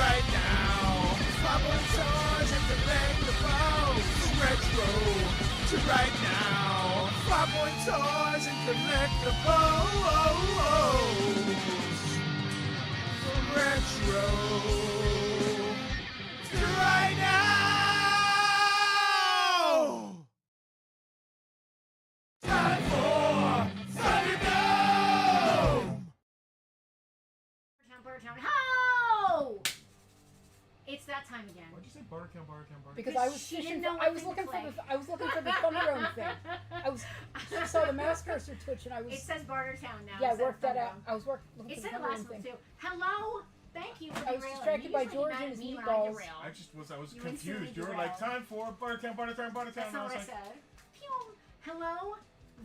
right now. Farpoint toys and collectibles. Retro to right now. Farpoint toys and collectibles. Retro to right now. Time for Thunderdome. Buttertown. Ho! It's that time again. Why'd you say Buttertown? Because Because I was she fishing. didn't know I was what looking thing for to the. I was looking for the Thunderdome thing. I saw the mouse cursor twitch, and I was. It says Bartertown now. Yeah, I instead of worked that out. Thunderdome. I was looking It for said the it last Thunderdome one thing. too. Hello. Thank you for I was derailing. distracted You by usually George get mad and his at me when I meatballs. derail. I was You confused. instantly You were like, derailed. time for Buttertown. That's And not I what was I like, said. Pew. Hello,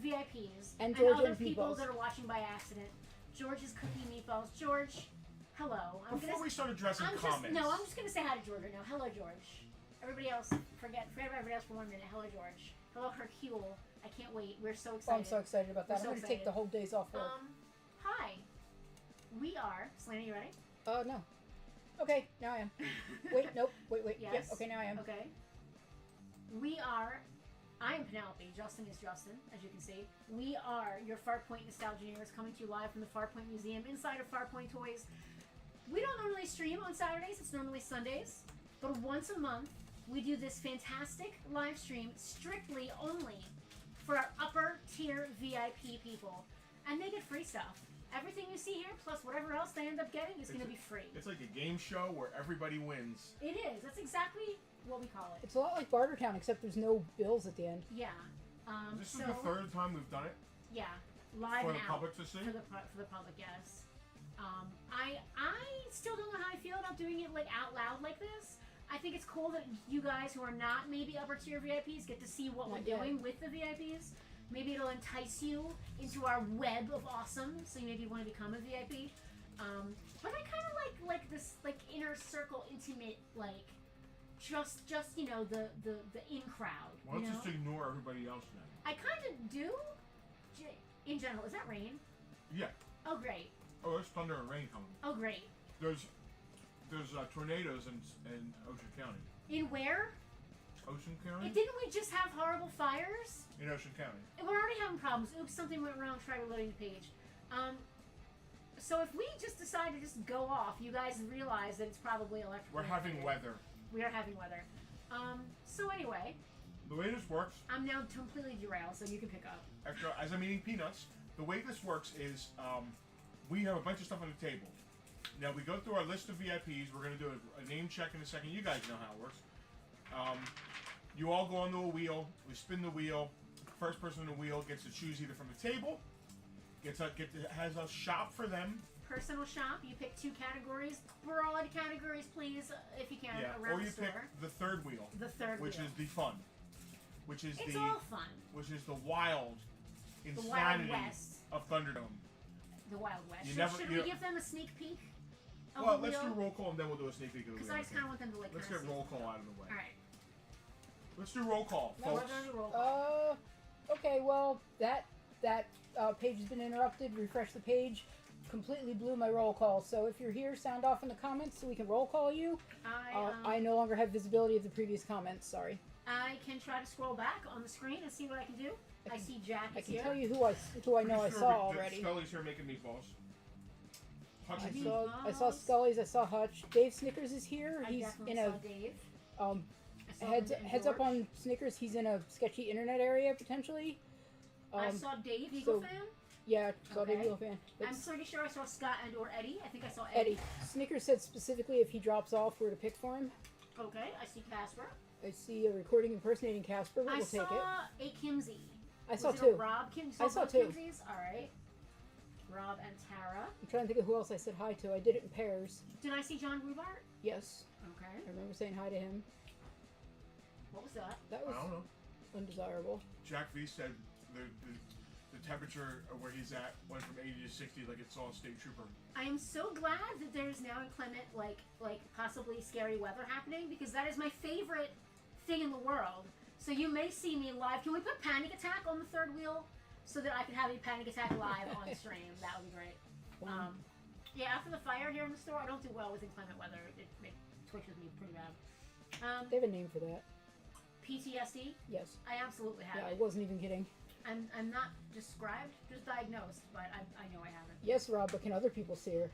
VIPs And George other and people meatballs. that are watching by accident. George's cooking meatballs. George, hello. before we start addressing I'm comments. I'm just gonna say hi to George right now. Hello, George. Everybody else, forget about everybody else for 1 minute. Hello, George. Hello, Hercule. I can't wait. We're so Oh, excited. I'm so excited about that. We're I'm so going to take excited. the whole days off work. Hi. We are. Selena, you ready? No. Okay, now I am. Wait, nope. Wait. Yes. Yep. Okay, now I am. Okay. We are. I am Penelope. Justin is Justin, as you can see. We are your Farpoint Nostalgineers coming to you live from the Farpoint Museum inside of Farpoint Toys. We don't normally stream on Saturdays. It's normally Sundays. But once a month, we do this fantastic live stream strictly only for our upper tier VIP people. And they get free stuff. Everything you see here, plus whatever else they end up getting, is going to be free. It's like a game show where everybody wins. It is. That's exactly what we call it. It's a lot like Bartertown, except there's no bills at the end. Yeah. This is the third time we've done it. Yeah, live For and the out. public to see? For the public, yes. I still don't know how I feel about doing it like out loud like this. I think it's cool that you guys who are not maybe upper tier VIPs get to see what we're Not yet. doing with the VIPs. Maybe it'll entice you into our web of awesome, so you maybe want to become a VIP. But I kind of like this inner circle, intimate just you know the in crowd. Why don't you you know? just ignore everybody else now? I kind of do. In general, is that rain? Yeah. Oh great. Oh, there's thunder and rain coming. Oh great. There's tornadoes in Ocean County. In where? Ocean County? Didn't we just have horrible fires? In Ocean County. And we're already having problems. Oops, something went wrong. Try reloading the page. So if we just decide to just go off, you guys realize that it's probably electrical. We're having weather. We are having weather. So anyway, The way this works, I'm now completely derailed, so you can pick up. as I'm eating peanuts, the way this works is we have a bunch of stuff on the table. Now we go through our list of VIPs. We're going to do a name check in a second. You guys know how it works. You all go onto a wheel. We spin the wheel. First person on the wheel gets to choose either from the table, has us shop for them. Personal shop. You pick 2 categories, broad categories, please, if you can, Yeah, around or the you store. pick the third wheel. The third which wheel. is the fun. Which is It's all fun. Which is the wild The Wild insanity West. of Thunderdome. The Wild West. You Should, never- should you- we give them a sneak peek? Of Well, the let's do wheel? roll call and then we'll do a sneak peek of the Because wheel. I just kind of want them to Let's kinda get see roll stuff. call out of the way. All right. Let's do roll call, We're folks. going to roll call. Okay, well, that page has been interrupted. Refresh the page. Completely blew my roll call. So if you're here, sound off in the comments so we can roll call you. I no longer have visibility of the previous comments. Sorry. I can try to scroll back on the screen and see what I can do. I see Jack I is can here. tell you who I know I Pretty sure saw already. Scully's here making meatballs. Hutch I and saw Scully's. I saw Hutch. Dave Snickers is here. I He's definitely in saw a Dave. I saw heads up George. on Snickers. He's in a sketchy internet area potentially. I saw Dave, Eagle fan. Yeah, saw Okay. Dave Eagle fan. But I'm pretty sure I saw Scott and or Eddie. I think I saw Eddie. Snickers said specifically if he drops off, where to pick for him. Okay, I see Casper. I see a recording impersonating Casper, but I we'll take it. saw a Kimsey. I saw Was it two. a Rob Kim? I saw both two. Kimseys? All right. Rob and Tara. I'm trying to think of who else I said hi to. I did it in pairs. Did I see John Rubart? Yes. Okay. I remember saying hi to him. What was that? That I was don't know. undesirable. Jack V said the temperature of where he's at went from 80 to 60 like it saw a state trooper. I am so glad that there's now inclement, like possibly scary weather happening, because that is my favorite thing in the world. So you may see me live. Can we put Panic Attack on the third wheel so that I can have a Panic Attack live on stream? That would be great. Yeah, after the fire here in the store, I don't do well with inclement weather. It twitches me pretty bad. They have a name for that. PTSD? Yes. I absolutely have Yeah, I it. wasn't even kidding. I'm not described, just diagnosed, but I know I have it. Yes, Rob, but can other people see her?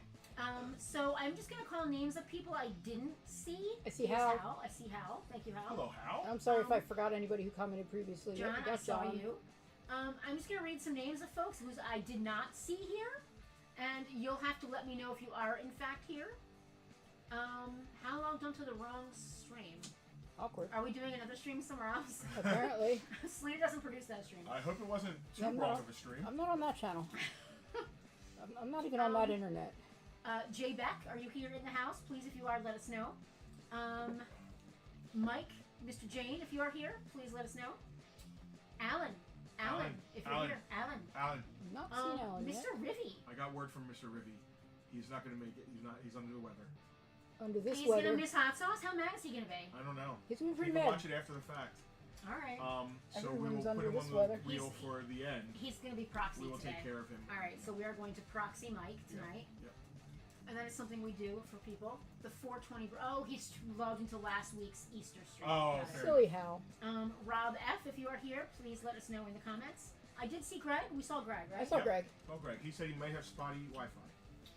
So I'm just gonna call names of people I didn't see. I see Here's Hal. I see Hal. Thank you, Hal. Hello, Hal. I'm sorry if I forgot anybody who commented previously. John, Yep, we I got saw John. you. I'm just gonna read some names of folks whose I did not see here, and you'll have to let me know if you are in fact here. How logged onto the wrong stream? Awkward. Are we doing another stream somewhere else? Apparently. Slater doesn't produce that stream. I hope it wasn't too I'm wrong not- of a stream. I'm not on that channel. I'm not even on that internet. Jay Beck, are you here in the house? Please, if you are, let us know. Mike, Mr. Jane, if you are here, please let us know. Alan, if you're Alan. here, Alan. Alan, I'm not seeing Alan yet. Mr. Rivy. I got word from Mr. Rivy. He's not going to make it. He's under the weather. Under this He's weather. gonna miss hot sauce. How mad is he gonna be? I don't know. He's gonna be You pretty can mad. watch it after the fact. All right. So we will Everyone's put under him this on the weather. wheel for the end. He's gonna be proxy We will today. take care of him. All right. So we are going to proxy Mike tonight, Yep. and that is something we do for people. The 420. Oh, he's logged into last week's Easter stream. Oh, Got it. okay. Silly Hal. Rob F, if you are here, please let us know in the comments. I did see Greg. We saw Greg, right? I saw Yep. Greg. Oh, Greg. He said he might have spotty Wi-Fi.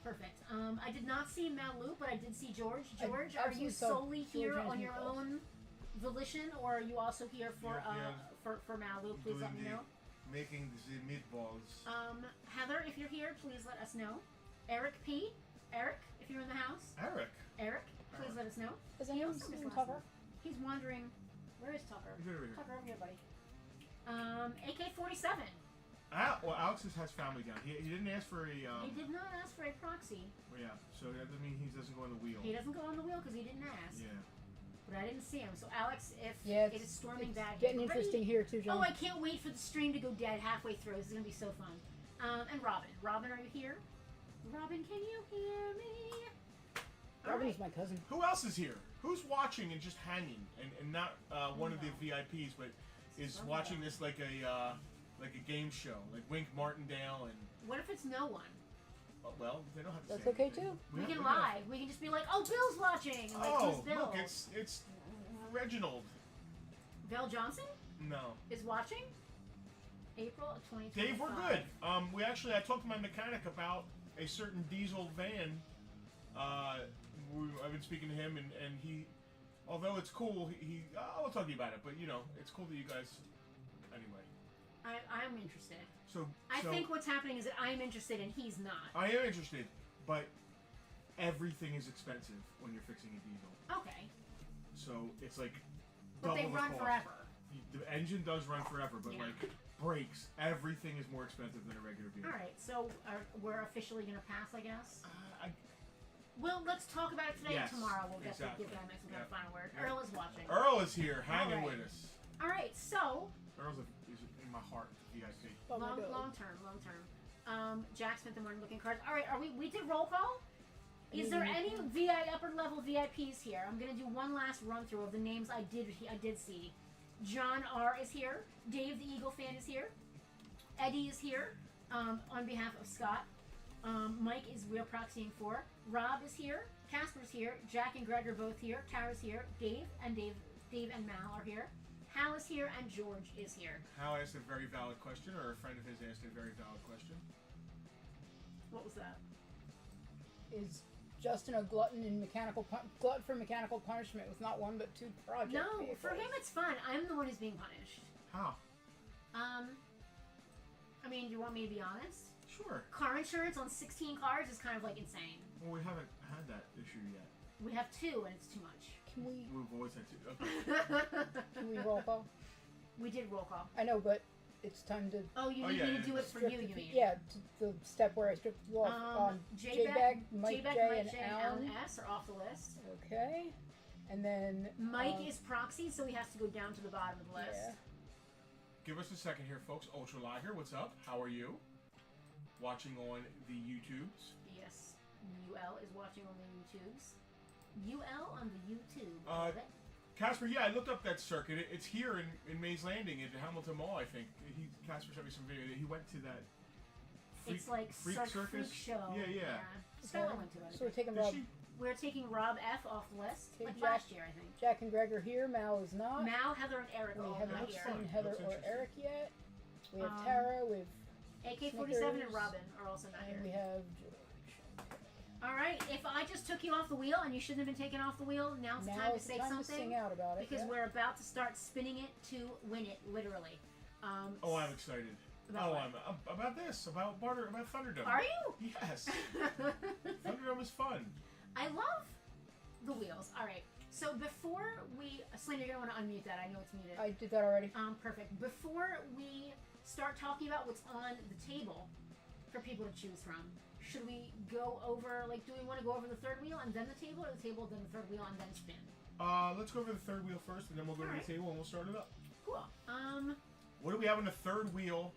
Perfect. I did not see Malu, but I did see George. I George, are you absolutely saw solely here George and on your Nicholas. own volition, or are you also here for Yeah, for Malu? Please let me know. Making the meatballs. Heather, if you're here, please let us know. Eric P. Eric, if you're in the house. Eric. Eric, please Eric. let us know. Has He anyone also seen missed last Tucker? night. He's wondering, where is Tucker? He's over here. Tucker, over here, buddy. AK-47. Well, Alex has family down. He didn't ask for a. He did not ask for a proxy. Well, yeah. So that doesn't mean he doesn't go on the wheel. He doesn't go on the wheel because he didn't ask. Yeah. But I didn't see him. So Alex, if Yeah, it is storming it's bad, getting get interesting ready. here too, John. Oh, I can't wait for the stream to go dead halfway through. This is gonna be so fun. And Robin. Robin, are you here? Robin, can you hear me? All Robin right. is my cousin. Who else is here? Who's watching and just hanging and not one of the VIPs, but is Love watching that. this like a game show, like Wink Martindale and What if it's no one? well, they don't have to That's say okay, anything. too. We can have- lie. We can just be like, "Oh, Bill's watching." Like, Oh, who's Bill? look, it's Reginald. Bill Johnson No, is watching. April of 2025. Dave, we're good. I talked to my mechanic about a certain diesel van. I've been speaking to him, and he, although it's cool, I'll talk to you about it. But it's cool that you guys. Anyway, I'm interested. so I think what's happening is that I'm interested and he's not. I am interested, but everything is expensive when you're fixing a diesel. Okay. So it's like But they double the run cost. forever. The engine does run forever, but Yeah. like brakes, everything is more expensive than a regular vehicle. All right, so we're officially gonna pass, I guess. I, Well, let's talk about it today. Yes, and tomorrow we'll get exactly. to give them some kind of Yep. final word. Yep. Earl is watching. Earl is here, hanging All right. with us. All right, so Earl's is in my heart, VIP. Oh my God. long term. Jack spent the morning looking at cards. All right, we did roll call. Is there any upper level VIPs here? I'm gonna do one last run through of the names I did see. John R is here. Dave the Eagle fan is here. Eddie is here on behalf of Scott. Mike is real proxying for. Rob is here. Casper's here. Jack and Greg are both here. Tara's here. Dave and Mal are here. Hal is here and George is here. Hal asked a very valid question, or a friend of his asked a very valid question. What was that? Is Justin a glutton glutton for mechanical punishment with not one but two project No, vehicles? for him it's fun. I'm the one who's being punished. How? I mean, do you want me to be honest? Sure. Car insurance on 16 cars is kind of like insane. Well, we haven't had that issue yet. We have 2 and it's too much. Can we We've always had to. Okay. roll call? We did roll call. I know, but it's time to Oh, you Oh, need yeah, me to yeah, do it for strip you, the you pe- mean? Yeah, the step where I strip you off. J-Bag, Mike J, and Alan. S are off the list. Okay, and then Mike is proxy, so he has to go down to the bottom of the list. Yeah. Give us a second here, folks. Ultralight here. What's up? How are you? Watching on the YouTubes. Yes. UL is watching on the YouTubes. UL on the YouTube. Uh, Love it. Casper, yeah, I looked up that circuit. It's here in Mays Landing at Hamilton Mall, I think. Casper sent me some video. He went to that It's like Freak Freak Circus? Show. Yeah. Spell went to it. So we're taking Did Rob, she? We're taking Rob F off the list, Okay, like Jack. last year, I think. Jack and Greg are here. Mal is not. Mal, Heather, and Eric are We all haven't not looks here. fun. seen Heather Looks or interesting. Eric yet. We have Um, Tara. We have AK-47 and Snickers. Robin are also not and we here. have George. All right, if I just took you off the wheel and you shouldn't have been taken off the wheel, now's the Now time to is the say time to something. sing out about it. Because yeah. we're about to start spinning it to win it, literally. Oh, I'm excited. About what? I'm about this. About Thunderdome. Are you? Yes. Thunderdome is fun. I love the wheels. All right. So before we, Selena, you're gonna want to unmute that. I know it's muted. I did that already. Perfect. Before we start talking about what's on the table for people to choose from, should we go over, like, do we want to go over the third wheel and then the table, or the table, then the third wheel, and then spin? Let's go over the third wheel first, and then we'll go to Alright. the table and we'll start it up. Cool. What do we have on the third wheel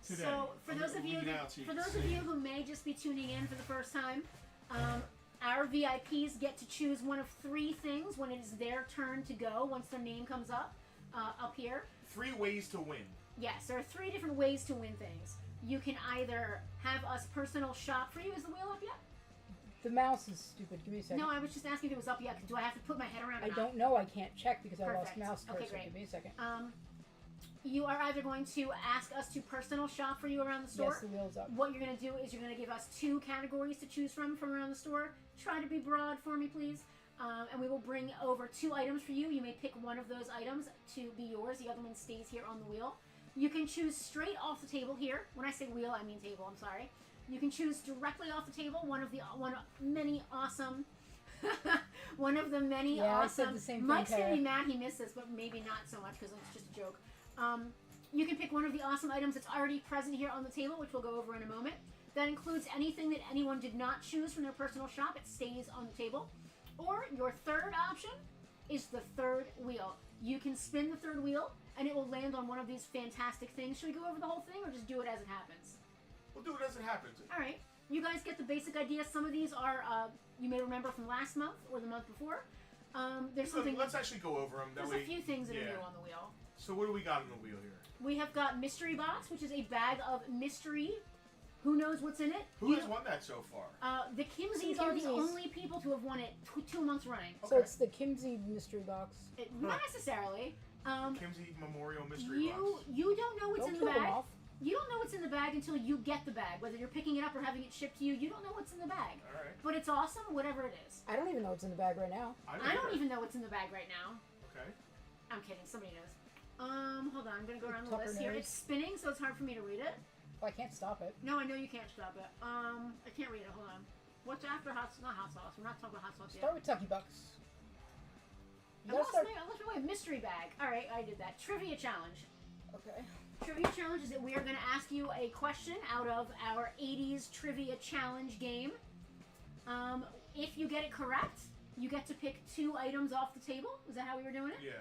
today? So for I'm those gonna of you read that, out so you for can those of see. you who may just be tuning in for the first time, our VIPs get to choose one of three things when it is their turn to go. Once their name comes up here. 3 ways to win. Yes, there are 3 different ways to win things. You can either have us personal shop for you. Is the wheel up yet? The mouse is stupid. Give me a second. No, I was just asking if it was up yet. Do I have to put my head around it? I don't know. I can't check because I lost Perfect. mouse Okay, cursor. great. Give me a second. You are either going to ask us to personal shop for you around the store. Yes, the wheel's up. What you're going to do is you're going to give us 2 categories to choose from around the store. Try to be broad for me, please. And we will bring over 2 items for you. You may pick one of those items to be yours. The other one stays here on the wheel. You can choose straight off the table here. When I say wheel, I mean table. I'm sorry. You can choose directly off the table. One of many awesome. One of the many Yeah, I awesome. said the same thing, Mike's gonna Tara. be mad he missed this, but maybe not so much because it's just a joke. You can pick one of the awesome items that's already present here on the table, which we'll go over in a moment. That includes anything that anyone did not choose from their personal shop. It stays on the table. Or your third option is the third wheel. You can spin the third wheel, and it will land on one of these fantastic things. Should we go over the whole thing, or just do it as it happens? We'll do it as it happens. All right. You guys get the basic idea. Some of these are, you may remember from last month or the month before. There's something. Let's actually go over them. There's a few things that are new on the wheel. So what do we got on the wheel here? We have got Mystery Box, which is a bag of mystery. Who knows what's in it? Who has won that so far? The Kimsies are the Kimsies. only people to have won it 2 months running. So Okay. it's the Kimsey mystery box. Not necessarily. Kimsey Memorial Mystery Box. You don't know what's Don't in the kill them bag. off. You don't know what's in the bag until you get the bag. Whether you're picking it up or having it shipped to you, you don't know what's in the bag. All right. But it's awesome, whatever it is. I don't even know what's in the bag right now. I don't even know what's in the bag right now. Okay. I'm kidding. Somebody knows. Hold on. I'm gonna go around the Tucker list here. knows. It's spinning, so it's hard for me to read it. Well, I can't stop it. No, I know you can't stop it. I can't read it. Hold on. What's after not hot sauce? We're not talking about hot sauce yet. Start with Tucky Bucks. You I gotta lost start. my mystery bag. All right, I did that. Trivia challenge. Okay. Trivia challenge is that we are going to ask you a question out of our 80s trivia challenge game. If you get it correct, you get to pick 2 items off the table. Is that how we were doing it? Yeah.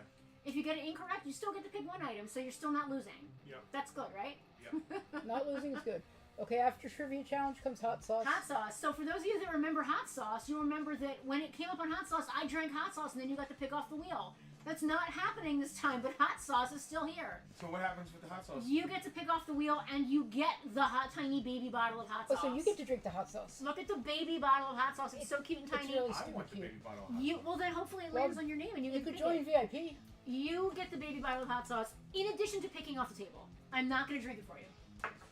If you get it incorrect, you still get to pick 1 item, so you're still not losing. Yep. That's good, right? Yep. Not losing is good. Okay, after trivia challenge comes hot sauce. Hot sauce. So for those of you that remember hot sauce, you'll remember that when it came up on hot sauce, I drank hot sauce, and then you got to pick off the wheel. That's not happening this time, but hot sauce is still here. So what happens with the hot sauce? You get to pick off the wheel, and you get the tiny baby bottle of hot Oh, sauce. so you get to drink the hot sauce. Look at the baby bottle of hot sauce. It's so cute and It's tiny. really I super want the cute. baby bottle. Of hot You sauce. well then hopefully it Well, lands on your name and you You can could pick join it. VIP. You get the baby bottle of hot sauce in addition to picking off the table. I'm not going to drink it for you.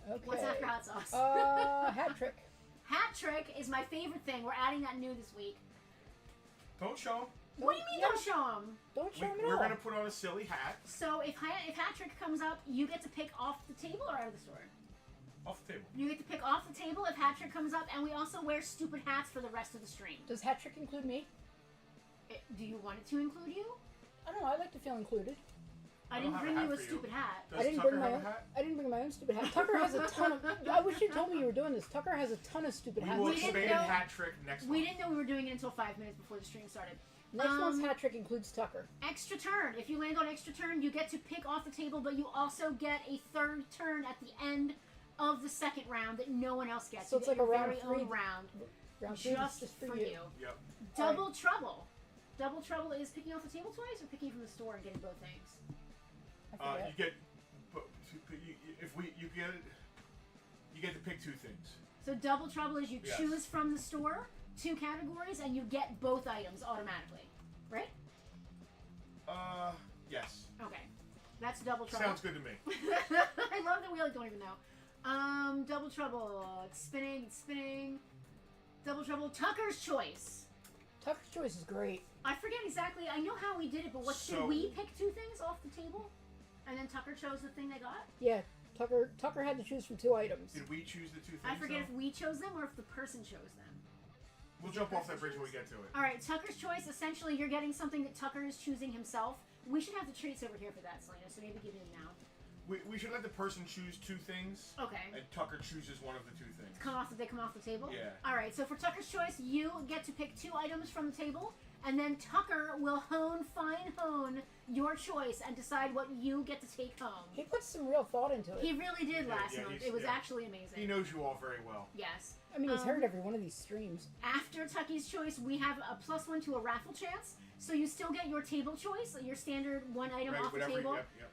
Okay. What's after hot sauce? Hat trick. Hat trick is my favorite thing. We're adding that new this week. Don't show 'em. What do you mean Yeah. don't show them? Don't show them We're at all. gonna put on a silly hat So if hat trick comes up, you get to pick off the table or out of the store. off the table. You get to pick off the table if hat trick comes up, and we also wear stupid hats for the rest of the stream. Does hat trick include me? Do you want it to include you? I don't know. I like to feel included. I don't didn't have a bring hat you a for you. stupid hat. Does I didn't Tucker bring my have own. a hat? I didn't bring my own stupid hat. Tucker has a ton of. I wish you told me you were doing this. Tucker has a ton of stupid We hats. will We didn't expand know- hat trick next We month. didn't know we were doing it until 5 minutes before the stream started. Next month's Um, hat trick includes Tucker. Extra turn. If you land on extra turn, you get to pick off the table, but you also get a third turn at the end of the second round that no one else gets. So You it's get like a your round very three. own round Round three is just for you. Yep. Double trouble. Double trouble is picking off the table twice or picking from the store and getting both things. I forget. You get, but if you get it, you get to pick 2 things. So double trouble is you Yes. choose from the store 2 categories and you get both items automatically, right? Yes. Okay, that's double trouble. Sounds good to me. I love that we like don't even know. Double trouble. It's spinning. It's spinning. Double trouble. Tucker's choice. Tucker's choice is great. I forget exactly. I know how we did it, but what So- did we pick 2 things off the table, and then Tucker chose the thing they got? Yeah, Tucker had to choose from 2 items. Did we choose the 2 things? I forget though? if we chose them or if the person chose them. We'll jump off that bridge when we get to it. All right, Tucker's choice. Essentially, you're getting something that Tucker is choosing himself. We should have the treats over here for that, Selena. So maybe give them now. We should let the person choose 2 things. Okay. And Tucker chooses one of the 2 things. They come off the table? Yeah. All right, so for Tucker's choice, you get to pick 2 items from the table, and then Tucker will fine hone your choice and decide what you get to take home. He put some real thought into it. He really did last yeah, month. he's- It was yeah. actually amazing. He knows you all very well. Yes. I mean, he's heard every one of these streams. After Tucky's choice, we have a +1 to a raffle chance, so you still get your table choice, your standard 1 item Right, off the whatever. table. Yep.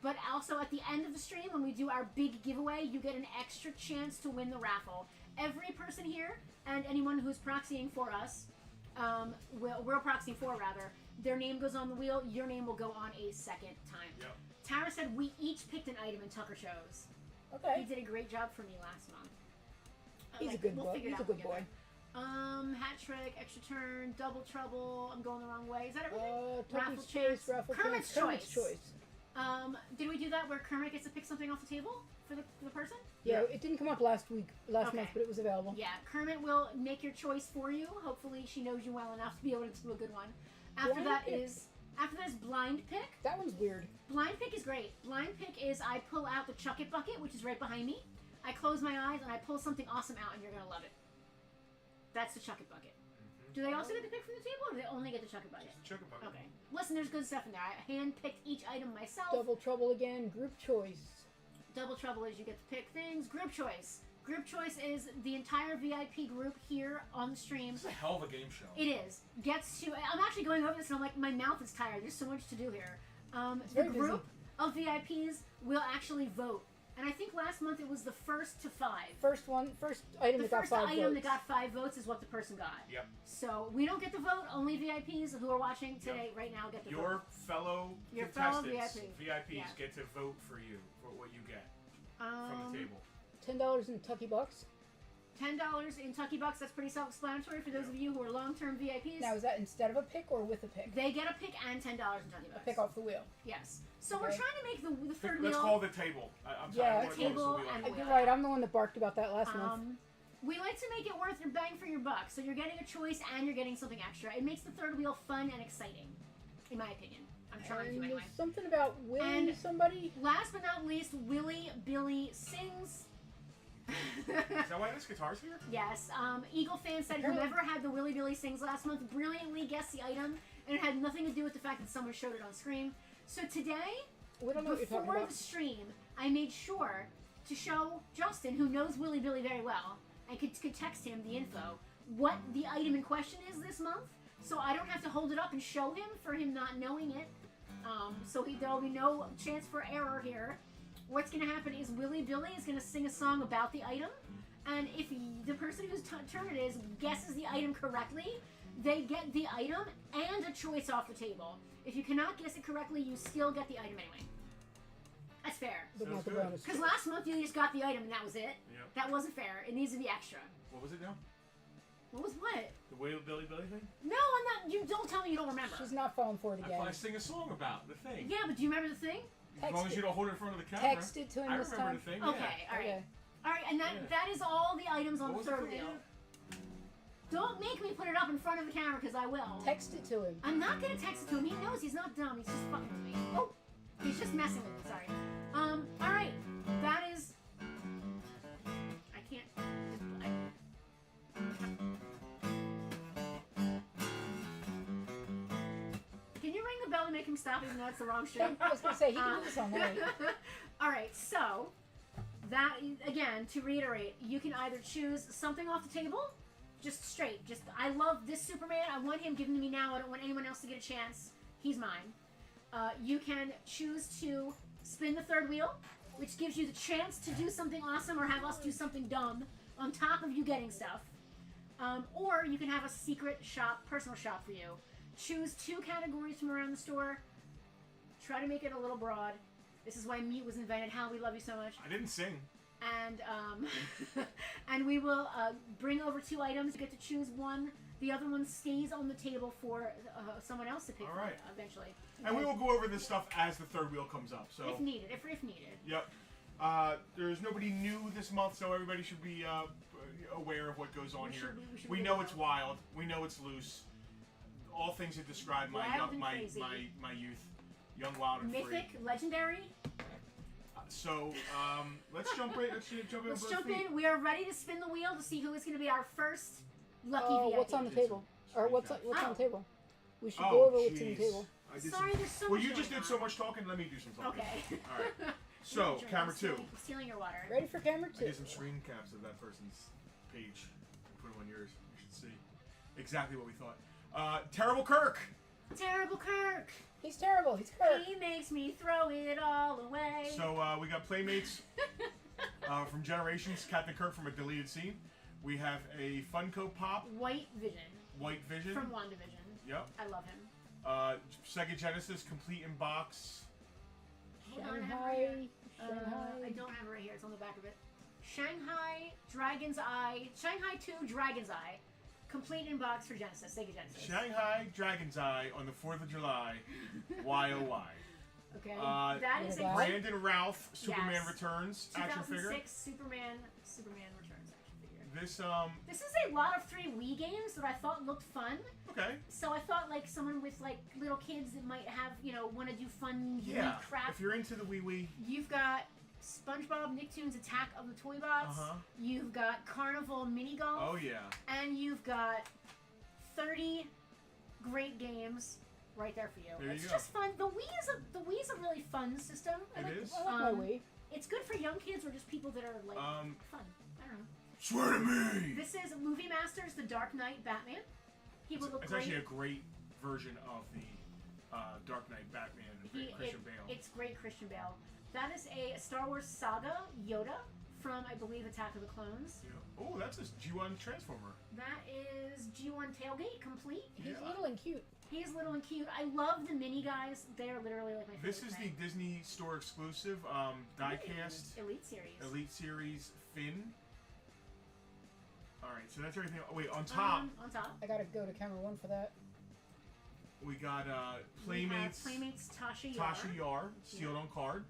But also at the end of the stream, when we do our big giveaway, you get an extra chance to win the raffle. Every person here and anyone who's proxying for us, we're proxying for rather, their name goes on the wheel. Your name will go on a second time. Yep. Tara said we each picked an item and Tucker chose. He Okay. did a great job for me last month. He's a good we'll boy. figure it He's a out good when we boy. get there. Hat trick, extra turn, double trouble. I'm going the wrong way. Is that everything? Raffle Tucker's chance. choice, raffle Kermit's chance, Kermit's choice. choice. Did we do that where Kermit gets to pick something off the table for the person? Yeah, it didn't come up last Okay. month, but it was available. Yeah, Kermit will make your choice for you. Hopefully, she knows you well enough to be able to do a good one. After Blind that pick. is blind pick. That one's weird. Blind pick is great. Blind pick is I pull out the Chuck It bucket, which is right behind me. I close my eyes and I pull something awesome out, and you're gonna love it. That's the Chuck It bucket. Do they also get to pick from the table, or do they only get the Chuck It bucket? Just the Chuck It bucket. Okay. Listen, there's good stuff in there. I hand-picked each item myself. Double trouble again. Group choice. Double trouble is you get to pick things. Group choice. Group choice is the entire VIP group here on the stream. This is a hell of a game show. It is. Gets to. I'm actually going over this and I'm like, my mouth is tired. There's so much to do here. The very busy. group of VIPs will actually vote. And I think last month it was the first to 5. First item The that got first 5 item votes. that got 5 votes is what the person got. Yep. So we don't get the vote. Only VIPs who are watching today right now get the vote. Your fellow Your fellow contestants, VIP. VIPs, Yeah. get to vote for you for what you get from the table. $10 in Tucky Bucks. $10 in Tucky Bucks. That's pretty self-explanatory for those of you who are long-term VIPs. Now, is that instead of a pick or with a pick? They get a pick and $10 in Tucky Bucks. A pick off the wheel. Yes. So we're Okay. trying to make the third Let's wheel. call the table. I'm Yeah, sorry, I wanna call this table the wheel. and You're right. I'm the one that barked about that last month. We like to make it worth your bang for your buck. So you're getting a choice and you're getting something extra. It makes the third wheel fun and exciting, in my opinion. I'm trying And to anyway. there's something about Willie And- somebody. Last but not least, Willie Billy sings. Is that why this guitar's here? Yes, Eagle fan said Apparently- whoever had the Willy Billy Sings last month brilliantly guessed the item, and it had nothing to do with the fact that someone showed it on screen. So today, We don't know what you're talking before about. the stream, I made sure to show Justin, who knows Willy Billy very well, and could text him the info, what the item in question is this month, so I don't have to hold it up and show him for him not knowing it. There'll be no chance for error here. What's going to happen is Willy Billy is going to sing a song about the item, and if the person whose turn it is guesses the item correctly, they get the item and a choice off the table. If you cannot guess it correctly, you still get the item anyway. That's fair. But Sounds not the good. bonus. Because last month you just got the item and that was it. Yep. That wasn't fair. It needs to be extra. What was it now? What was what? The Whale Billy Billy thing? No, I'm not. You don't tell me you don't remember. She's not falling for it I again. thought I sing a song about the thing. Yeah, but do you remember the thing? As long as you don't hold it in front of the camera. Text it to him I this remember time. the thing. Okay, Yeah. all right. Okay. All right, and Yeah. that is all the items on What the was third the thing wheel. again? Don't make me put it up in front of the camera because I will. Text it to him. I'm not gonna text it to him. He knows he's not dumb. He's just fucking with me. Oh, he's just messing with me. Sorry. All right. That is. I can't. Can you ring the bell to make him stop even though it's the wrong show? I was going to say, he can do this all night. All right. So that again to reiterate, you can either choose something off the table. Just straight. Just, I love this Superman. I want him given to me now. I don't want anyone else to get a chance. He's mine. You can choose to spin the third wheel which gives you the chance to do something awesome or have us do something dumb on top of you getting stuff. Or you can have a secret shop, personal shop for you. Choose 2 categories from around the store. Try to make it a little broad. This is why Meat was invented. Hal, we love you so much. I didn't sing. And and we will bring over 2 items. You get to choose one. The other one stays on the table for someone else to pick All right. eventually. And we will go over this stuff as the third wheel comes up. So if needed. If needed. Yep. There's nobody new this month, so everybody should be aware of what goes on here. We know it's wild. We know it's loose. All things that describe my youth. Young, wild, and free. Mythic, legendary. So let's jump right. Let's jump in. We are ready to spin the wheel to see who is going to be our first lucky VIP. What's on the table? Or what's on the table? We should Oh, go over what's on the jeez. table. Sorry, there's so much Well, you just going did so on. much talking. Let me do some talking. Okay. All right. So, Drink. camera I'm 2. stealing your water. Ready for camera I 2. did some screen caps of that person's page. Put them on yours. You should see exactly what we thought. Terrible Kirk. Terrible Kirk. He's terrible. He's Kirk. He makes me throw it all away. So we got Playmates from Generations. Captain Kirk from a deleted scene. We have a Funko Pop. White Vision. White Vision. From WandaVision. Yep. I love him. Sega Genesis complete in box. Hold on, I have it Shanghai. here. Shanghai. I don't have it right here. It's on the back of it. Shanghai Dragon's Eye. Shanghai 2 Dragon's Eye. Complete in box for Genesis. Sega Genesis. Shanghai Dragon's Eye on the 4th of July. Why oh why? Okay. That is a Brandon Ralph Superman Yes. Returns action 2006 figure. Superman Returns action figure. This This is a lot of 3 Wii games that I thought looked fun. okay. So I thought like someone with like little kids that might have, want to do fun Yeah. unique crap. If you're into the wee. You've got SpongeBob Nicktoons Attack of the Toy Bots. Uh-huh. You've got Carnival Mini Golf. Oh yeah. And you've got 30 great games right there for you. There you It's go. just fun. The Wii is a really fun system. It is. I like my Wii. It's good for young kids or just people that are like fun. I don't know. Swear to me. This is Movie Masters: The Dark Knight Batman. He would look It's great. actually a great version of the Dark Knight Batman with Christian Bale. It's great Christian Bale. That is a Star Wars Saga Yoda from, I believe, Attack of the Clones. Yeah. Oh, that's a G1 Transformer. That is G1 Tailgate complete. He's Yeah. little and cute. He is little and cute. I love the mini guys. They are literally like my favorite This is the thing. Disney Store exclusive diecast Elite Series. Elite Series Finn. All right, so that's everything. Oh, wait, on top On top. I gotta go to camera 1 for that. we got We have Playmates. Playmates Tasha Yar. Tasha Yar, sealed on card.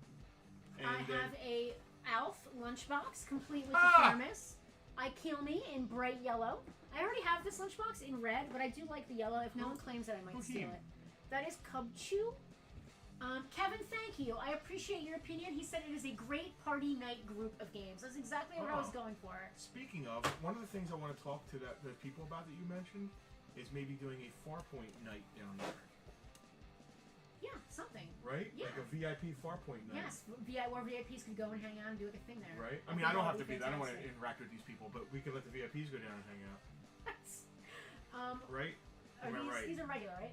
And I then have a Alf lunchbox complete with Ah! the thermos. I Kill Me in bright yellow. I already have this lunchbox in red, but I do like the yellow. If no one claims that, I might steal it. That is Cub Chew. Kevin, thank you. I appreciate your opinion. He said it is a great party night group of games. That's exactly what I was going for. Speaking of, one of the things I want to talk to the people about that you mentioned is maybe doing a Farpoint night down there. Yeah, something. Right? Yeah. Like a VIP Farpoint night. Yes, where VIPs could go and hang out and do a thing there. Right? I think mean, I don't that have to would be there. I don't want to fantastic. interact with these people, but we can let the VIPs go down and hang out. Right? Am I right? These are regular, right?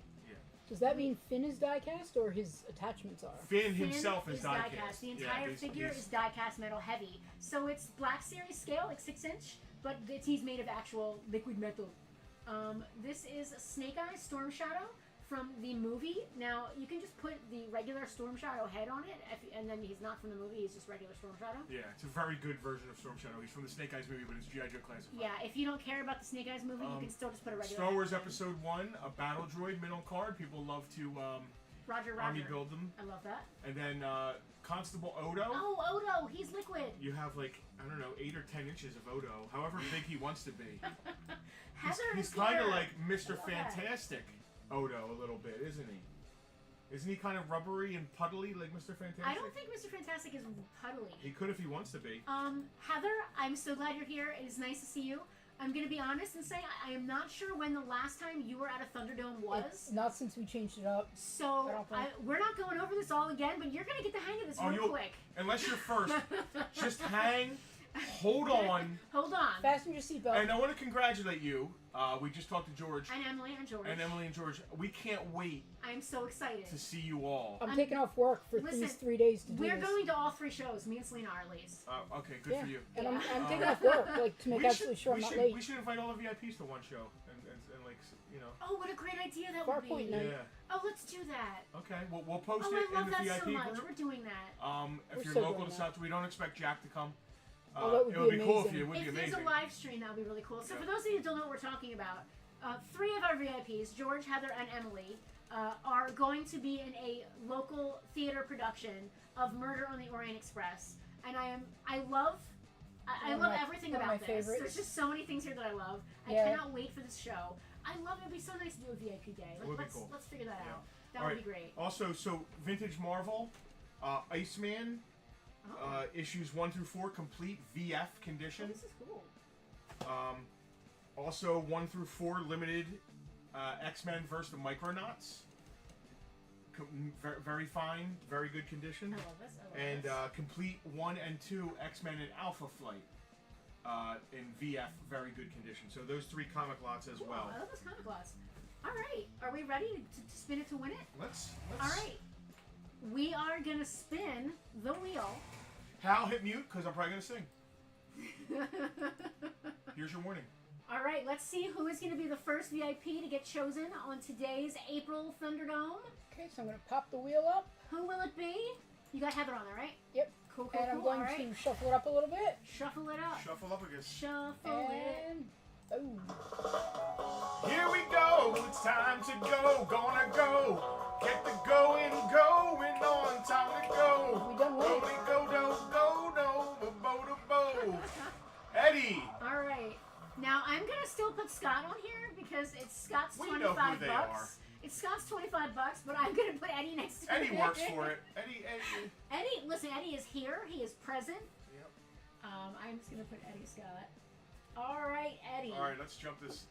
Does that mean Finn is diecast or his attachments are? Finn himself is diecast. diecast. The entire figure is diecast metal heavy. So it's Black Series scale, like 6-inch, but he's made of actual liquid metal. This is Snake Eyes Storm Shadow from the movie. Now, you can just put the regular Storm Shadow head on it, and then he's not from the movie, he's just regular Storm Shadow. Yeah, it's a very good version of Storm Shadow. He's from the Snake Eyes movie, but it's G.I. Joe classified. Yeah, if you don't care about the Snake Eyes movie, you can still just put a regular Star Wars head on. Episode 1, a battle droid middle card. People love to Roger. army build them. I love that. And then Constable Odo. Oh, Odo, he's liquid. You have like, I don't know, 8 or 10 inches of Odo, however big he wants to be. Heather He's is kind of here. like Mr. I love that. Fantastic Odo a little bit, isn't he? Isn't he kind of rubbery and puddly like Mr. Fantastic? I don't think Mr. Fantastic is puddly. He could if he wants to be. Heather, I'm so glad you're here. It is nice to see you. I'm going to be honest and say I am not sure when the last time you were at a Thunderdome was. It's not since we changed it up. So we're not going over this all again, but you're going to get the hang of this real quick. Unless you're first, just hang, hold on. Hold on. Fasten your seatbelt. And I want to congratulate you. We just talked to George. And Emily and George. And Emily and George. We can't wait I'm so excited. to see you all. I'm taking off work for these 3 days to do We're this. going to all 3 shows. Me and Selena are at least. Okay, good for you. And I'm taking off work, like, to make absolutely sure I'm not late. We should invite all the VIPs to one show. And like, you know. Oh, what a great idea that would Farpoint be. night. Yeah. Oh, let's do that. Okay, we'll post Oh, it I love in the that VIP so much. group. We're doing that. If We're you're so local doing to that. South, we don't expect Jack to come. Oh, that would it would be be cool if amazing. you. It would be If amazing. there's a live stream, that would be really cool. So Yeah. for those of you who don't know what we're talking about, 3 of our VIPs, George, Heather, and Emily, are going to be in a local theater production of Murder on the Orient Express. And I love everything one of about my this. favorites. There's just so many things here that I love. Yeah. I cannot wait for this show. I love it. It'd be so nice to do a VIP day. Like, would be let's cool. let's figure that Yeah. out. That All would right. be great. Also, so Vintage Marvel, Iceman, Oh, issues 1 through 4, complete VF condition. this is cool. Also 1 through 4, limited X-Men versus the Micronauts. Very fine, very good condition. I love this. I love And this. complete 1 and 2 X-Men and Alpha Flight in VF, very good condition. So those 3 comic lots as Cool. well. I love this comic gloss. All right, are we ready to spin it to win it? Let's. All right, we are gonna spin the wheel. Hal, hit mute because I'm probably gonna sing. Here's your warning. All right, let's see who is gonna be the first VIP to get chosen on today's April Thunderdome. Okay, so I'm going to pop the wheel up. Who will it be? You got Heather on there, right? Yep. Cool. And I'm going All right, to shuffle it up a little bit. shuffle it up. Shuffle up again. Shuffle it. And boom. Here we go. It's time to go. Gonna go. Get the going on. Time to go. We done late. Go, bo. Eddie. All right. Now I'm gonna still put Scott on here because it's Scott's We know who $25. they are. It's Scott's $25, but I'm gonna put Eddie next to Eddie it. works for it. Eddie. Eddie, listen, Eddie is here. He is present. Yep. I'm just gonna put Eddie Scott. All right, Eddie. All right, let's jump this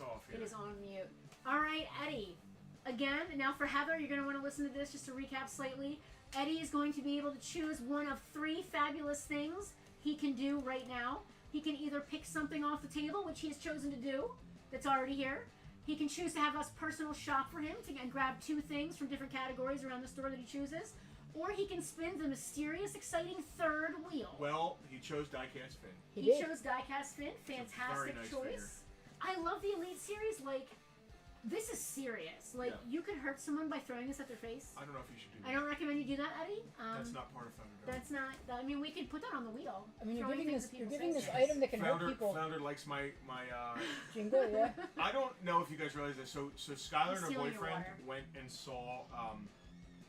off here. It is on mute. All right, Eddie. Again, now for Heather, you're gonna want to listen to this just to recap slightly. Eddie is going to be able to choose one of 3 fabulous things he can do right now. He can either pick something off the table, which he has chosen to do, that's already here. He can choose to have us personal shop for him and grab 2 things from different categories around the store that he chooses. Or he can spin the mysterious, exciting 3rd wheel. Well, he chose Diecast Fin. He He did. chose Diecast Fin. Fantastic very nice choice. figure. I love the Elite Series. Like, this is serious. Like, Yeah. you could hurt someone by throwing this at their face. I don't know if you should do that. I don't recommend you do that, Eddie. That's not part of Thunderdome. That's not. I mean, we could put that on the wheel. I mean, you're Throwing giving things this, at you're people's giving this faces. item that can hurt people. Flounder likes my Jingle, yeah. I don't know if you guys realize this. So Skylar and her Stealing your boyfriend water. went and saw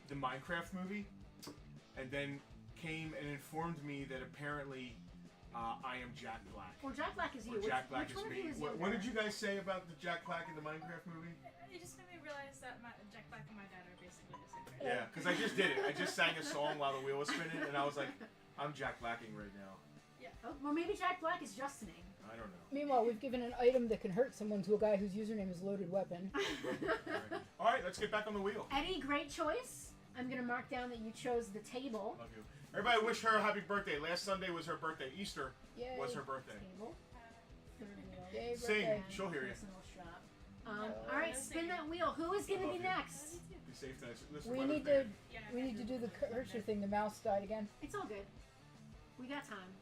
the Minecraft movie, and then came and informed me that apparently I am Jack Black. Or Jack Black is you. Or Jack Black which is one of me. you is What younger? did you guys say about the Jack Black in the Minecraft movie? It just made me realize that Jack Black and my dad are basically the same person. Yeah, because I just did it. I just sang a song while the wheel was spinning, and I was like, I'm Jack Blacking right now. Oh, well, maybe Jack Black is Justining. I don't know. Meanwhile, we've given an item that can hurt someone to a guy whose username is Loaded Weapon. All right, let's get back on the wheel. Eddie, great choice. I'm gonna mark down that you chose the table. Love you. Everybody wish her a happy birthday. Last Sunday was her birthday. Easter Yay. was her birthday. Table. Third wheel. Yay, Sing. birthday. She'll hear you. Personal shop. All right, spin that wheel. Who is gonna I be love you. next? Be safe tonight. Listen, We weather's need to bad. Yeah, we need to do the cursor thing. The mouse died again. It's all good. We got time.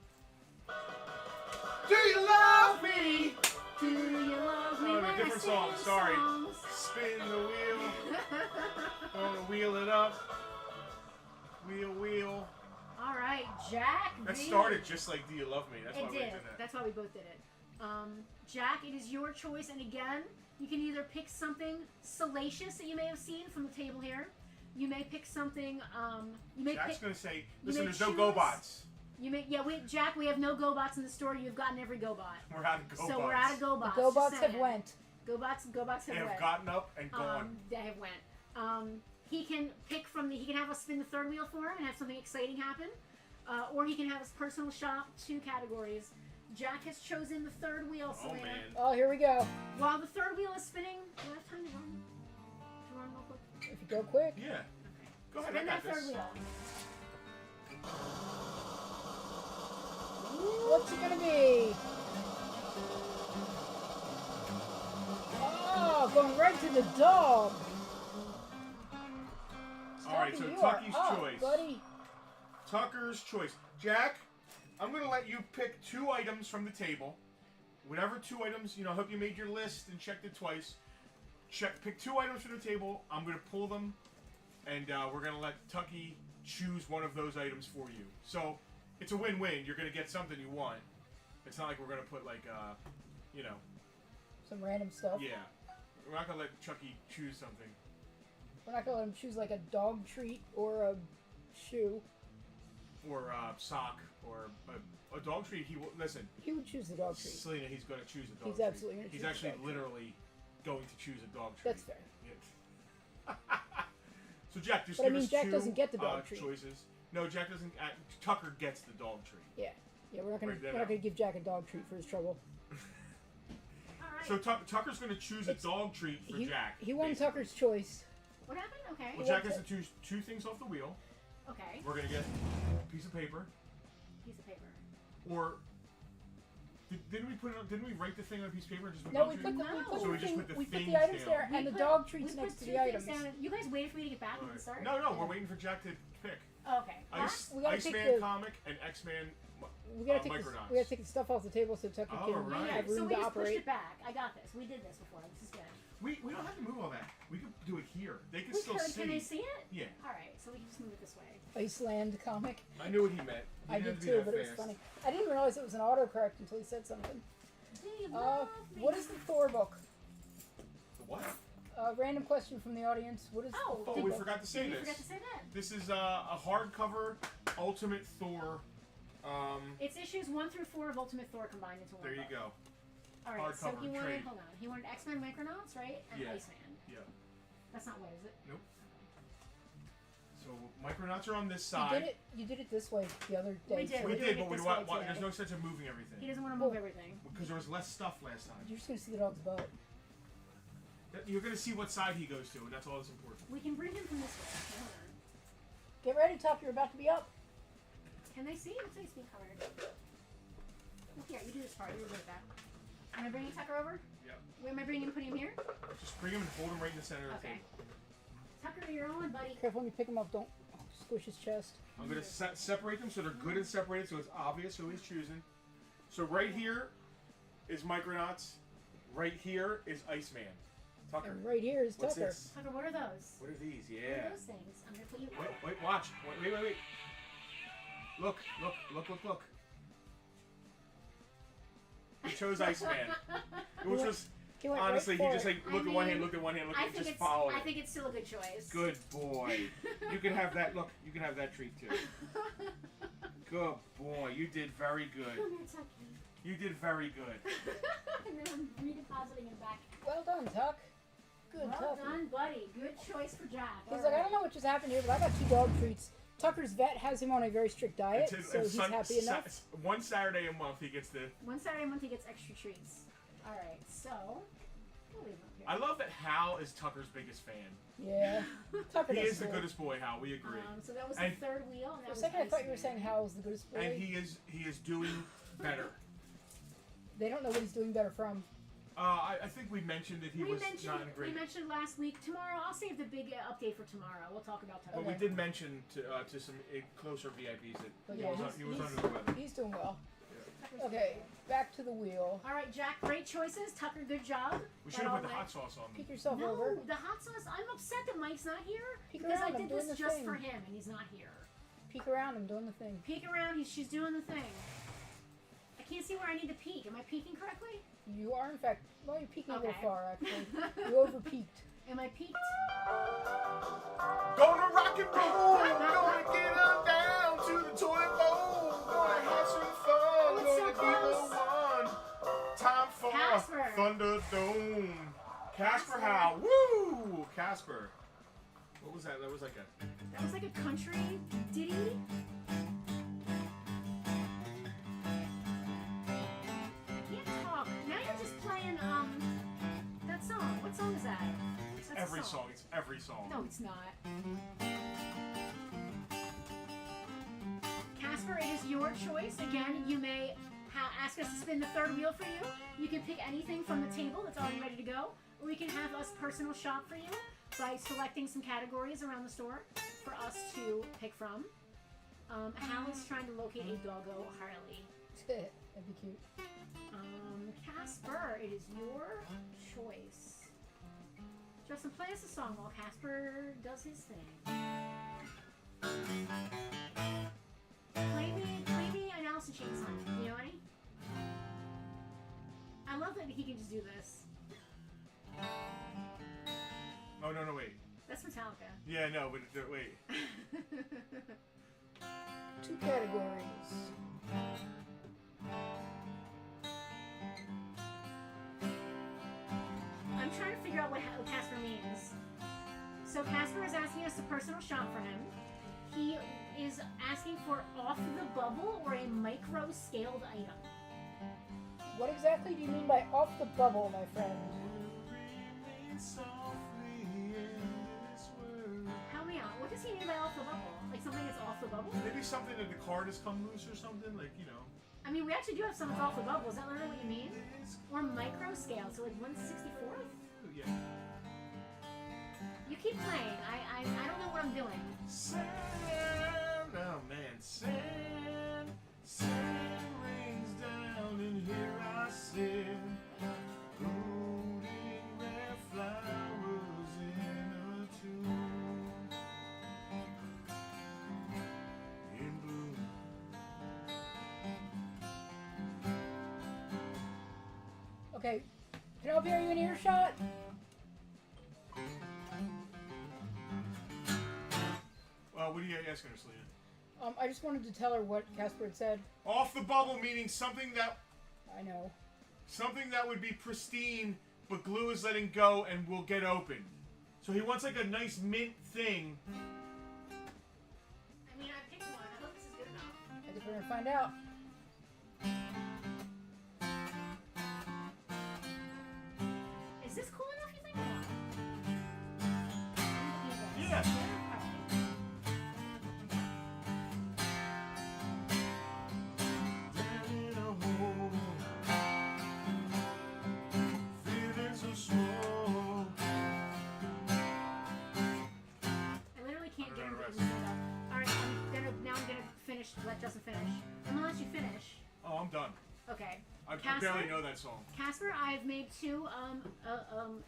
Do you love me? Do you love me Oh, when I different sing song. Sorry. songs? Spin the wheel. Gonna wheel it up. Wheel. All right, Jack. That V. started just like Do You Love Me? That's why It we did. did that. That's why we both did it. Jack, it is your choice. And again, you can either pick something salacious that you may have seen from the table here. You may pick something. You may Jack's pick. gonna say, you listen, may there's no choose- GoBots. You may. Yeah, Jack. We have no GoBots in the store. You've gotten every GoBot. We're out of GoBots. So we're out of GoBots. The GoBots just have saying. went. GoBots They have have went. gotten up and gone. They have went. He can pick from the. He can have us spin the 3rd wheel for him and have something exciting happen, or he can have us personal shop 2 categories. Jack has chosen the 3rd wheel, Oh Selena. man. Oh, here we go. While the 3rd wheel is spinning, do you have time to run? To run real quick? If you go quick. Yeah. Go ahead. I Spin got that 3rd this. wheel. What's it gonna be? going right to the dog. All right, so You Tucky's are up, choice. buddy. Tucker's choice. Jack, I'm going to let you pick 2 items from the table. Whatever 2 items, I hope you made your list and checked it twice. Pick 2 items from the table. I'm going to pull them, and we're going to let Tucky choose one of those items for you. So it's a win-win. You're going to get something you want. It's not like we're going to put, like, Some random stuff. yeah. We're not going to let Chucky choose something. We're not gonna let him choose like a dog treat or a shoe. Or a sock, or a dog treat. He will, listen, He would choose the dog treat. Selena, he's going to choose a dog He's treat. absolutely gonna He's choose a actually dog treat. literally going to choose a dog treat. That's fair. Yeah. So Jack, just But I give mean, us Jack 2 doesn't get the dog treat. choices. No, Jack doesn't. Tucker gets the dog treat. Yeah, we're not gonna Break that we're not out. gonna give Jack a dog treat for his trouble. Alright. So Tucker's going to choose a dog treat for Jack. He won basically. Tucker's choice. What happened? Okay. Well, Jack has to choose 2 things off the wheel. Okay. We're going to get a piece of paper, Piece of paper. or didn't we put it? Didn't we write the thing on a piece of paper and just put No, dog we treat? put the No. we put So the we just thing, put the we put things the items down. there and the dog treats we next put to 2 the things items. down. You guys waited for me to get back All and right. start? No, we're waiting for Jack to pick. Okay. Ice, we gotta pick Iceman the- comic and X-Man. We gotta take Micronauts. we gotta take the stuff off the table so Tucker Oh, can right. have So room we to just pushed operate. it back. I got this. We did this before. This is good. We don't have to move all that. We could do it here. They can We still could. see. Can they see it? Yeah. Alright, so we can just move it this way. Iceland comic. I knew what he meant. He I didn't did have to be too, that but it was fast. funny. I didn't realize it was an autocorrect until he said something. Do you love me? What is the Thor book? The what? Random question from the audience. What is Oh, the Oh, Thor we book? forgot to say Did you this. forget to say that? This is a hardcover Ultimate Thor. It's issues 1 through 4 of Ultimate Thor combined into one. There you book. go. All right, so Hardcover he wanted, trade. hold on, he wanted X-Men Micronauts, right? And Yeah. Iceman. Yeah. That's not what, is it? Nope. So Micronauts are on this You side. You did it this way the other day. We did. so- We We're did, doing but it we this want, way today. there's no sense of moving He everything doesn't want to move everything. because there was less stuff last time. You're just gonna see the dog's butt. You're gonna see what side he goes to, and that's all that's important. We can bring him from this way. Okay, hold on. Get ready, Tuck. You're about to be up. Can they see? What's being covered? Well, here, you do this part. You're good at that. Am I bringing Tucker over? Yep. Where am I bringing him? Putting him here? Just bring him and hold him right in the center of the Okay. table. Tucker, you're on, buddy. Careful when you pick him up. Don't squish his chest. I'm gonna separate them so they're good and separated, so it's obvious who he's choosing. So right here is Micronauts. Right here is Iceman. Tucker. And right here is What's Tucker. this? Tucker, what are those? What are these? What Yeah. are those things? I'm gonna put you. Wait, watch. Wait. Look. He chose Iceman. Which was, He went right honestly, he for just it. like, look at one hand, look at one hand, I think just it's. follow I it. think it's still a good choice. Good boy. You can have that, look, you can have that treat too. Good boy, you did very good. Come here, Tucker. You did very good. And then I'm redepositing him back. Well done, Tuck. Good, Well Tuck. done, buddy. Good choice for Jack. He's All like, I right. don't know what just happened here, but I got 2 dog treats. Tucker's vet has him on a very strict diet, so he's happy enough. One Saturday a month he gets the. One Saturday a month he gets extra treats. All right, so we'll leave him up here. I love that Hal is Tucker's biggest fan. Yeah. Tucker He does is the cool. goodest boy, Hal. We agree. So that was And- the third wheel. And that For a was second, I thought you were Iceman. saying Hal was the goodest boy. And he is doing better. They don't know what he's doing better from. I think we mentioned that he We was mentioned, not in we great. mentioned last week. Tomorrow, I'll save the big update for tomorrow. We'll talk about But Tucker. we did mention to some closer VIPs that But he yeah, was, he was he's- under the weather. He's doing well. Tucker's Okay, back to the wheel. All right, Jack, great choices. Tucker, good job. We That should have all put the went- hot sauce on. Peek yourself No, over. the hot sauce. I'm upset that Mike's not here Peek because I around, I'm did doing this the just thing. for him, and he's not here. Peek around, I'm doing the thing. Peek around. She's doing the thing. I can't see where I need to peek. Am I peeking correctly? You are, in fact, well, you're peeking a little Okay. far, actually. You over peeked. Am I peeked? Gonna rock and roll, gonna get on down to the toilet bowl, gonna have some fun, Oh, it's so gonna be close. the one. Time for Casper. Thunderdome. Casper Casper. Hal, woo! Casper. What was that? That was like a. That was like a country ditty. I can't talk. Now you're just playing that song. What song is that? That's a Every song. It's every song. No, it's not. Casper, it is your choice. Again, you may ask us to spin the third wheel for you. You can pick anything from the table that's already ready to go, or we can have us personal shop for you by selecting some categories around the store for us to pick from. Hal is trying to locate a doggo Harley. That'd be cute. Casper, it is your choice. Justin, play us a song while Casper does his thing. Play me an Alice in Chains song. You know any? I love that he can just do this. Oh, no, wait. That's Metallica. Yeah, no, but wait. 2 categories. I'm trying to figure out what Casper means. So Casper is asking us to personal shop for him. He is asking for off the bubble or a micro scaled item. What exactly do you mean by off the bubble, my friend? Help me out. What does he mean by off the bubble? Like something that's off the bubble? Maybe something that the card has come loose or something, like, you know. I mean, we actually do have something that's off the bubble. Is that literally what you mean? Or micro scale, so like 1/64th? Yeah. You keep playing. I don't know what I'm doing. Sand, oh man, sand rains down and here I sit, holding red flowers in a tube, in bloom. Okay, Penelope, are you in earshot? What are you asking her, Selena? I just wanted to tell her what Casper had said. Off the bubble meaning something that I know. would be pristine, but glue is letting go and will get open. So he wants like a nice mint thing. I mean, I picked one. I hope this is good enough. I guess we're gonna find out. Is this cool enough, you think? Yeah. Let Justin finish. I'm gonna let you finish. Oh, I'm done. Okay. I Casper? barely know that song. Casper, I've made 2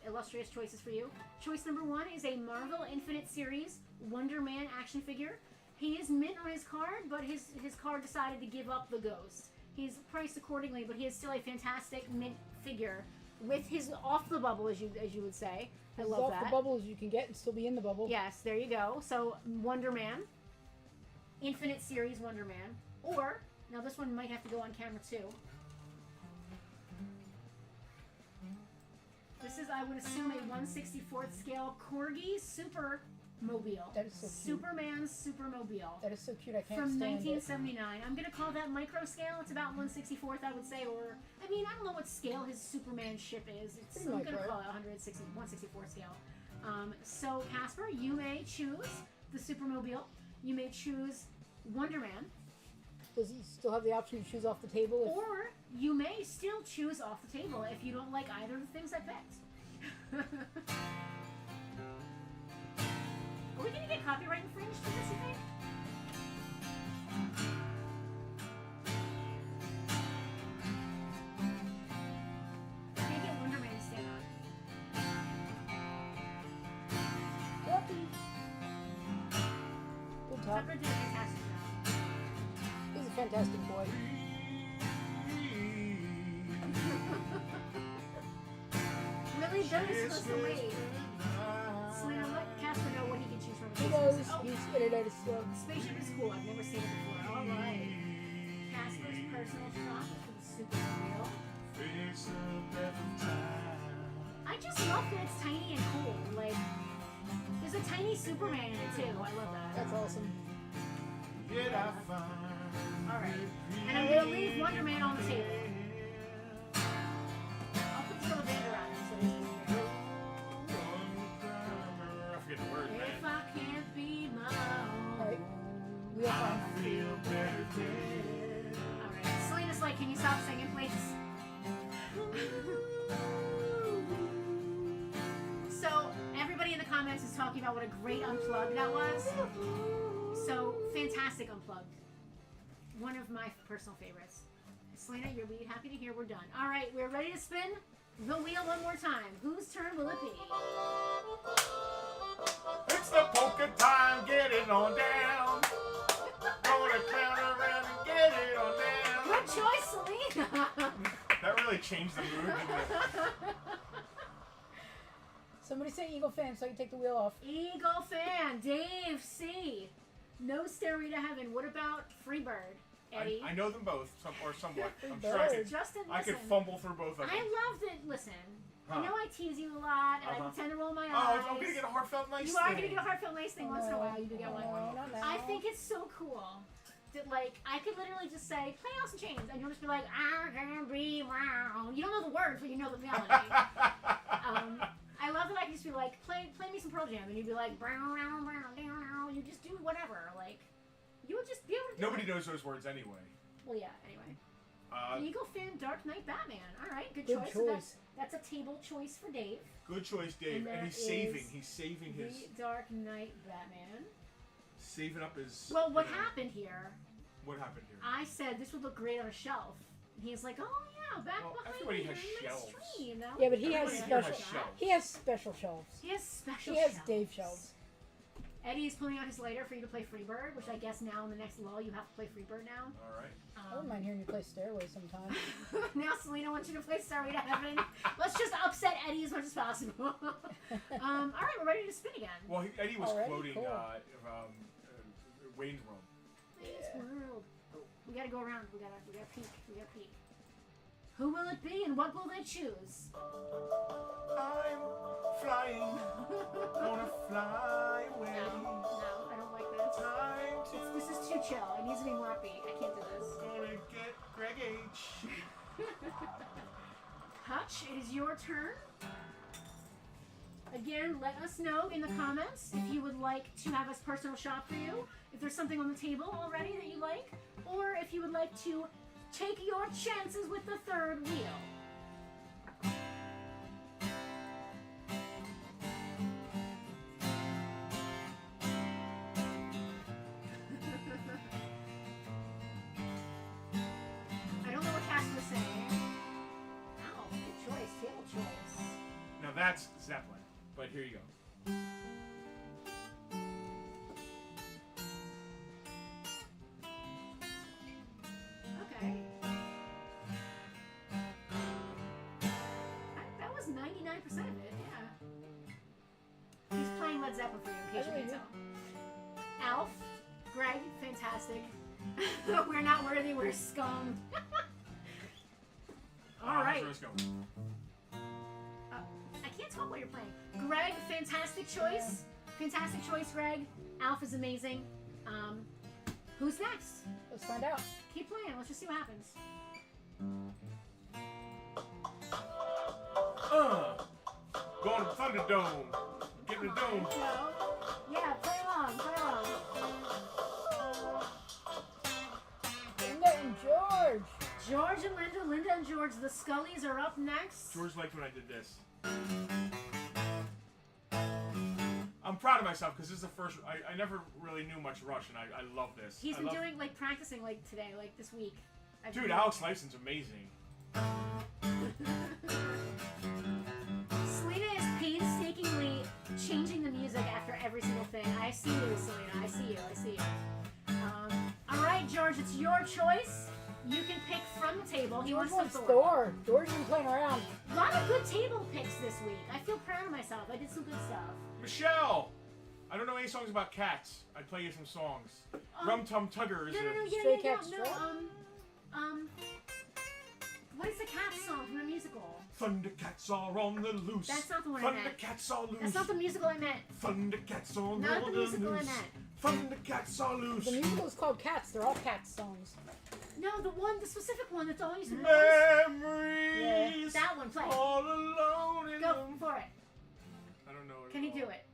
illustrious choices for you. Choice number 1 is a Marvel Infinite Series Wonder Man action figure. He is mint on his card, but his card decided to give up the ghost. He's priced accordingly, but he is still a fantastic mint figure with his off the bubble, as you would say. I As love off that. the bubble as you can get and still be in the bubble. Yes, there you go. So Wonder Man, Infinite Series Wonder Man, or now this one might have to go on camera too. This is, I would assume, a 1/64th scale Corgi Supermobile. That is so cute. Superman's Supermobile. That is so cute. I can't From stand 1979. I'm gonna call that micro scale. It's about 1/64th, I would say, or I mean, I don't know what scale his Superman ship is. It's Pretty I'm gonna micro. call it 1/64th scale. So Casper, you may choose the Supermobile. You may choose Wonder Man, it. Does he still have the option to choose off the table? or you may still choose off the table if you don't like either of the things I picked. Are we gonna get copyright infringed for this, you think? Can't get Wonder Man to stand up. Lucky. Good talk. Tucker did a fantastic job. He's a fantastic boy. Really, Doug is supposed to wait. Selena, let Casper know what he can choose from. He knows Oh, he's in and out of stuff. spaceship is cool. I've never seen it before. All right. Casper's personal shop for the Supermobile. I just love that it's tiny and cool. Like, there's a tiny Superman in it too. I love that. That's awesome. All right. And I'm gonna leave Wonder Man on the table. I'll put the Evander on it so it's easier. I forget the word, man. If I can't be my own. Alright. We'll find out. Alright. Selena's like, can you stop singing, please? a great unplug that was. So, fantastic unplugged. One of my personal favorites. Selena, you'll be happy to hear we're done. All right, we're ready to spin the wheel one more time. Whose turn will it be? It's the polka time, get it on down. Gonna clown around and get it on down. Good choice, Selena. That really changed the mood, didn't it? Somebody say Eagle fan so I can take the wheel off. Eagle fan, Dave C. No Stairway to Heaven. What about Freebird, Eddie? I know them both, somewhat. I'm Freebird. sure I could, Justin, I could listen. fumble through both of them. I love that. Listen, Huh. I know I tease you a lot, and I pretend to roll my Oh, eyes. I'm gonna get a heartfelt nice You thing. are gonna get a heartfelt nice thing once in a while. You do get one. Not now. I think it's so cool that, like, I could literally just say, play Alice in Chains, and you'll just be like, I can be round. You don't know the words, but you know the melody. I love that I can just be like, play me some Pearl Jam, and you'd be like, brown, brown, brown, brown. You just do whatever. Like, you would just be able to do Nobody it. knows those words anyway. Well, yeah, anyway. Eagle fan, Dark Knight Batman. All right, good Good choice. So choice. that's a table choice for Dave. Good choice, Dave. And And that he's saving. is He's saving his. The Dark Knight Batman. Saving up his. Well, what you know, happened here? What happened here? I said this would look great on a shelf. And he's like, oh yeah, back Well, behind everybody me has during my shelves. stream, you know? Yeah, but he has Everybody here special. has shelves. He has special shelves. He has special He has shelves. Dave shelves. Eddie is pulling out his lighter for you to play Freebird, which I guess now in the next lull you have to play Freebird now. All right. I wouldn't mind hearing you play Stairway sometime. Now Selena wants you to play Starway to Heaven. Let's just upset Eddie as much as possible. All right, we're ready to spin again. Well, Eddie was Already? quoting Cool. Wayne's World. Wayne's World. Oh, we gotta go around. We gotta peek. We gotta peek. Who will it be, and what will they choose? I'm flying. Gonna fly away. No, I don't like this. Time This is too chill. It needs to be more upbeat. I can't do this. Gonna get Greg H. Hutch, it is your turn. Again, let us know in the comments if you would like to have us personal shop for you, if there's something on the table already that you like, or if you would like to take your chances with the third wheel. I don't know what Cass was saying. Ow, good choice, table choice. Now that's Zeppelin, but here you go. Okay. That was 99% of it, yeah. He's playing Led Zeppelin for you, in case you can't tell. Alf, Greg, fantastic. We're not worthy, we're scum. All right. Let's go. I can't talk while you're playing. Greg, fantastic choice. Fantastic choice, Greg. Alf is amazing. Who's next? Let's find out. Keep playing. Let's just see what happens. Going to Thunderdome. Getting the dome. No. Yeah, play along. Play along. Linda and George. George and Linda. Linda and George. The Scullys are up next. George liked when I did this. I'm proud of myself because this is the first. I never really knew much Russian. I love this. He's I been love- doing, like, practicing, like, today, like, this week. Dude, Alex Lifeson's amazing. Selena is painstakingly changing the music after every single thing. I see you, Selena. I see you. I see you. All right, George, it's your choice. You can pick from the table. He George wants wants some Thor. George been playing around. A lot of good table picks this week. I feel proud of myself. I did some good stuff. Michelle! I don't know any songs about cats. I'd play you some songs. Rum Tum Tugger is No, a... Stray Cats no. Strut? What is the cat song from the musical? Thundercats are on the loose. That's not the one I meant. Thundercats are loose. That's not the musical I meant. Thundercats are Not on the musical I loose. meant. Thundercats are loose. The musical is called Cats. They're all Cats songs. No, the specific one that's always in Memories. That one, play. All alone in Go the... for it. I don't know it Can at he all. do it?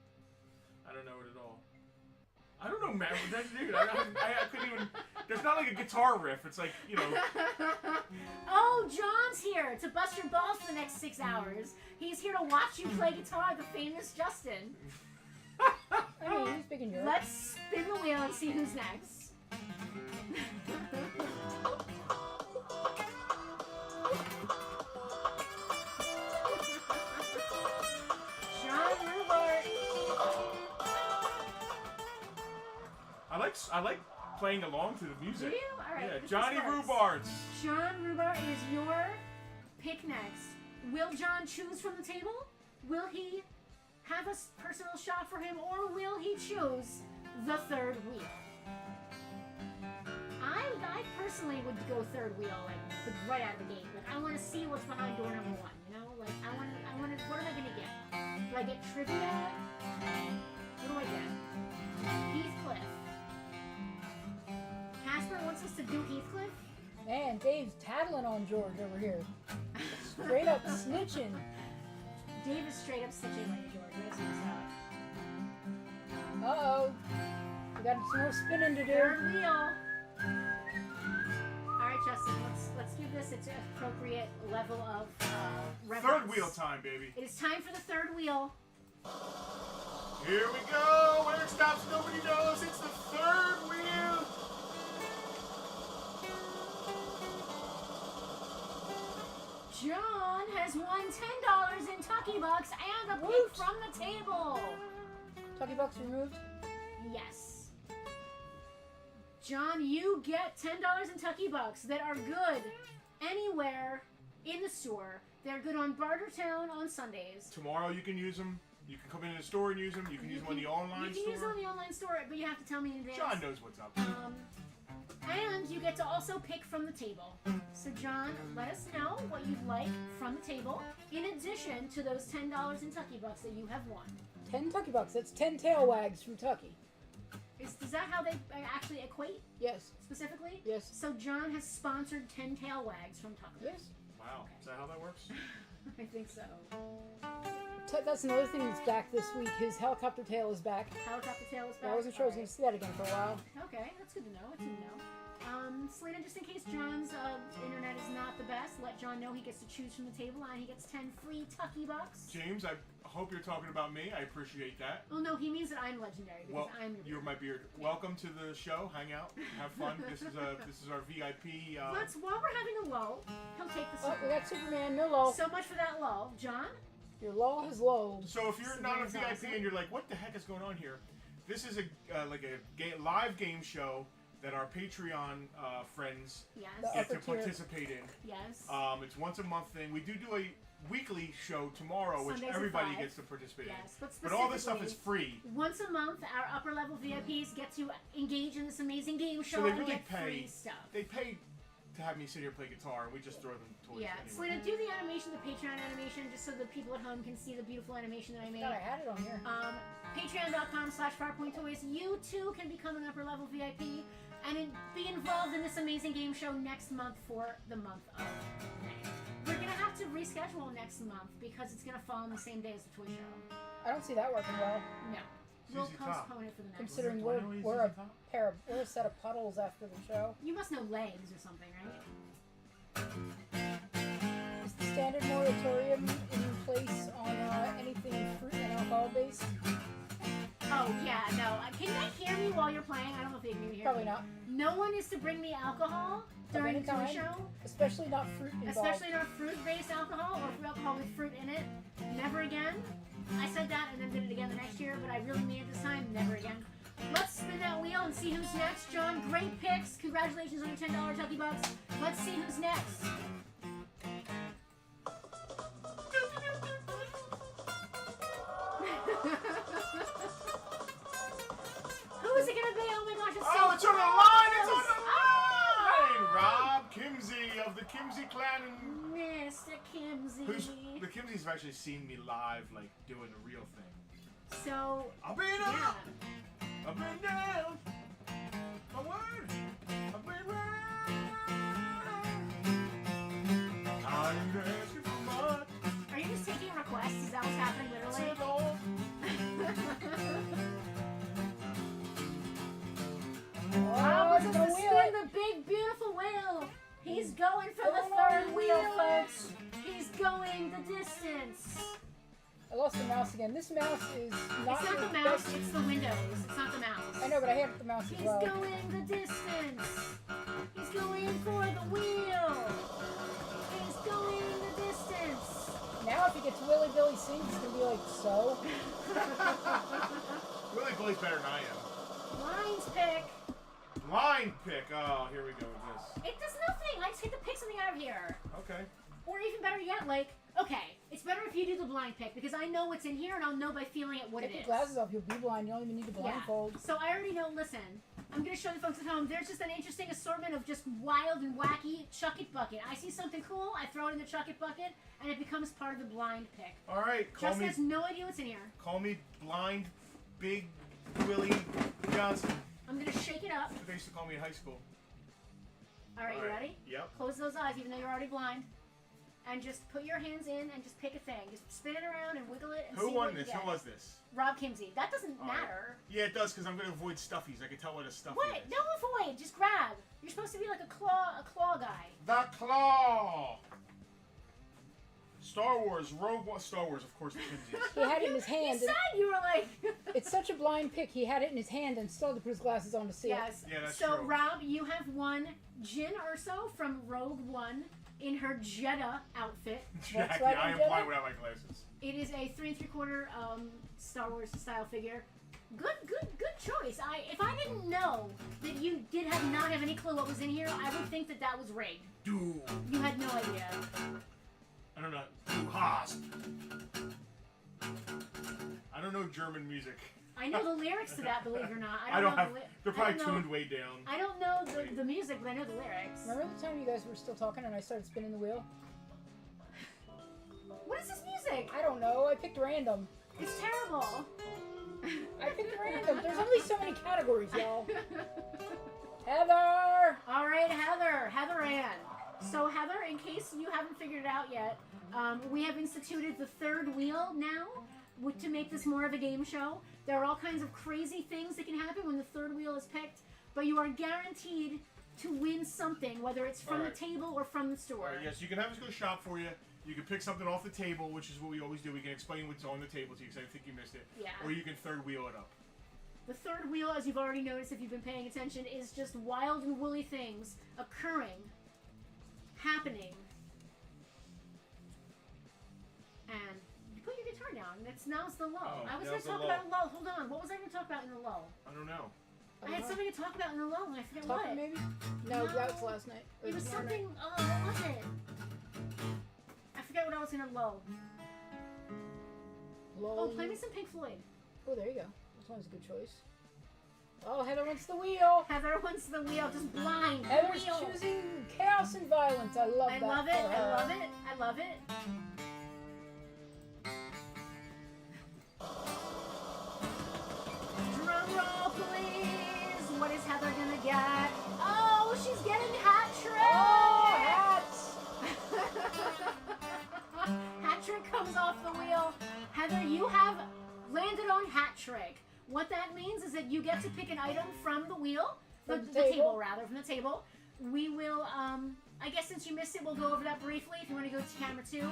I don't know it at all. I don't know, man. Dude, I couldn't even... There's not like a guitar riff. It's like, you know... Oh, John's here to bust your balls for the next 6 hours. He's here to watch you play guitar, the famous Justin. taking yours. Let's spin the wheel and see who's next. John Rubart. I like playing along to the Do music. you? All right. Yeah, this Johnny works. Rhubards. John Rubart is your pick next. Will John choose from the table? Will he have a personal shot for him, or will he choose the third wheel? I personally would go third wheel, like right out of the gate. Like I want to see what's behind door number 1. You know, like I want. What am I gonna get? Do I get trivia? What do I get? Heathcliff. Casper wants us to do Heathcliff. Man, Dave's tattling on George over here. Straight up snitching. Dave is straight up stitching like George. Let's see this out. Uh-oh. We got some more spinning to do. Third wheel. All right, Justin. Let's give this its appropriate level of reverence. Third wheel time, baby. It is time for the third wheel. Here we go. Where it stops, nobody knows. It's the third wheel. John has won $10 in Tucky Bucks and a pick Woot. from the table. Tucky Bucks removed. Yes. John, you get $10 in Tucky Bucks that are good anywhere in the store. They're good on Bartertown on Sundays. Tomorrow you can use them. You can come into the store and use them. You can use them on the online You can store. use it on the online store, but you have to tell me in advance. John knows what's up. And you get to also pick from the table. So John, let us know what you'd like from the table, in addition to those $10 in Tucky Bucks that you have won. 10 Tucky Bucks. That's 10 tail wags from Tucky. Is that how they actually equate Yes. specifically? Yes. So John has sponsored 10 tail wags from Tucky. Yes. Wow. Is that how that works? I think so. That's another thing that's back this week. His helicopter tail is back. Helicopter tail is back. I wasn't sure I was going to see that again for a while. Okay, that's good to know. It's good to know. Selena, just in case John's internet is not the best, let John know he gets to choose from the table and he gets 10 free Tucky Bucks. James, I hope you're talking about me. I appreciate that. Well, no, he means that I'm legendary because Well, I'm you're my beard. Welcome to the show. Hang out, have fun. This is our VIP. While we're having a lull, he'll take the Oh, we Superman. got Superman. No lull. So much for that lull. John? Your lull has lulled. So if you're not a Superman's VIP awesome. and you're like, what the heck is going on here? This is live game show that our Patreon friends Yes. get to Upper tier. participate in. Yes. It's once a month thing. We do a weekly show tomorrow, which Sundays at everybody 5. gets to participate Yes, in. but But all this stuff is specifically, free. Once a month, our upper level VIPs get to engage in this amazing game show So they and really get free pay. stuff. They pay to have me sit here and play guitar, and we just throw them toys. Yeah, anyway. Selena, do the animation, the Patreon animation, just so the people at home can see the beautiful animation that I made. God, I had it on here. Patreon.com/FarPointToys. You too can become an upper level VIP and be involved in this amazing game show next month for the month of May. We're gonna have to reschedule next month because it's gonna fall on the same day as the toy show. I don't see that working well, No, we'll ZZ Top. postpone it for the next. considering Do I we're, know he's we're a ZZ Top? we're a set of puddles after the show. You must know legs or something, right? Is the standard moratorium in place on anything fruit and alcohol based? Oh yeah, no. Can you not hear me while you're playing? I don't know if you can hear Probably me. not. No one is to bring me alcohol during any the toy kind. show. Especially not fruit involved. Especially not fruit-based alcohol or alcohol with fruit in it. Never again. I said that and then did it again the next year, but I really mean it this time. Never again. Let's spin that wheel and see who's next. John, great picks. Congratulations on your $10 Tucky Bucks. Let's see who's next. Who is it gonna be? Oh my gosh, it's so Oh, it's on the line! It's on close. the line! Rob Kimsey of the Kimsey clan. Mr. Kimsey. The Kimseys have actually seen me live, like, doing the real thing. So, I've been yeah. up, I've been down, my word, I've been round. I ain't asking for much, Are you just taking requests? Is that what's happening that's literally? it all. Rob was he's just gonna to wheel spin it. the big, beautiful wheel. He's going for the Going third on wheel, wheel. folks. He's going the distance. I lost the mouse again. This mouse is not It's not your the mouse, best- it's the windows. It's not the but I hit the mouse as He's well. going the distance. He's going for the wheel. He's going the distance. Now if he gets Willy Billy sings, it's gonna be like, so? Willie Billy's better than I am. Lines pick. Line pick. Oh, here we go with this. It does nothing. I just get to pick something out of here. Okay. Or even better yet, like, okay, it's better if you do the blind pick because I know what's in here and I'll know by feeling it what Take it your is. glasses off, you'll be blind. You don't even need to blindfold. So I already know, listen, I'm going to show the folks at home, there's just an interesting assortment of just wild and wacky Chuck It Bucket. I see something cool, I throw it in the Chuck It Bucket, and it becomes part of the blind pick. All right. Justin has no idea what's in here. Call me blind, big Willie Johnson. I'm going to shake it up. They used to call me in high school. All right, you ready? Yep. Close those eyes, even though you're already blind. And just put your hands in and just pick a thing. Just spin it around and wiggle it and Who see won what you this? get. Who was this? Rob Kimsey. That doesn't All right. matter. Yeah, it does because I'm going to avoid stuffies. I can tell what a stuffy What? is. No avoid. Just grab. You're supposed to be like a claw guy. The Claw. Star Wars, Rogue One. Star Wars, of course, the Kimsies. He had it in his hand. You said you were like. It's such a blind pick. He had it in his hand and still had to put his glasses on to see Yes. Yeah, that's so true. Rob, you have won Jyn Erso from Rogue One in her Jeddah outfit. Jack, right, yeah, I am Jenna? blind without my glasses. It is a 3 3/4 Star Wars style figure. Good choice. If I didn't know that you not have any clue what was in here, I would think that was rigged. Dude. You had no idea. I don't know. Du hast. I don't know German music. I know the lyrics to that, believe it or not. I don't know have. the They're I probably don't know- tuned way down. I don't know the music, but I know the lyrics. Remember the time you guys were still talking and I started spinning the wheel? What is this music? I don't know. I picked random. It's terrible. I picked random. There's only so many categories, y'all. Heather! All right, Heather Ann. So Heather, in case you haven't figured it out yet, we have instituted the third wheel now to make this more of a game show. There are all kinds of crazy things that can happen when the third wheel is picked, but you are guaranteed to win something, whether it's from All the right. table or from the store. Yes, you can have us go shop for you. You can pick something off the table, which is what we always do. We can explain what's on the table to you because I think you missed it. Yeah. Or you can third wheel it up. The third wheel, as you've already noticed if you've been paying attention, is just wild and woolly things occurring, happening. And you put your guitar down. Now's the lull. Oh, I was going now's to the talk lull. about a lull. Hold on. What was I going to talk about in the lull? I don't know. I had something to talk about in the lull, and I forget Talking what. maybe? No, No. that was last night. Or It was tomorrow something. night. Oh, what was it? I forget what I was going to lull. Oh, Lol. play me some Pink Floyd. Oh, there you go. This one's a good choice. Oh, Heather wants the wheel. Heather wants the wheel, just blind. Heather's wheel. choosing chaos and violence. I love I that. love it. for I her. love it. I love it. Drum roll, please. What is Heather gonna get? Oh, she's getting hat trick. Oh, hats. Hat trick comes off the wheel. Heather, you have landed on hat trick. What that means is that you get to pick an item from the wheel, From the the table. table rather, from the table. We will, I guess since you missed it, we'll go over that briefly if you want to go to camera 2.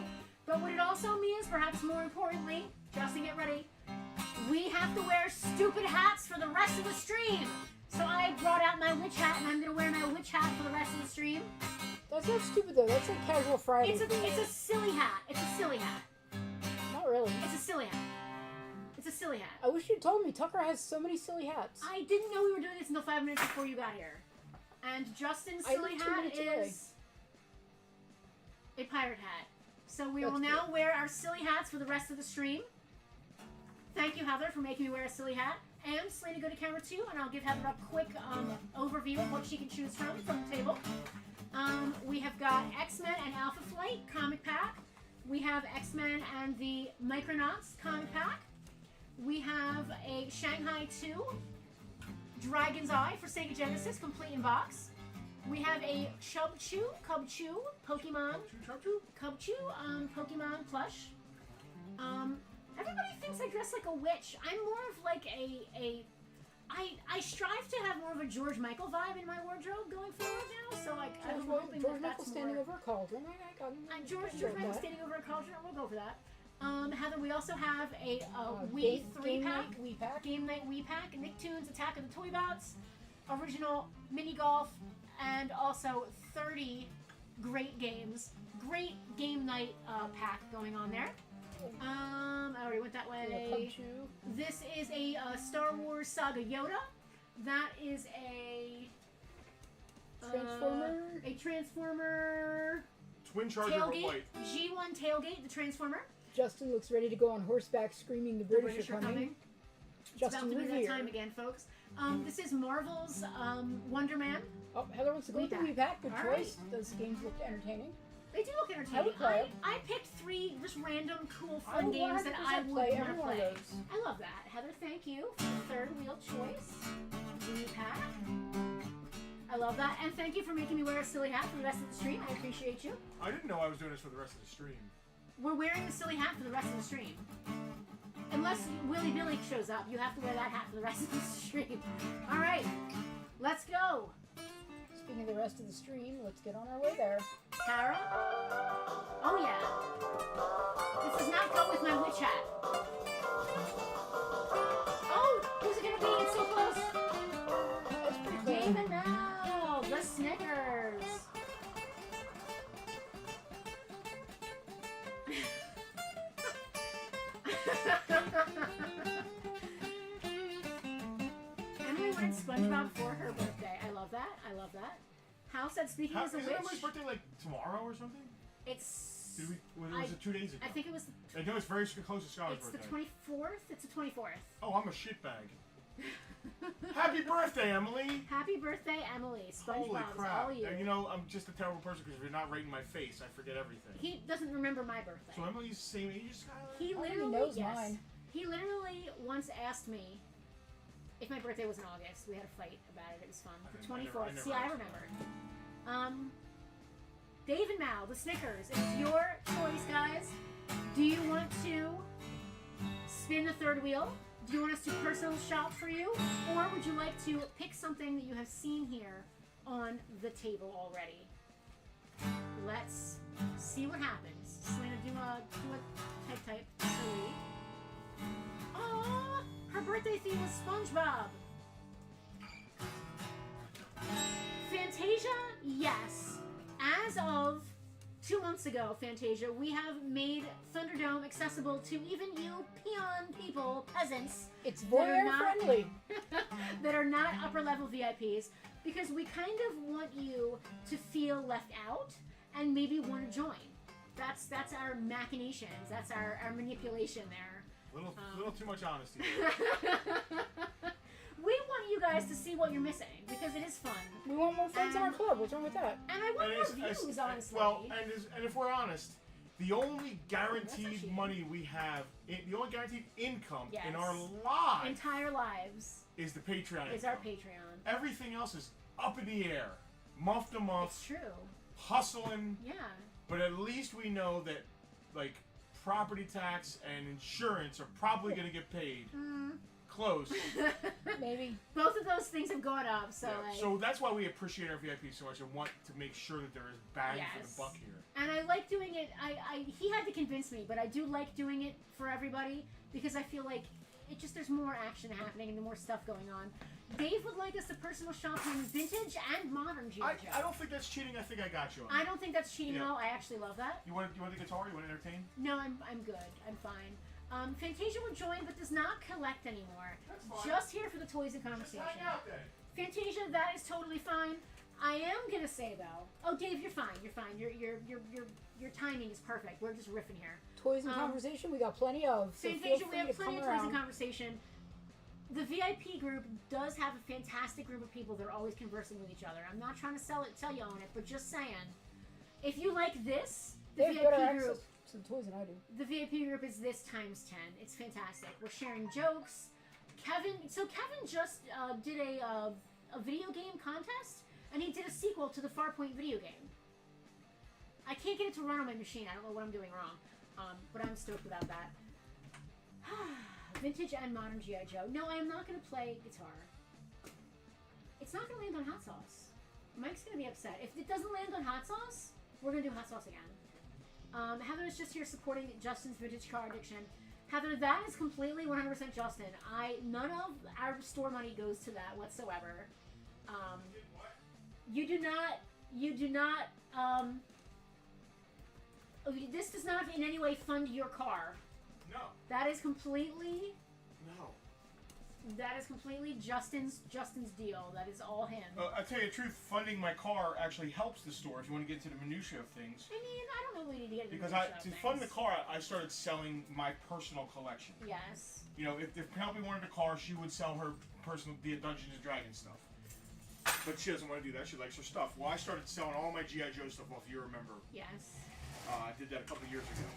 But what it also means, perhaps more importantly, Justin, get ready, we have to wear stupid hats for the rest of the stream. So I brought out my witch hat, and I'm going to wear my witch hat for the rest of the stream. That's not stupid though. That's like casual Friday. It's a silly hat. It's a silly hat. Not really. It's a silly hat. It's a silly hat. I wish you'd told me. Tucker has so many silly hats. I didn't know we were doing this until 5 minutes before you got here. And Justin's I silly live 2 hat minutes away. is a pirate hat. So we That's will now good. wear our silly hats for the rest of the stream. Thank you, Heather, for making me wear a silly hat. And Selena, go to camera 2, and I'll give Heather a quick overview of what she can choose from the table. We have got X-Men and Alpha Flight comic pack. We have X-Men and the Micronauts comic pack. We have a Shanghai 2 Dragon's Eye for Sega Genesis, complete in box. We have a Cubchoo Pokemon Pokemon plush. Everybody thinks I dress like a witch. I'm more of like I strive to have more of a George Michael vibe in my wardrobe going forward now. So I'm hoping George that Michael that's standing more. over a cauldron. George Michael standing over a cauldron. We'll go for that. Heather, we also have a Wii 3-pack. Wii pack. Game Night Wii pack. Nicktoons Attack of the Toy Bots. Original mini golf. And also 30 great games. Great game night pack going on there. I already went that way. This is a Star Wars Saga Yoda. That is a Transformer. A Transformer. Twin Charger Tailgate. White. G1 Tailgate, the Transformer. Justin looks ready to go on horseback screaming the British are coming. It's about Justin to be that Revere. time again, folks. This is Marvel's Wonder Man. Oh, Heather wants to go with the Wii pack. Good All choice. Those games look entertaining. They do look entertaining. I would play 'em. I picked 3 just random, cool, I fun would games that I 100% would play want every to one of play. those. I love that. Heather, thank you for the third wheel choice. Wii pack. I love that. And thank you for making me wear a silly hat for the rest of the stream. I appreciate you. I didn't know I was doing this for the rest of the stream. We're wearing the silly hat for the rest of the stream. Unless Willy Billy shows up, you have to wear that hat for the rest of the stream. All right, let's go. Speaking of the rest of the stream, let's get on our way there. Tara? Oh yeah. This does not go with my witch hat. Oh, who's it gonna be? It's so close. That's pretty cool. Dave and Mel, the Snickers. Emily wanted SpongeBob for her birthday. I love that. I love that. Hal said, speaking as a Isn't witch. Emily's birthday like tomorrow or something? It's. Did we? Was it 2 days ago? I think it was. I know it's very close to Skylar's It's birthday. the 24th. It's the 24th. Oh, I'm a shitbag. Happy birthday, Emily! Happy birthday, Emily. SpongeBob Holy is crap! all you. You know, I'm just a terrible person because if you're not right in my face, I forget everything. He doesn't remember my birthday. So Emily's the same age as Skylar? He Oh, he literally knows yes. mine. He literally once asked me if my birthday was in August. We had a fight about it. It was fun. The 24th. See, I remember. Dave and Mal, the Snickers. It's your choice, guys. Do you want to spin the third wheel? Do you want us to personal shop for you? Or would you like to pick something that you have seen here on the table already? Let's see what happens. Selena, do a type. Silly. Aww, her birthday theme was SpongeBob. Fantasia, yes. As of 2 months ago, Fantasia, we have made Thunderdome accessible to even you peon people, peasants. It's that are voyeur not- friendly. that are not upper level VIPs, because we kind of want you to feel left out and maybe want to join. That's our machinations. That's our manipulation there. Little too much honesty. We want you guys to see what you're missing because it is fun. We want more friends in our club. What's wrong with that? And I want And more it's- views, honestly. Well, and if we're honest, the only guaranteed actually- money we have, the only guaranteed income Yes. in our lives entire lives is the Patreon. is our income. Patreon. Everything else is up in the air, month to month, It's true. hustling. Yeah. But at least we know that, like, property tax and insurance are probably going to get paid. Close. Maybe. Both of those things have gone up, so Yeah. like. So that's why we appreciate our VIPs so much and want to make sure that there is bang for Yes. the buck here. And I like doing it. He had to convince me, but I do like doing it for everybody because I feel like there's more action happening and more stuff going on. Dave would like us to personal shop in vintage and modern G.I. Joe. I don't think that's cheating. I think I got you on I that. don't think that's cheating at Yeah. all. I actually love that. You want the guitar? You want to entertain? No, I'm good. I'm fine. Fantasia will join, but does not collect anymore. That's fine. Just here for the toys and Just conversation. hang out then. Fantasia, that is totally fine. I am gonna say though. Oh, Dave, you're fine. You're fine. Your timing is perfect. We're just riffing here. Toys and conversation, we got plenty of. So Fantasia, feel we free have to plenty come of toys and around. conversation. The VIP group does have a fantastic group of people that are always conversing with each other. I'm not trying to tell you on it, but just saying. If you like this, the They have better VIP group. access to the toys than I do. The VIP group is this times 10. It's fantastic. We're sharing jokes. Kevin just did a video game contest, and he did a sequel to the Farpoint video game. I can't get it to run on my machine. I don't know what I'm doing wrong, but I'm stoked about that. Vintage and modern G.I. Joe. No, I am not going to play guitar. It's not going to land on hot sauce. Mike's going to be upset. If it doesn't land on hot sauce, we're going to do hot sauce again. Heather is just here supporting Justin's vintage car addiction. Heather, that is completely 100% Justin. None of our store money goes to that whatsoever. You do not, this does not in any way fund your car. No. That is completely No. Justin's deal. That is all him. I'll tell you the truth, funding my car actually helps the store if you want to get into the minutiae of things. I mean, I don't know if we need to get into Because minutiae of to things. fund the car, I started selling my personal collection. Yes. You know, if Penelope wanted a car, she would sell her personal Dungeons & Dragons stuff. But she doesn't want to do that. She likes her stuff. Well, I started selling all my G.I. Joe stuff off, you remember. Yes. I did that a couple of years ago.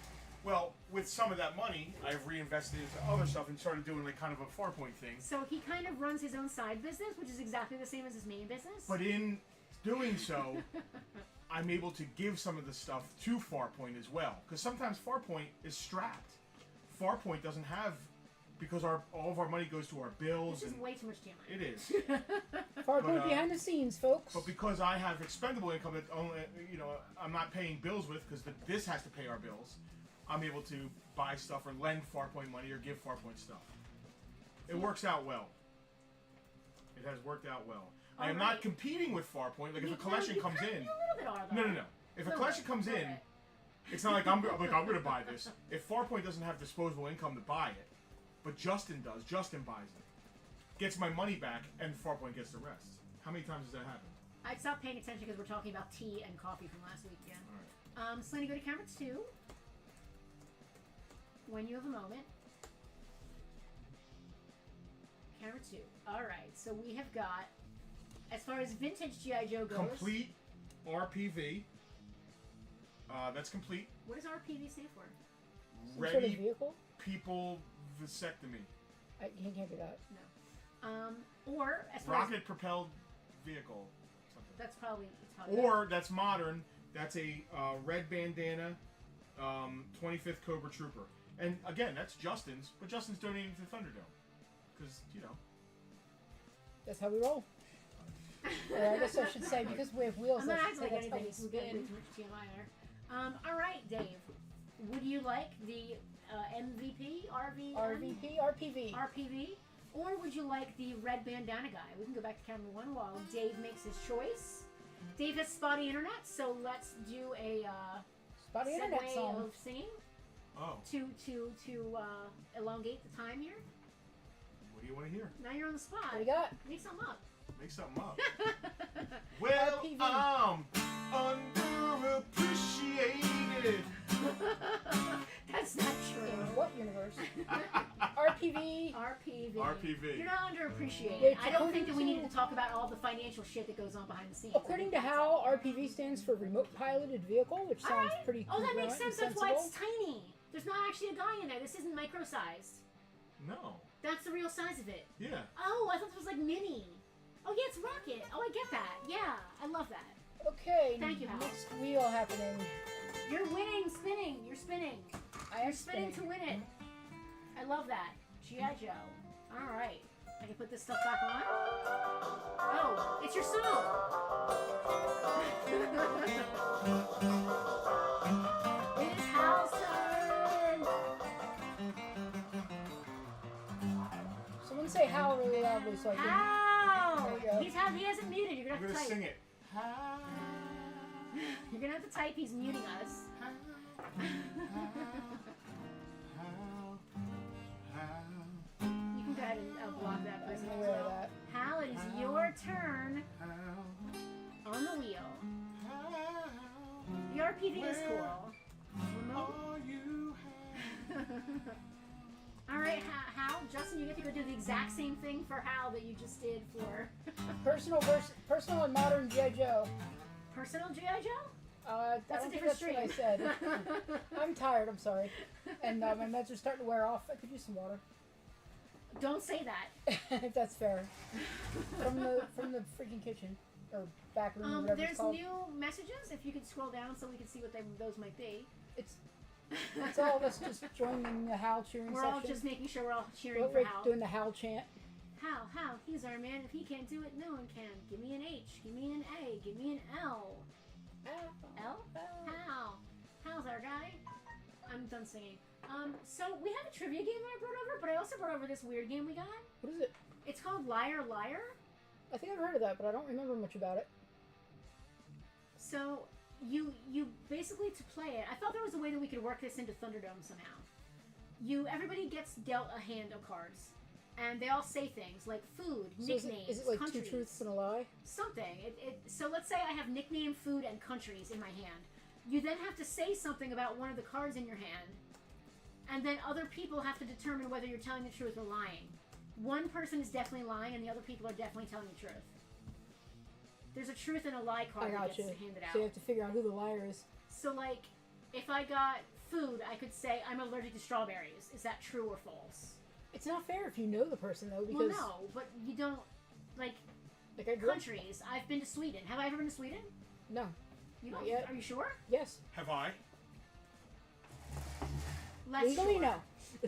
Well, with some of that money, I've reinvested into other stuff and started doing like kind of a Farpoint thing. So he kind of runs his own side business, which is exactly the same as his main business. But in doing so, I'm able to give some of the stuff to Farpoint as well. Because sometimes Farpoint is strapped. Farpoint doesn't have, because all of our money goes to our bills. This is and way too much TMI. it is. Farpoint behind the scenes, folks. But because I have expendable income that only, I'm not paying bills with, because this has to pay our bills, I'm able to buy stuff or lend Farpoint money or give Farpoint stuff. It works out well. It has worked out well. I am not competing with Farpoint. Like if a collection comes in, A little bit are though. no. If a collection comes in, it's not like I'm going to buy this. If Farpoint doesn't have disposable income to buy it, but Justin does. Justin buys it, gets my money back, and Farpoint gets the rest. How many times has that happened? I stopped paying attention because we're talking about tea and coffee from last week again. All right. Slaney, go to camera 2. When you have a moment. Camera 2. Alright, so we have got, as far as vintage G.I. Joe goes... Complete RPV. That's complete. What does RPV stand for? Some Ready sort of vehicle? people vasectomy. He can't do that. No. Or, as far as... Rocket propelled vehicle. Something. That's probably... Or, that's modern. That's a red bandana 25th Cobra Trooper. And again, that's Justin's, but Justin's donating to Thunderdome. Because, That's how we roll. Or I guess I should say, because we have wheels, I'm not I should acting say like that's how anything. we We're getting way spin. too much TMI there. Alright, Dave. Would you like the MVP? RVP, RPV. RPV? Or would you like the red bandana guy? We can go back to camera 1 while Dave makes his choice. Dave has spotty internet, so let's do a Spotty internet segue song. of singing oh, to elongate the time here. what do you want to hear? Now you're on the spot. What do you got? Make something up. Make something up. Well, RPV. I'm underappreciated. That's not true. In what universe? RPV. RPV. RPV. You're not underappreciated. Which, I don't think according that we to- needed to talk about all the financial shit that goes on behind the scenes. According to HAL, RPV stands for Remote Piloted Vehicle, which sounds Alright. pretty Oh, that makes congruent sense. and That's why it's sensible. tiny. There's not actually a guy in there. This isn't micro-sized. No. That's the real size of it. Yeah. Oh, I thought this was like mini. Oh, yeah, it's Rocket. Oh, I get that. Yeah, I love that. Okay, Thank you, Hal. next wheel happening. You're winning, spinning. You're spinning. I am You're spinning to win it. I love that. G.I. Joe. All right. I can put this stuff back on. Oh, it's your song. It is Hal's turn. Someone say HAL really loudly so I can... Hal. There you go. He hasn't muted. You're I'm gonna going have to to type. sing it. You're gonna have to type. He's muting us. You can go ahead and block that I person can as wear well. that. Hal, it is your turn on the wheel. The RPV is cool. Remote. Alright, Hal, Justin, you get to go do the exact same thing for Hal that you just did for Personal and modern G.I. Joe. personal G.I. Joe? I That's a don't think different that's stream. what I said. I'm tired, I'm sorry. And my meds are starting to wear off. I could use some water. Don't say that. If that's fair. From the freaking kitchen. Or back room or whatever it's There's called. new messages. If you could scroll down so we can see what those might be. It's all of us just joining the Hal cheering We're section. all just making sure we're all cheering We're for Hal. doing the Hal chant. Hal, he's our man. If he can't do it, no one can. Give me an H. Give me an A. Give me an L. L? Hal. How's our guy? I'm done singing. So we have a trivia game that I brought over, but I also brought over this weird game we got. What is it? It's called Liar Liar. I think I've heard of that, but I don't remember much about it. So you basically, to play it, I thought there was a way that we could work this into Thunderdome somehow. Everybody gets dealt a hand of cards, and they all say things like food, So nicknames, is it like countries, 2 truths and a lie? something. So let's say I have nickname, food, and countries in my hand. You then have to say something about one of the cards in your hand, and then other people have to determine whether you're telling the truth or lying. One person is definitely lying, and the other people are definitely telling the truth. There's a truth and a lie I card that got gets you. handed So you out. have to figure out who the liar is. So, like, if I got food, I could say I'm allergic to strawberries. Is that true or false? It's not fair if you know the person though, because Well, no, but you don't, like, like I grew up. countries. I've been to Sweden. Have I ever been to Sweden? No. You Not have? yet. Are you sure? Yes. Have I? Less Legally, sure. no.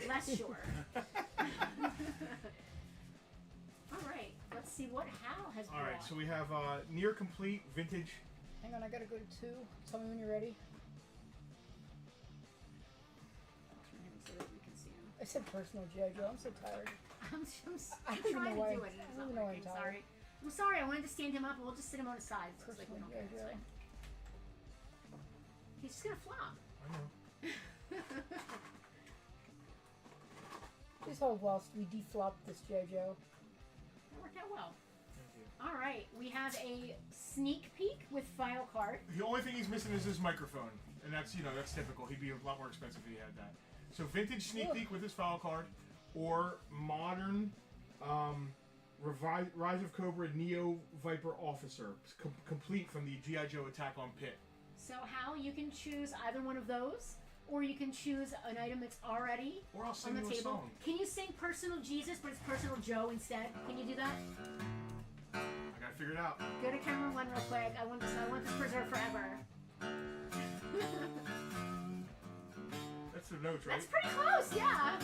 Less sure. All right. Let's see what Hal has brought. All right, so we have near complete vintage. Hang on, I gotta go to 2. Tell me when you're ready. Turn him so that we can see him. I said personal G.I. Joe. I'm so tired. I'm I don't trying know why- to do it. and I It's don't not know why working. I'm tired. Sorry. I'm sorry. I wanted to stand him up, and we'll just sit him on his side. So it's like we Personal don't care. G.I. It's Joe. fine. He's just gonna flop. I know. Please hold whilst we deflop this G.I. Joe. That worked out well. All right, we have a sneak peek with file card. The only thing he's missing is his microphone, and that's that's typical. He'd be a lot more expensive if he had that. So vintage sneak peek with his file card, or modern Rise of Cobra Neo Viper Officer, complete from the G.I. Joe Attack on Pit. So Hal, you can choose either one of those, or you can choose an item that's already Or I'll on sing the you a table. song. Can you sing Personal Jesus, but it's Personal Joe instead? Can you do that? I gotta figure it out. Go to camera 1 real quick. I want this preserved forever. That's the notes, right? That's pretty close, yeah.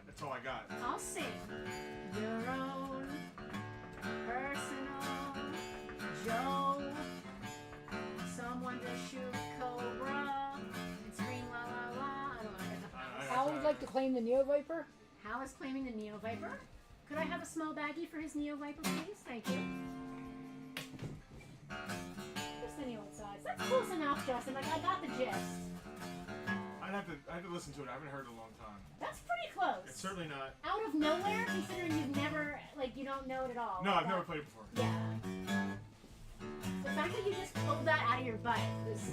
That's all I got. I'll sing. Your own personal Joe. Someone to shoot Cobra and scream la la la. I don't know. I got nothing else. Al would like to claim the Neo Viper. Hal is claiming the Neo Viper. Could I have a small baggie for his Neo Viper, please? Thank you. Where's the Neo size? That's close enough, Justin. Like, I got the gist. I have to listen to it. I haven't heard it in a long time. That's pretty close. It's certainly not. Out of nowhere, considering you've never, like, you don't know it at all. No, Like I've never that. played it before. Yeah. The fact that you just pulled that out of your butt was...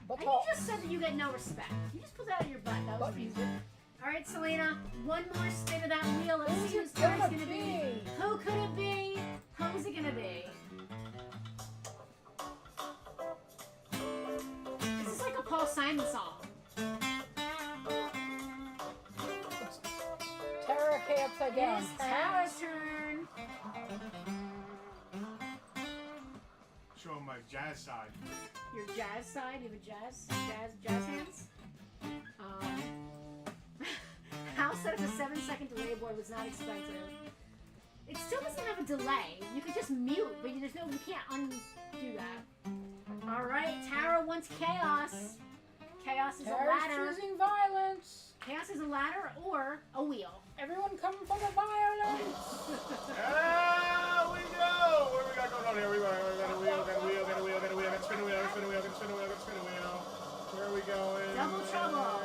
But And you just said that you get no respect. You just pulled that out of your butt. That was pretty good. All right, Selena, one more spin of that wheel. Let's see whose turn it's gonna be. Who could it be? Who's it gonna be? This is like a Paul Simon song. Tara K upside down. It's Tara's turn. Show him my jazz side. Your jazz side. You have a jazz hands. Hal set up a 7-second delay board was not expensive. It still doesn't have a delay. You could just mute, but you can't undo that. All right, Tara wants chaos. Chaos is a Tara's ladder. choosing violence. Chaos is a ladder or a wheel. Everyone come for the violence. Ah, we go! What do we got going on here? We got a wheel, got a wheel, got a wheel, got a wheel, got to spin a wheel, got to spin a wheel, got to spin a wheel, got to spin a wheel. Where are we going? Double trouble.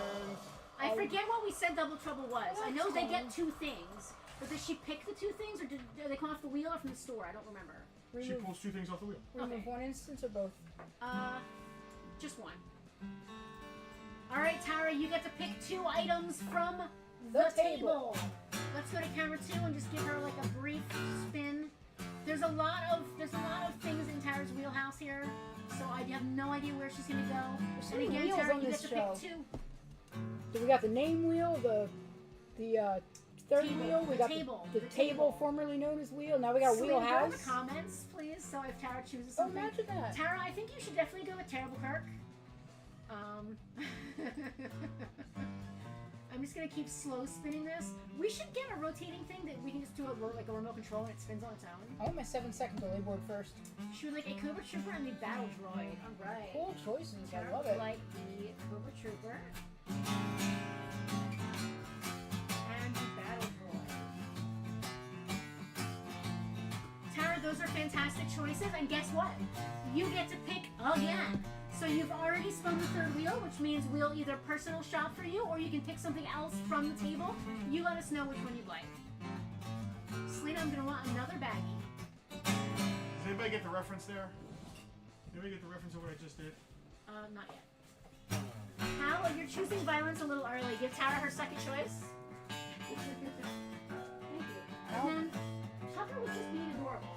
I forget what we said double trouble was. I know they get 2 things. But does she pick the 2 things, or do they come off the wheel or from the store? I don't remember. She pulls 2 things off the wheel. Remove one instance or both? Just one. All right, Tara, you get to pick 2 items from The table. Let's go to camera 2 and just give her like a brief spin. There's a lot of things in Tara's wheelhouse here, so I have no idea where she's gonna go. There's so And many again, wheels Tara, on you this get to show. pick 2. So we got the name wheel, the third Table. wheel. We The got table. the The table, table. formerly known as wheel. Now we got Selena, go in wheelhouse. the comments, please. So if Tara chooses Oh, something, imagine that. Tara, I think you should definitely go with Terrible Kirk. I'm just gonna keep slow spinning this. We should get a rotating thing that we can just do like a remote control and it spins on its own. I want my 7-second delay board first. She would like a Cobra Trooper and the Battle Droid. Alright. Cool choices. I Tara love would it. like the Cobra Trooper. And the Battle Droid. Tara, those are fantastic choices, and guess what? You get to pick again. So you've already spun the third wheel, which means we'll either personal shop for you, or you can pick something else from the table. You let us know which one you'd like. Selena, I'm gonna want another baggie. Does anybody get the reference there? Anybody get the reference of what I just did? Not yet. Hal, you're choosing violence a little early. Give Tara her second choice. Thank you. And then Tucker was just being adorable.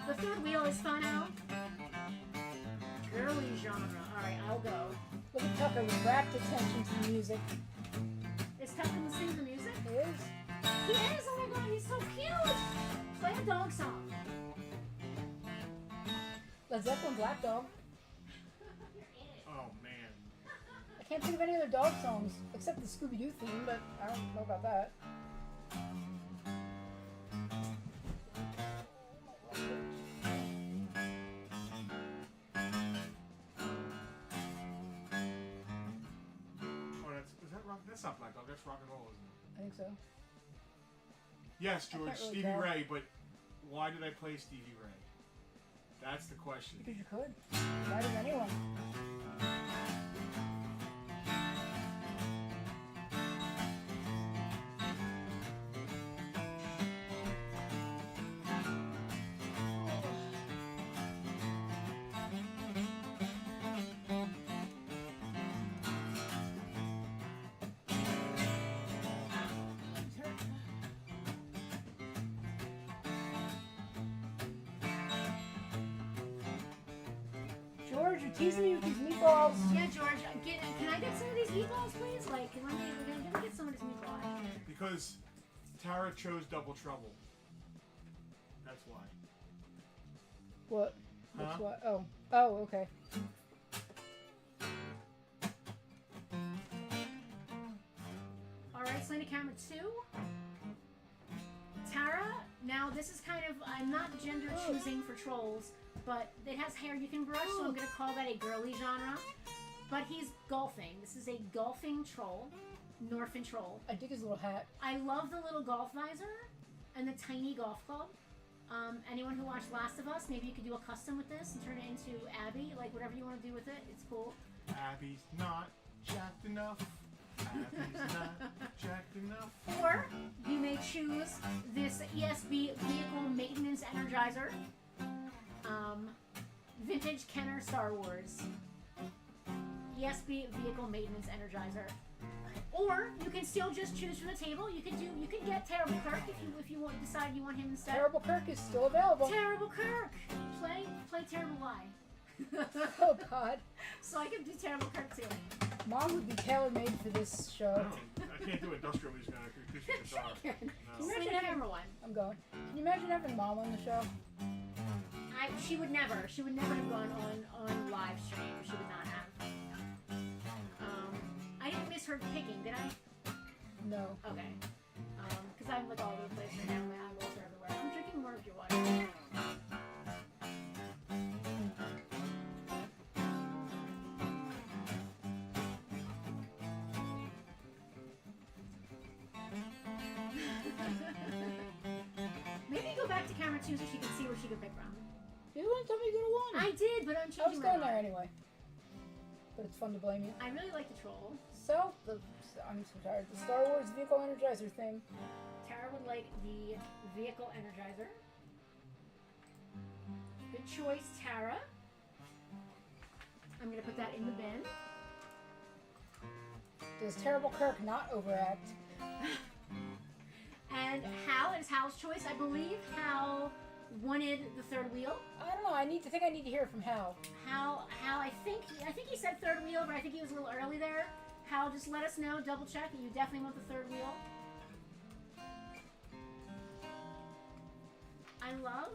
The third wheel is fun, Al. Girly genre. Alright, I'll go. Look at Tucker with rapt attention to the music. Is Tucker listening to the music? He is. He is! Oh my god, he's so cute! Play a dog song. Led Zeppelin, Black Dog. Oh man. I can't think of any other dog songs except the Scooby-Doo theme, but I don't know about that. Oh, is that rock? That's not Black Dog. That's rock and roll, isn't it? I think so. Yes, I George, can't really Stevie tell. Ray, but why did I play Stevie Ray? That's the question. Because you could. Why does anyone? George, you're teasing me with these meatballs. Yeah, George, can I get some of these meatballs, please? Like, let me get some of this meatball. Because Tara chose Double Trouble. That's why. What? That's Huh? what? Oh. Oh, okay. Alright, Selena, camera 2. Tara, now this is kind of, I'm not gender choosing for trolls, but it has hair you can brush, so I'm going to call that a girly genre. But he's golfing. This is a golfing troll. Norfin troll. I dig his little hat. I love the little golf visor and the tiny golf club. Anyone who watched Last of Us, maybe you could do a custom with this and turn it into Abby, like whatever you want to do with it. It's cool. Abby's not jacked enough. Abby's not jacked enough. Or you may choose this ESB Vehicle Maintenance Energizer. Vintage Kenner Star Wars. ESB Vehicle Maintenance Energizer. Or you can still just choose from the table. You can get Terrible Kirk if you want decide you want him instead. Terrible Kirk is still available. Terrible Kirk. Play Terrible Lie. Oh God. So I can do Terrible Kirk too. Mom would be tailor-made for this show. I can't do industrial music on acoustic guitar. Can. No. Selena, camera 1. I'm going. Can you imagine having Mom on the show? She would never have gone on live stream. She would not have. I didn't miss her picking, did I? No. Okay. Because I'm like all over the place right now. My eyeballs are everywhere. I'm drinking more of your water. Maybe go back to camera 2 so she can see where she can pick from. You want to tell me you go to one? I did, but I'm changing I was my going mind. there anyway. But it's fun to blame you. I really like the troll. So, I'm so tired. The Star Wars Vehicle Energizer thing. Tara would like the Vehicle Energizer. Good choice, Tara. I'm going to put that in the bin. Does Terrible Kirk not overact? And Hal, it is Hal's choice. I believe Hal wanted the third wheel. I don't know. I need to hear it from Hal. Hal, I think he said third wheel, but I think he was a little early there. Hal, just let us know, double check that you definitely want the third wheel. I love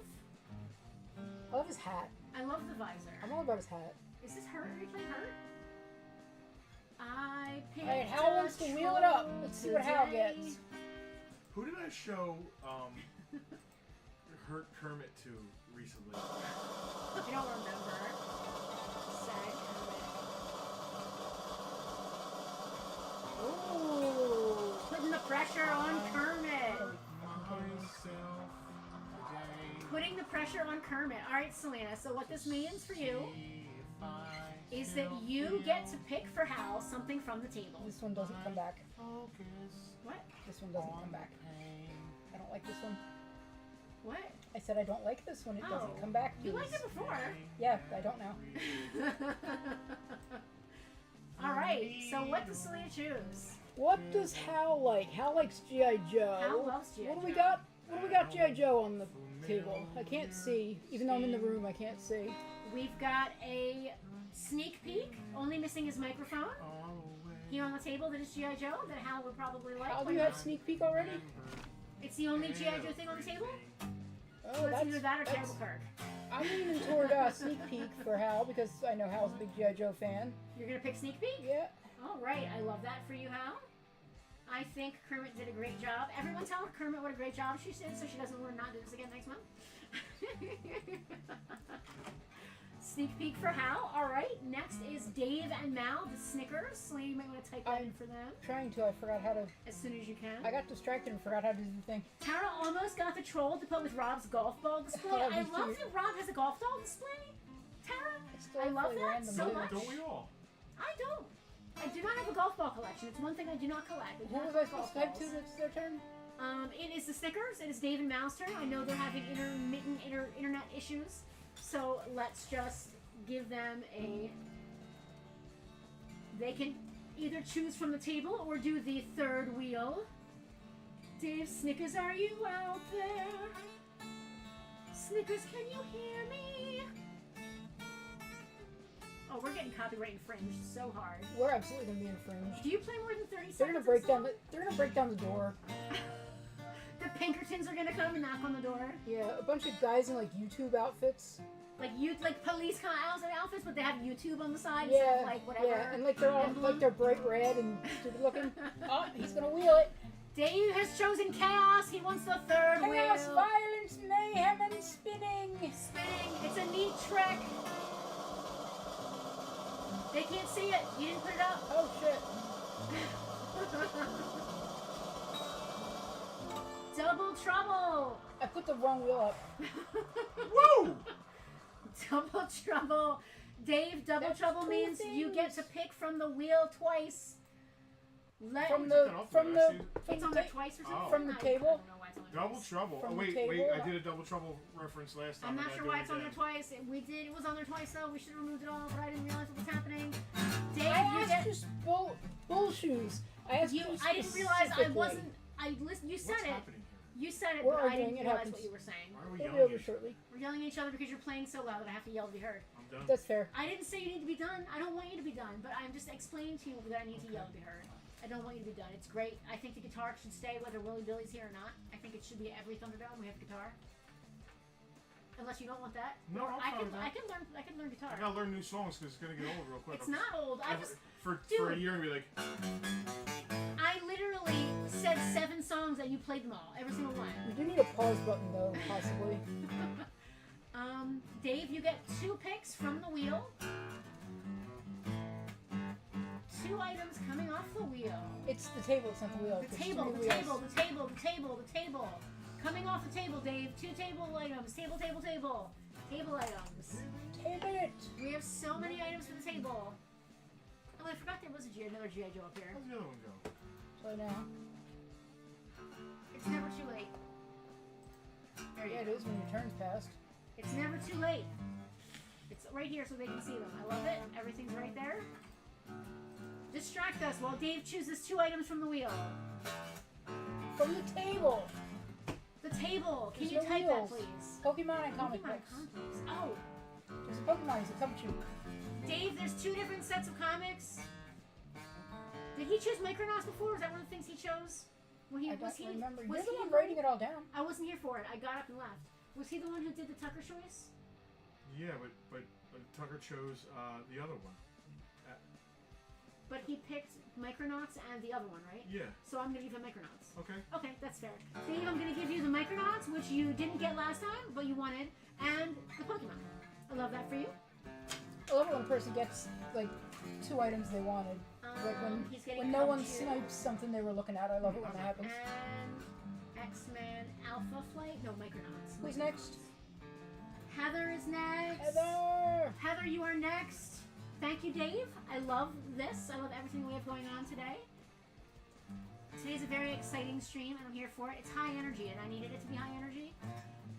his hat. I love the visor. I'm all about his hat. Is this Hurt? Are you playing Hurt? I picked Alright, Hal wants to wheel it up. Let's see what Hal gets. Who did I show Hurt Kermit to recently? I don't remember. Sad Kermit. Ooh, putting the pressure on Kermit. Putting the pressure on Kermit. Alright, Selena, so what this means for you is that you get to pick for Hal something from the table. This one doesn't come back. What? This one doesn't come back. I don't like this one. What? I said I don't like this one. It Oh. doesn't come back. You please. liked it before. Yeah, I don't now. Alright, so what does Selena choose? What does Hal like? Hal likes G.I. Joe. Hal loves G.I. What do we Joe. got? What do we got G.I. Joe on the table? I can't see. Even though I'm in the room, I can't see. We've got a sneak peek, only missing his microphone. Here on the table that is G.I. Joe that Hal would probably like. Hal, do you have sneak peek already? It's the only G.I. Joe thing on the table? Oh, So it's that's, either that or that's- Terrible Kirk. I'm leaning toward sneak peek for Hal because I know Hal's a big G.I. Joe fan. You're gonna pick sneak peek? Yeah. Alright, I love that for you, Hal. I think Kermit did a great job. Everyone tell Kermit what a great job she did so she doesn't want to not do this again next month. Sneak peek for Hal. Alright, next is Dave and Mal, the Snickers. Selena, you might want to type that in for them Trying to. I forgot how to. as soon as you can. I got distracted and forgot how to do the thing. Tara almost got the troll to put with Rob's golf ball display. Oh, I me love too. that Rob has a golf ball display. Tara, It's still I love really that random, so too. much. Don't we all? I don't. I do not have a golf ball collection. It's one thing I do not collect. I do Who not was have I supposed golf to type to? balls. That's their turn? It is the Snickers. It is Dave and Mal's turn. I know they're having intermittent internet issues, so let's just give them a. They can either choose from the table or do the third wheel. Dave, Snickers, are you out there? Snickers, can you hear me? Oh, we're getting copyright infringed so hard. We're absolutely gonna be infringed. Do you play more than 30 seconds? They're gonna of break a down song? the. They're gonna break down the door. The Pinkertons are gonna come and knock on the door. Yeah, a bunch of guys in like YouTube outfits. Like police kind of outfits, but they have YouTube on the side instead Yeah, of like whatever. yeah, and like they're all emblem. like they're bright red and stupid looking. Oh, he's gonna wheel it. Dave has chosen chaos. He wants the third Chaos, wheel. violence, mayhem, and spinning. Spinning. It's a neat trick. They can't see it. You didn't put it up. Oh shit! Double trouble. I put the wrong wheel up. Woo! Double trouble. Dave, double That's trouble cool means you get to things. pick from the wheel twice. Let From took the that off from there, I the see. from it's the on there ta- twice or something. Oh. From the I table? don't know why it's on there Double twice. Trouble. From Oh, the wait, table? I did a Double Trouble reference last time. I'm I not gotta sure do why it it's on there again. twice. It was on there twice though. We should have removed it all, but I didn't realize what was happening. Dave, I you asked get you bull shoes. I asked you. I didn't realize I specifically. wasn't. I listened. You said What's it. happening here? You said it, We're but I arguing, didn't it realize happens. what you were saying. Why are we It'll be yelling over at you? shortly. We're yelling at each other because you're playing so loud that I have to yell to be heard. I'm done. That's fair. I didn't say you need to be done. I don't want you to be done, but I'm just explaining to you that I need to yell to be heard. I don't want you to be done. It's great. I think the guitar should stay whether Willie Billy's here or not. I think it should be every Thunderdome we have guitar. Unless you don't want that. No, I'm I fine can with that. I can learn guitar. I gotta learn new songs because it's gonna get old real quick. It's not old. I just for a Dude. year and be like, I literally said 7 songs and you played them all. Every single one. We do need a pause button though, possibly. Dave, you get 2 picks from the wheel. 2 items coming off the wheel. It's the table. It's not the wheel. The It's table, too the many table, wheels. the table, the table, the table. Coming off the table, Dave. 2 table items. Table, table, table. Table items. Table it. We have so many items for the table. Oh, I forgot there was another G.I. Joe up here. how's the other one go? So now, It's never too late. There you yeah, it go. is when your turn's passed. It's never too late. It's right here so they can see them. I love it. Everything's right there. Distract us while Dave chooses 2 items from the wheel. From the table. The table. Can There's you no type wheels. that, please? Pokemon and comic Pokemon books. comics. Oh, There's a Pokemon. He's a Pikachu. Dave, there's 2 different sets of comics. Did he choose Micronauts before? Was that one of the things he chose? When he, I was don't he, remember. Was You're the he one writing it all down. I wasn't here for it. I got up and left. Was he the one who did the Tucker choice? Yeah, but Tucker chose the other one. But he picked Micronauts and the other one, right? Yeah. So I'm going to give him Micronauts. Okay. Okay, that's fair. Dave, I'm going to give you the Micronauts, which you didn't get last time, but you wanted, and the Pokemon. I love that for you. I love it when a person gets like 2 items they wanted. Like He's getting when no one Pikachu. snipes something they were looking at. I love it when that happens. And X-Men Alpha Flight? No, Micronauts. Who's next? Heather is next. Heather! Heather, you are next. Thank you, Dave. I love this. I love everything we have going on today. Today's a very exciting stream, and I'm here for it. It's high energy, and I needed it to be high energy.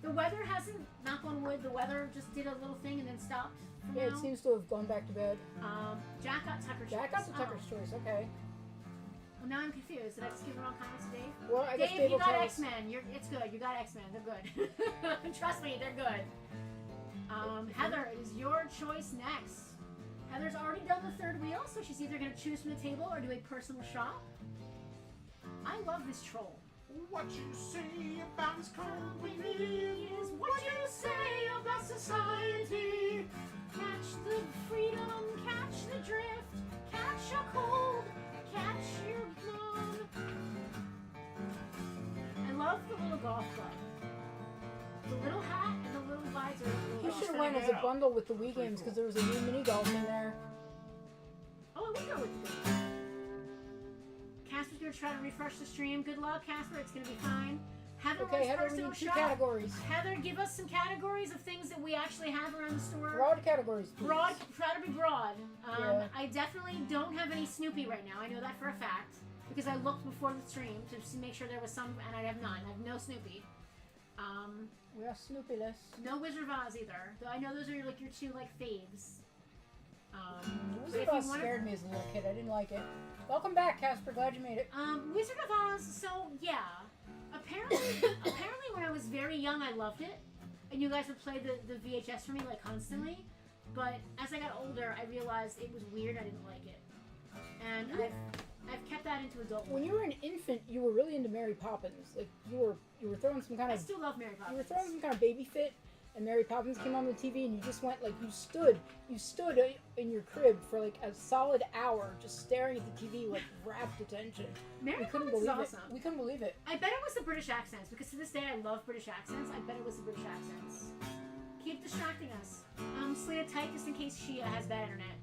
The weather hasn't, knock on wood, the weather just did a little thing and then stopped for Yeah, now. it seems to have gone back to bed. Jack got Tucker's Jack got the choice. Tucker's choice, okay. Well, now I'm confused. Did I just give the wrong comments to Dave? Well, I guess Dave, you will got tell us. X-Men. It's good. You got X-Men. They're good. Trust me, they're good. Heather, it is your choice next. Heather's already done the third wheel, so she's either going to choose from the table or do a personal shop. I love this troll. What you say about this company Is what you say about society. Catch the freedom, catch the drift, catch a cold, catch your mom. I love the little golf club. The little hat and the little visor. You should have went as a bundle with the Wii games because there was a new mini golf in there. Oh, I would go with the game. Casper's gonna try to refresh the stream. Good luck, Casper. It's gonna be fine. Heather Okay, wants Heather, we personal need 2 shop. categories. Heather, give us some categories of things that we actually have around the store. Broad categories, please. Broad, try to be broad. Yeah. I definitely don't have any Snoopy right now. I know that for a fact because I looked before the stream to make sure there was some, and I have none. I have no Snoopy. We are Snoopy-less. No Wizard of Oz either. Though I know those are like your 2 like faves. But Wizard if of you Oz wanna- scared me as a little kid. I didn't like it. Welcome back, Casper. Glad you made it. Wizard of Oz. So yeah, apparently when I was very young, I loved it, and you guys would play the VHS for me like constantly. But as I got older, I realized it was weird. I didn't like it, and I've kept that into adulthood. When you were an infant, you were really into Mary Poppins. Like you were throwing some kind I of still love Mary Poppins. you were throwing some kind of baby fit, and Mary Poppins came on the TV, and you just went like you stood in your crib for like a solid hour, just staring at the TV like rapt attention. Mary We couldn't Poppins is believe awesome. it. We couldn't believe it. I bet it was the British accents because to this day I love British accents. I bet it was the British accents. Keep distracting us. Slate it tight just in case she has bad internet.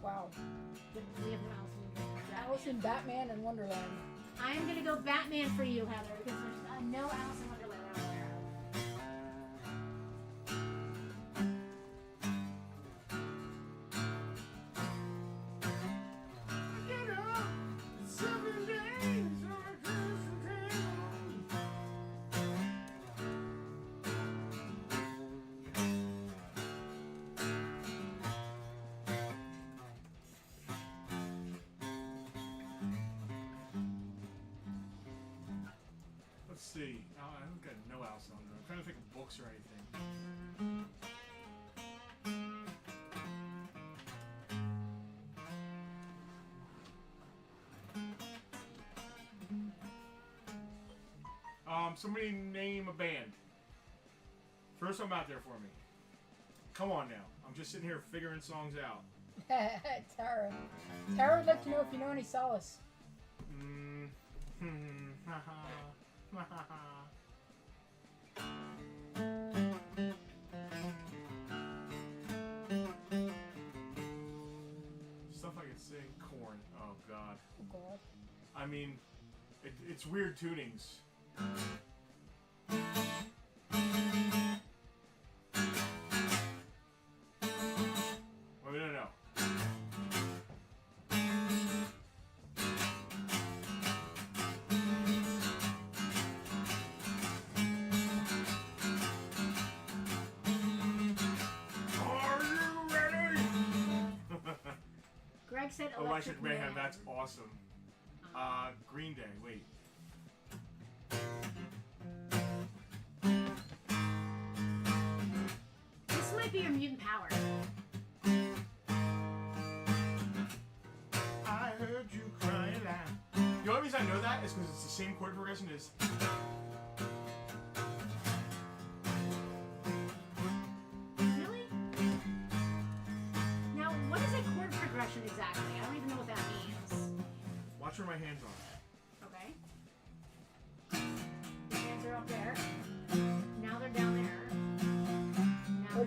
Wow. We have no Alice in Batman and Wonderland. I am gonna go Batman for you, Heather, because there's no Alice in Wonderland around there. Get up, 7 days on a dressing table. Let's see. I don't got no Alice on there. I'm trying to think of books or anything. Somebody name a band. Throw some out there for me. Come on now. I'm just sitting here figuring songs out. Tara. Tara would like to know if you know any Solace. Stuff I could sing. Corn. Oh God. Oh God. I mean, it's weird tunings. Well, no. Are you ready? Greg said Electric Mayhem, that's awesome. Green Day, wait. This might be your mutant power. I heard you crying loud. The only reason I know that is because it's the same chord progression as.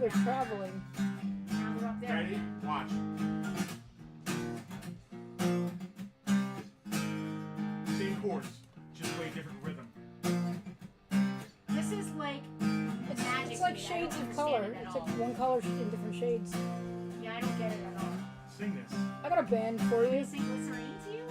they're traveling. Now they're up there. Ready? Watch. Same chords, just way different rhythm. This is like magic. It's like to me. I shades don't of color. understand it at It's all. like one color in different shades. Yeah, I don't get it at all. Sing this. I got a band for Can you. you sing Glycerine to you?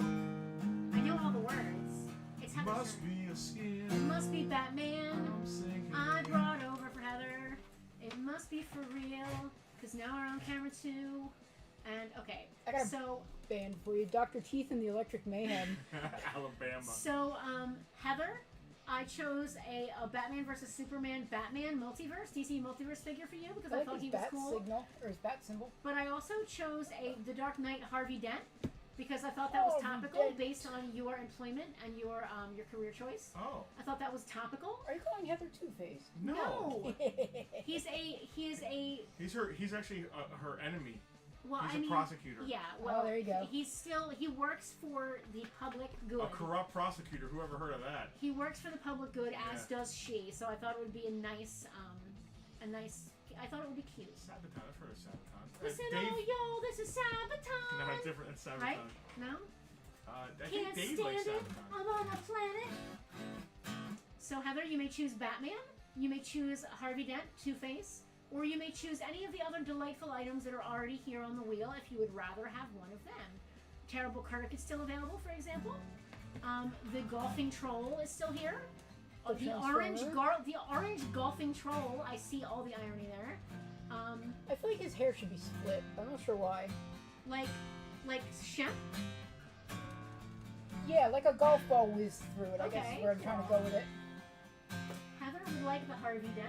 I know all the words. It's Heather's Must turn. be a skin. It must be Batman. I'm singing. I brought over for Heather. It must be for real. Because now we're on camera too. And okay. I got a So band for you. Dr. Teeth and the Electric Mayhem. Alabama. So, Heather, I chose a Batman versus Superman Batman multiverse, DC multiverse figure for you because I I like thought his he was bat cool. signal, or his bat symbol. But I also chose the Dark Knight Harvey Dent because I thought that was Harvey topical Dent. based on your employment and your career choice. Oh. I thought that was topical. Are you calling Heather Two-Face? No. He is a He's actually her enemy. well, He's I a mean, prosecutor. yeah. Well, there you go. He works for the public good. A corrupt prosecutor. Whoever heard of that? He works for the public good, as Yeah. does she. So I thought it would be a nice. I thought it would be cute. Sabotage. I've heard of Sabotage. Listen, Dave. oh yo, this is Sabotage. No, it's different. It's Sabotage. Right? No? I think Can't Dave stand likes it. Sabotage. I'm on a planet. So Heather, you may choose Batman. You may choose Harvey Dent, Two-Face, or you may choose any of the other delightful items that are already here on the wheel if you would rather have one of them. Terrible Kirk is still available, for example. The golfing troll is still here. The orange golfing troll. I see all the irony there. I feel like his hair should be split. I'm not sure why. Like Shemp. Yeah, like a golf ball whizzed through it, I guess Okay, is where I'm trying to go with it. Heather would like the Harvey Dent.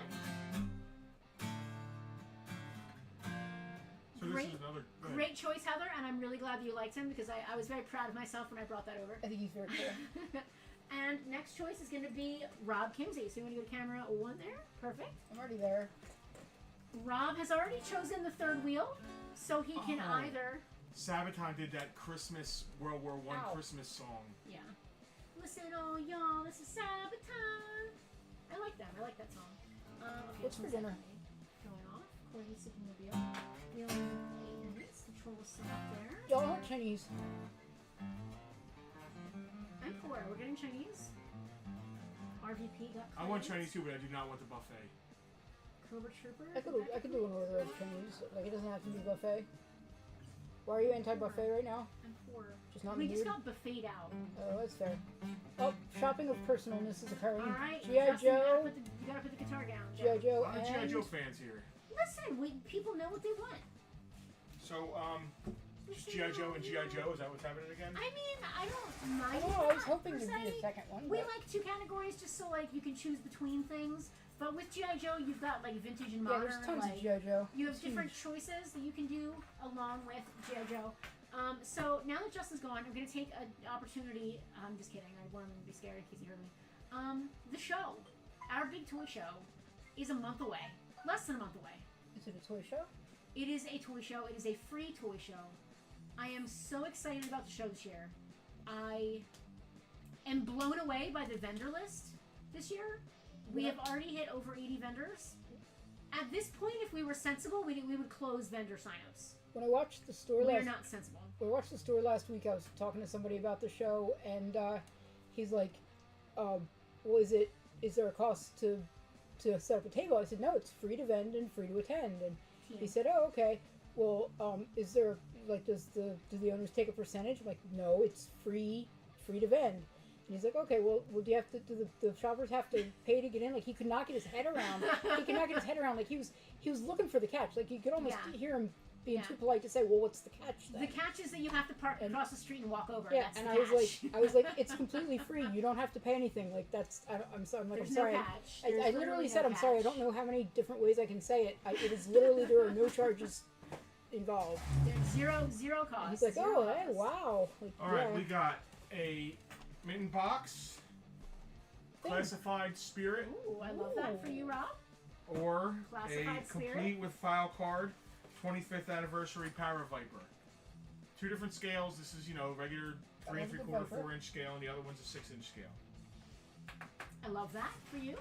So this Great- is another. go ahead. Great choice, Heather, and I'm really glad that you liked him because I was very proud of myself when I brought that over. I think he's very cool. And next choice is going to be Rob Kimsey. So you want to go to camera 1 there? Perfect. I'm already there. Rob has already chosen the third wheel, so he can Oh. either... Sabotage did that Christmas World War I Ow. Christmas song. Yeah. Listen, oh y'all, this is Sabotage. I like that. I like that song. Okay, What's for dinner? Going off. Corey sipping the wheel. Wheel in 8 minutes. Control is still up there. Y'all aren't Chinese. I'm poor. We're getting Chinese. RVP got I want clearance. Chinese too, but I do not want the buffet. Cobra Trooper. I could do an order of Chinese. Like, it doesn't have to be buffet. Why are you anti-buffet right now? I'm poor. Just not We in the just mood? got buffeted out. Oh, that's fair. Oh, shopping of personalness is occurring. All right. G.I. Justin, Joe. You gotta put the guitar down. G.I. Jeff. Joe A lot of G.I. and... Joe fans here. Listen, people know what they want. So, just G.I. Joe and G.I. Joe, is that what's happening again? I mean, I don't I mind. don't know, I was that, hoping per there'd be a se. second one. We but- like 2 categories just so like you can choose between things. But with G.I. Joe, you've got like vintage and Yeah, modern. there's tons like, of G.I. Joe. You have It's different huge. choices that you can do along with G.I. Joe. So now that Justin's gone, I'm going to take an opportunity. I'm just kidding. I want him to be scared in case he heard me. The show, our big toy show, is a month away. Less than a month away. Is it a toy show? It is a toy show. It is a free toy show. I am so excited about the show this year. I am blown away by the vendor list this year. We have already hit over 80 vendors. At this point, if we were sensible, we would close vendor signups. When I watched the store We are last not sensible. when I watched the store last week, I was talking to somebody about the show, and he's like, well, is there a cost to set up a table? I said, no, it's free to vend and free to attend. And he said, oh, okay. Well, is there, like, do the owners take a percentage? I'm like, no, it's free to vend. And he's like, okay, well, do you have to, do the shoppers have to pay to get in? Like, he could not get his head around. Like, he was looking for the catch. Like, you could almost hear him being too polite to say, well, what's the catch then? The catch is that you have to park across the street and walk over. Yeah, That's and the I was like, it's completely free. You don't have to pay anything. Like, I'm There's sorry. no catch. I There's literally said, no I'm sorry. I catch. don't know how many different ways I can say it. It is literally, there are no charges involved. There's zero cost. And he's like, zero oh, hey, cost. wow. Like, All right, yeah. we got a mitten box, classified spirit, Ooh, I love that for you, Rob. or Classified a spirit. complete with file card 25th anniversary Para Viper. 2 different scales. This is, regular 3 love the 3/4, Viper. 4-inch scale, and the other one's a 6-inch scale. I love that for you.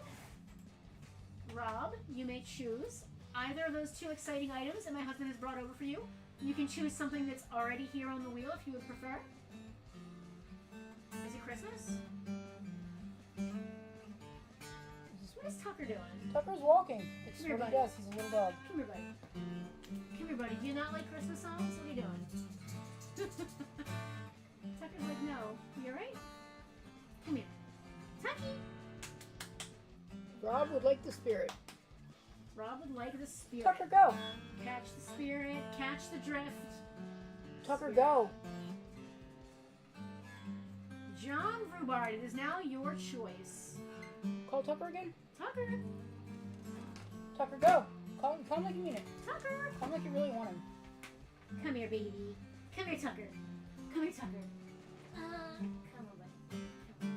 Rob, you may choose either of those two exciting items that my husband has brought over for you. You can choose something that's already here on the wheel if you would prefer. Is it Christmas? What is Tucker doing? Tucker's walking. It's Come here, what he buddy. does. He's a little dog. Come here, buddy. Come here, buddy. Do you not like Christmas songs? What are you doing? Tucker's like, no. You alright? Come here. Tucky! Rob would like the spirit. Rob would like the spirit. Tucker, go. Catch the spirit. Catch the drift. Tucker, Spirit. go. John Rubard, it is now your choice. Call Tucker again. Tucker! Tucker, go. Call him like you mean it. Tucker! Call him like you really want him. Come here, baby. Come here, Tucker. Come here, Tucker. Come on, buddy. Come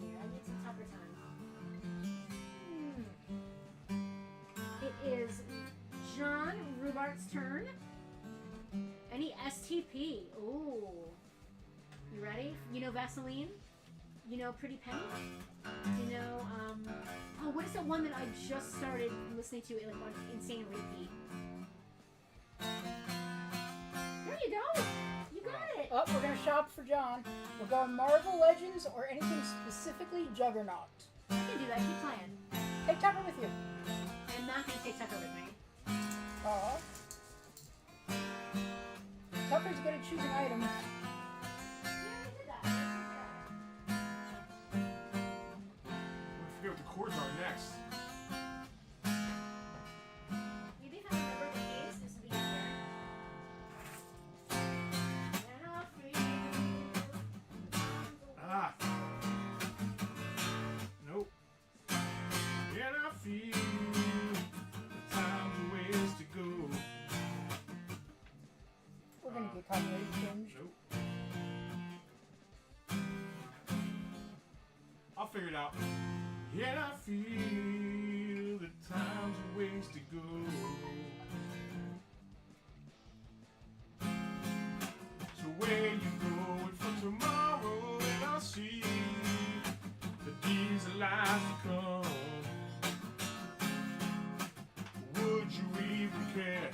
here. I need some Tucker time. It is John Rubart's turn. Any STP. Ooh. You ready? You know Vaseline? You know Pretty Penny? You know, oh, what is the one that I just started listening to like on Insane Repeat? There you go! You got it! Oh, we're gonna shop for John. We're going Marvel Legends or anything specifically Juggernaut. I can do that, keep playing. Take Tucker with you. I'm not gonna take Tucker with me. Aw. Tucker's good at choosing items. Yeah, I did that. I forget what the chords are next. Maybe if I remember the keys, this would be easier. And I'll free Ah. Nope. And I feel the time's a ways to go. We're gonna get copyright infringed. Nope. I'll figure it out. And I feel the time's a ways to go. So where you going for tomorrow? And I'll see the days of life to come. Would you even care?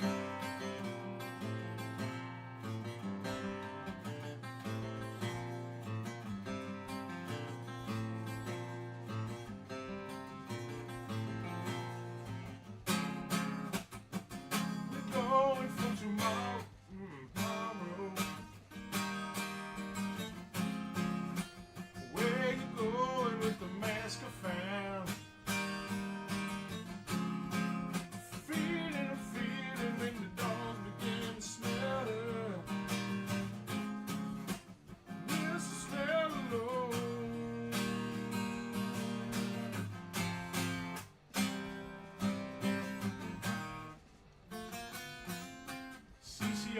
We're going for tomorrow. Tomorrow. Where you going with the mask I found? Feeling a feeling when the dogs begin to smell her. Yes, the smell alone. CCR.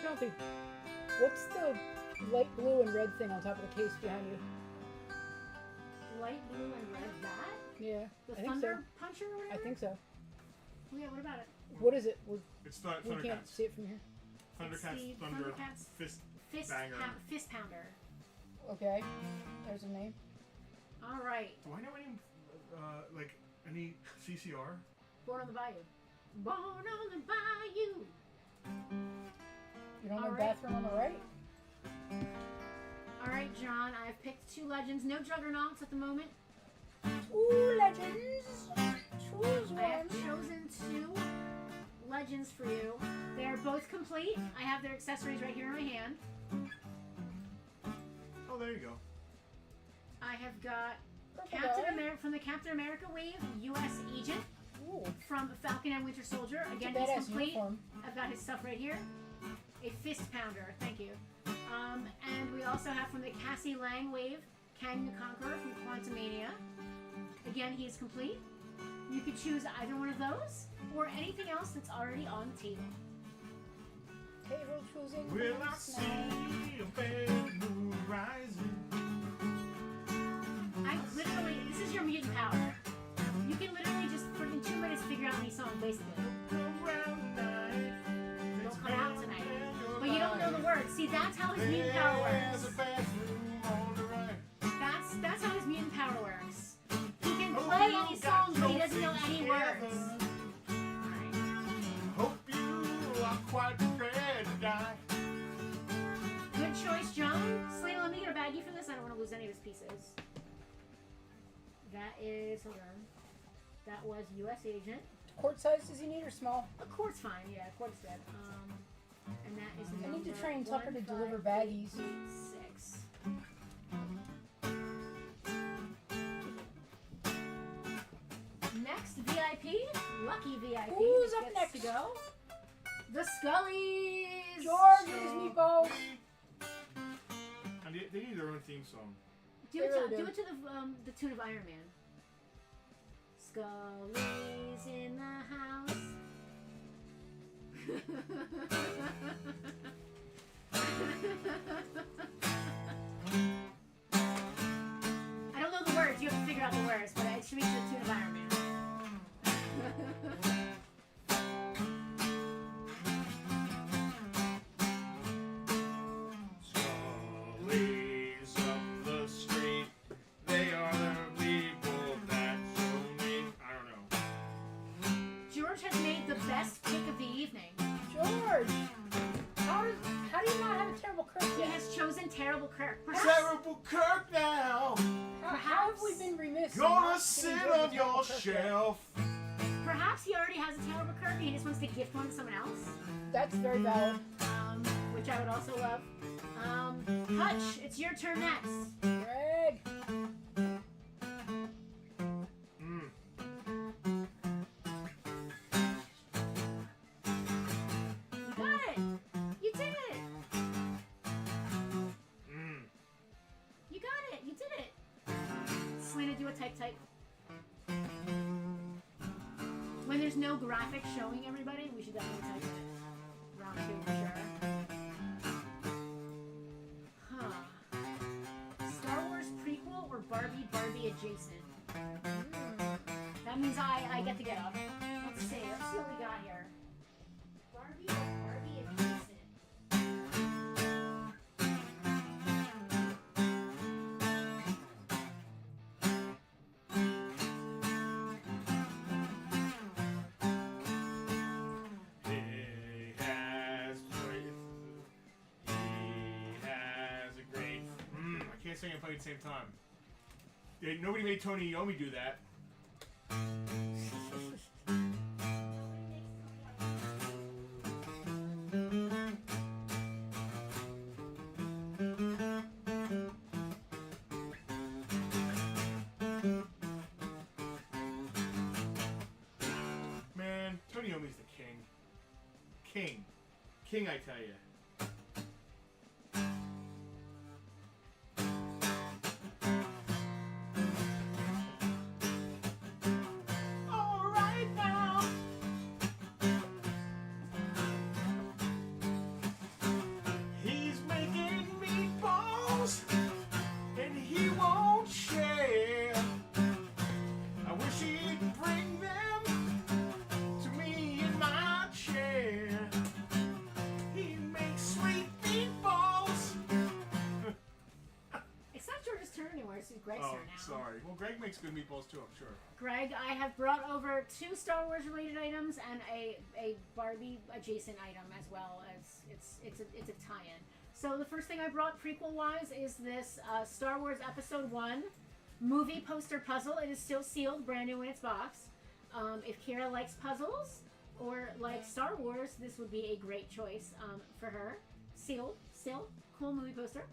Shelby, what's the light blue and red thing on top of the case behind you? light blue and red that? Yeah, The I think Thunder so. Puncher or I whatever? think so. Yeah, what about it? What is it? It's We can't Thundercats. see it from here. It's Thundercats, the Thunder, Thundercats Fist. Fist, Banger. Fist Pounder. Okay, there's a name. All right. Do I know any CCR? Born on the Bayou. Born on the Bayou. You don't know All right. bathroom on the right? All right, John. I've picked two legends. No juggernauts at the moment. Ooh, legends. Choose I have one. chosen two legends for you. They are both complete. I have their accessories right here in my hand. Oh, there you go. I have got Purple Captain guy. America from the Captain America wave, U.S. Agent Ooh, from Falcon and Winter Soldier. it's a Again, he's badass complete. uniform. I've got his stuff right here. A fist pounder, thank you. And we also have from the Cassie Lang wave, Kang the Conqueror from Quantumania. Again, he is complete. You could choose either one of those or anything else that's already on the table. Table choosing. Will I see a bad moon rising? This is your mutant power. You can literally just, in 2 minutes, figure out any song, basically. Don't come out tonight. But you don't know the words. See, that's how his mutant power works. That's how his mutant power works. He can play any song, but he doesn't know any words. Alright. Hope you are quite prepared to die. Good choice, John. Selena, let me get a baggie for this. I don't want to lose any of his pieces. That is, hold on. That was U.S. Agent. Quart size does he need or small? A quart's fine, yeah, a quart's good. And that is I need to number train Tucker to 1, deliver 5, 8, baggies. 6. Next VIP, lucky VIP. Who's that up gets next? to go? The Scullies. George and his meatballs. And they need their own theme song. Do it to the tune of Iron Man. Scullies in the house. I don't know the words. You have to figure out the words, but it should be to the tune of Iron Man. Scullies up the street, they are the people that show me. I don't know. George has made the best pick of the evening. George! How do you not have a terrible Kirk He yet? has chosen Terrible Kirk. Terrible Kirk now, How have we been remiss? in gonna not sit giving George a on terrible your Kirk yet? shelf. Perhaps he already has a Terrible Kirk and he just wants to gift one to someone else. That's very valid. Which I would also love. Hutch, it's your turn next. Greg! You got it. You did it. You got it. You did it. Selena, do a type. When there's no graphic showing everybody, we should definitely type it. Round 2 for sure. Huh. Star Wars prequel or Barbie adjacent? That means I get to get up. Let's see what we got here. Barbie or Barbie adjacent? Can't sing and play at the same time. Nobody made Tony Iommi do that. Man, Tony Iommi's the king. King, I tell you. Greg's turn now. Sorry. Well, Greg makes good meatballs too, I'm sure. Greg, I have brought over 2 Star Wars related items and a Barbie adjacent item as well as it's a tie-in. So the first thing I brought prequel wise is this Star Wars Episode 1 movie poster puzzle. It is still sealed, brand new in its box. If Kira likes puzzles or likes Star Wars, this would be a great choice for her. Sealed, still cool movie poster.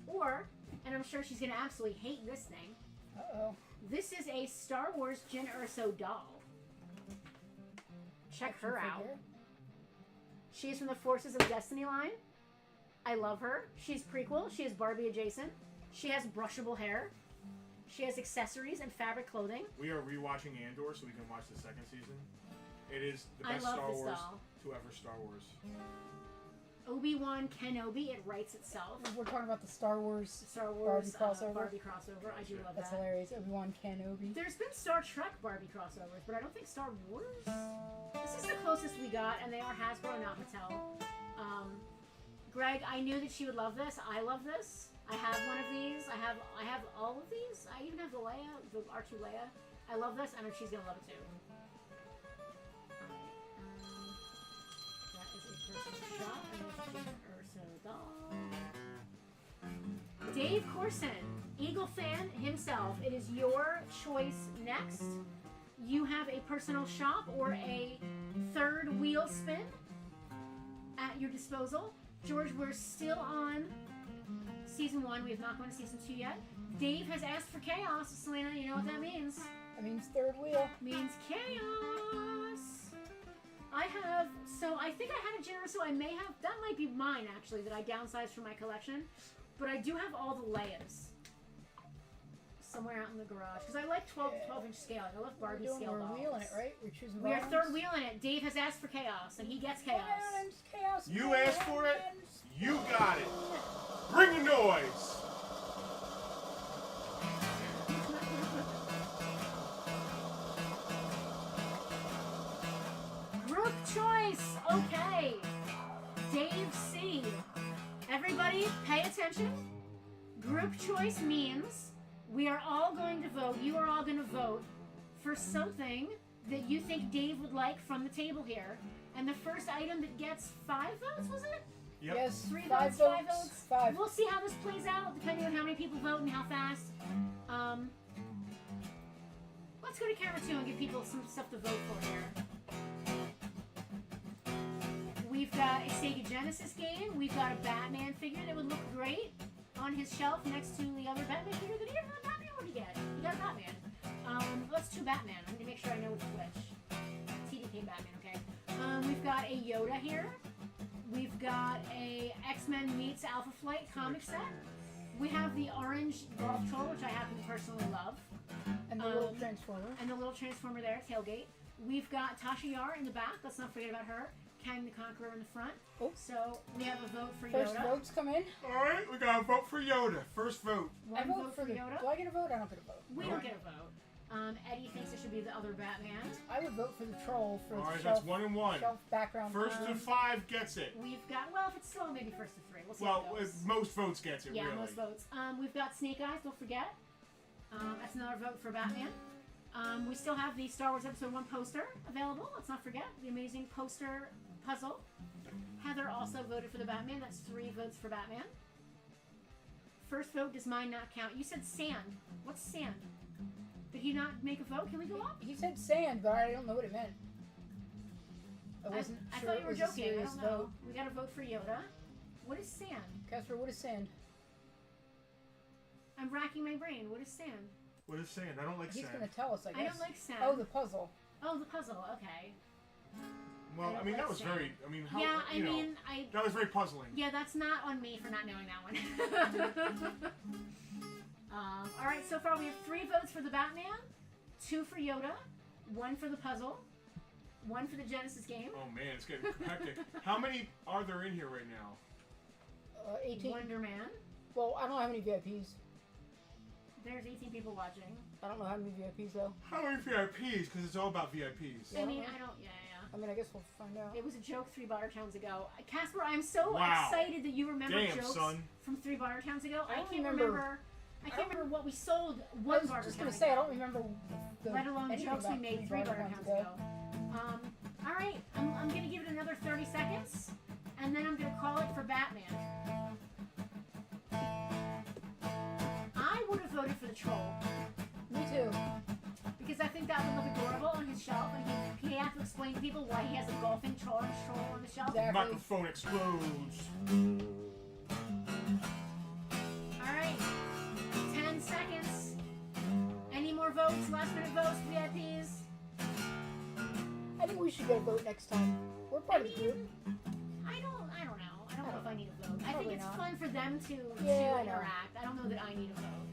Or, and I'm sure she's going to absolutely hate this thing. Uh-oh. This is a Star Wars Jyn Erso doll. Check her out. She is from the Forces of Destiny line. I love her. She's prequel. She is Barbie adjacent. She has brushable hair. She has accessories and fabric clothing. We are rewatching Andor so we can watch the second season. It is the I best love Star this Wars doll. to ever Star Wars. Obi-Wan Kenobi, it writes itself. We're talking about the Star Wars. Star Wars crossover. Barbie crossover. I do love That's that. hilarious. Obi-Wan Kenobi. There's been Star Trek Barbie crossovers, but I don't think Star Wars. This is the closest we got, and they are Hasbro, not Mattel. Greg, I knew that she would love this. I love this. I have one of these. I have all of these. I even have the Leia, the R2 Leia. I love this. I know she's gonna love it too. That is a personal shop, and this is an Urso doll. Dave Corson, Eagle fan himself. It is your choice next. You have a personal shop or a third wheel spin at your disposal. George, we're still on season 1. We have not gone to season 2 yet. Dave has asked for chaos. Selena, you know what that means? That means third wheel. Means chaos. I think I had a generous, so I may have, that might be mine actually, that I downsized from my collection. But I do have all the Leias somewhere out in the garage. Because I like 12-inch scaling. I love Barbie scale dolls. We're wheeling it, right? We're choosing We are violence. third wheeling it. Dave has asked for chaos, and he gets chaos. Violence, chaos, You asked for it. violence. You got it. Bring the noise. Group choice. Okay. Dave C. Everybody pay attention. Group choice means we are all going to vote. You are all going to vote for something that you think Dave would like from the table here. And the first item that gets 5 votes, was it? Yep. Yes, 3 5 votes, 5 votes. 5. We'll see how this plays out, depending on how many people vote and how fast. Let's go to camera 2 and give people some stuff to vote for here. We've got a Sega Genesis game. We've got a Batman figure that would look great on his shelf next to the other Batman figure that he didn't have a Batman. What did he get? He got a Batman. Let's do Batman. I'm gonna make sure I know which is which. TDK Batman, okay. We've got a Yoda here. We've got a X-Men meets Alpha Flight comic set. We have the orange golf troll, which I happen to personally love. And the little transformer. And the little transformer there, tailgate. We've got Tasha Yar in the back. Let's not forget about her. Kang the Conqueror in the front. Oh. So we have a vote for First Yoda. votes come in. All right, we got a vote for Yoda. First vote. One I vote vote for the. Yoda. Do I get a vote? I don't get a vote. We don't get a vote. Eddie thinks it should be the other Batman. I would vote for the troll for All the right, shelf, that's 1 and 1. shelf background. First to 5 gets it. We've got, well, if it's slow, maybe first to 3. We'll see Well, how it goes. most votes gets it, Yeah, really. most votes. We've got Snake Eyes, don't forget. That's another vote for Batman. We still have the Star Wars Episode 1 poster available. Let's not forget the amazing poster puzzle. Heather also voted for the Batman. That's 3 votes for Batman. First vote, does mine not count? You said sand. What's sand? Did he not make a vote? Can we go up? He said sand, but I don't know what it meant. I wasn't I sure thought it you were was a joking. I serious don't know. vote. We got a vote for Yoda. What is sand? Casper, what is sand? I'm racking my brain. What is sand? What is sand? I don't like He's sand. gonna tell us, I guess. I don't like sand. Oh, the puzzle. Oh, the puzzle. Okay. Well, I I don't mean, that like was sand. very. I mean, how? Yeah, I you know, mean, that was very puzzling. Yeah, that's not on me for not knowing that one. All right, so far we have 3 votes for the Batman, 2 for Yoda, 1 for the puzzle, 1 for the Genesis game. Oh man, it's getting hectic. How many are there in here right now? 18. Wonder Man. Well, I don't know how many VIPs. There's 18 people watching. I don't know how many VIPs though. How many VIPs? Because it's all about VIPs. I mean, I don't. Yeah. I mean, I guess we'll find out. It was a joke 3 Bar Towns ago. Casper, I'm so Wow. excited that you remember Damn, jokes son. from 3 Bar Towns ago. I I don't can't remember- remember. I can't remember what we sold I one was Barter just Town gonna say, I ago. don't remember Let alone anything jokes we about made 3 Barter Towns ago. All right, I'm gonna give it another 30 seconds, and then I'm gonna call it for Batman. I would have voted for the troll Me too. because I think that would look adorable on his shelf, and he'd have to explain to people why he has a golfing troll on the shelf. Exactly. Microphone explodes. All right, 10 seconds. Any more votes? Last minute votes, VIPs. I think we should get a vote next time. We're part of the group. I don't know. I don't know if I need a vote. I think Probably it's not. fun for them to Yeah, I know. interact. I don't know that I need a vote.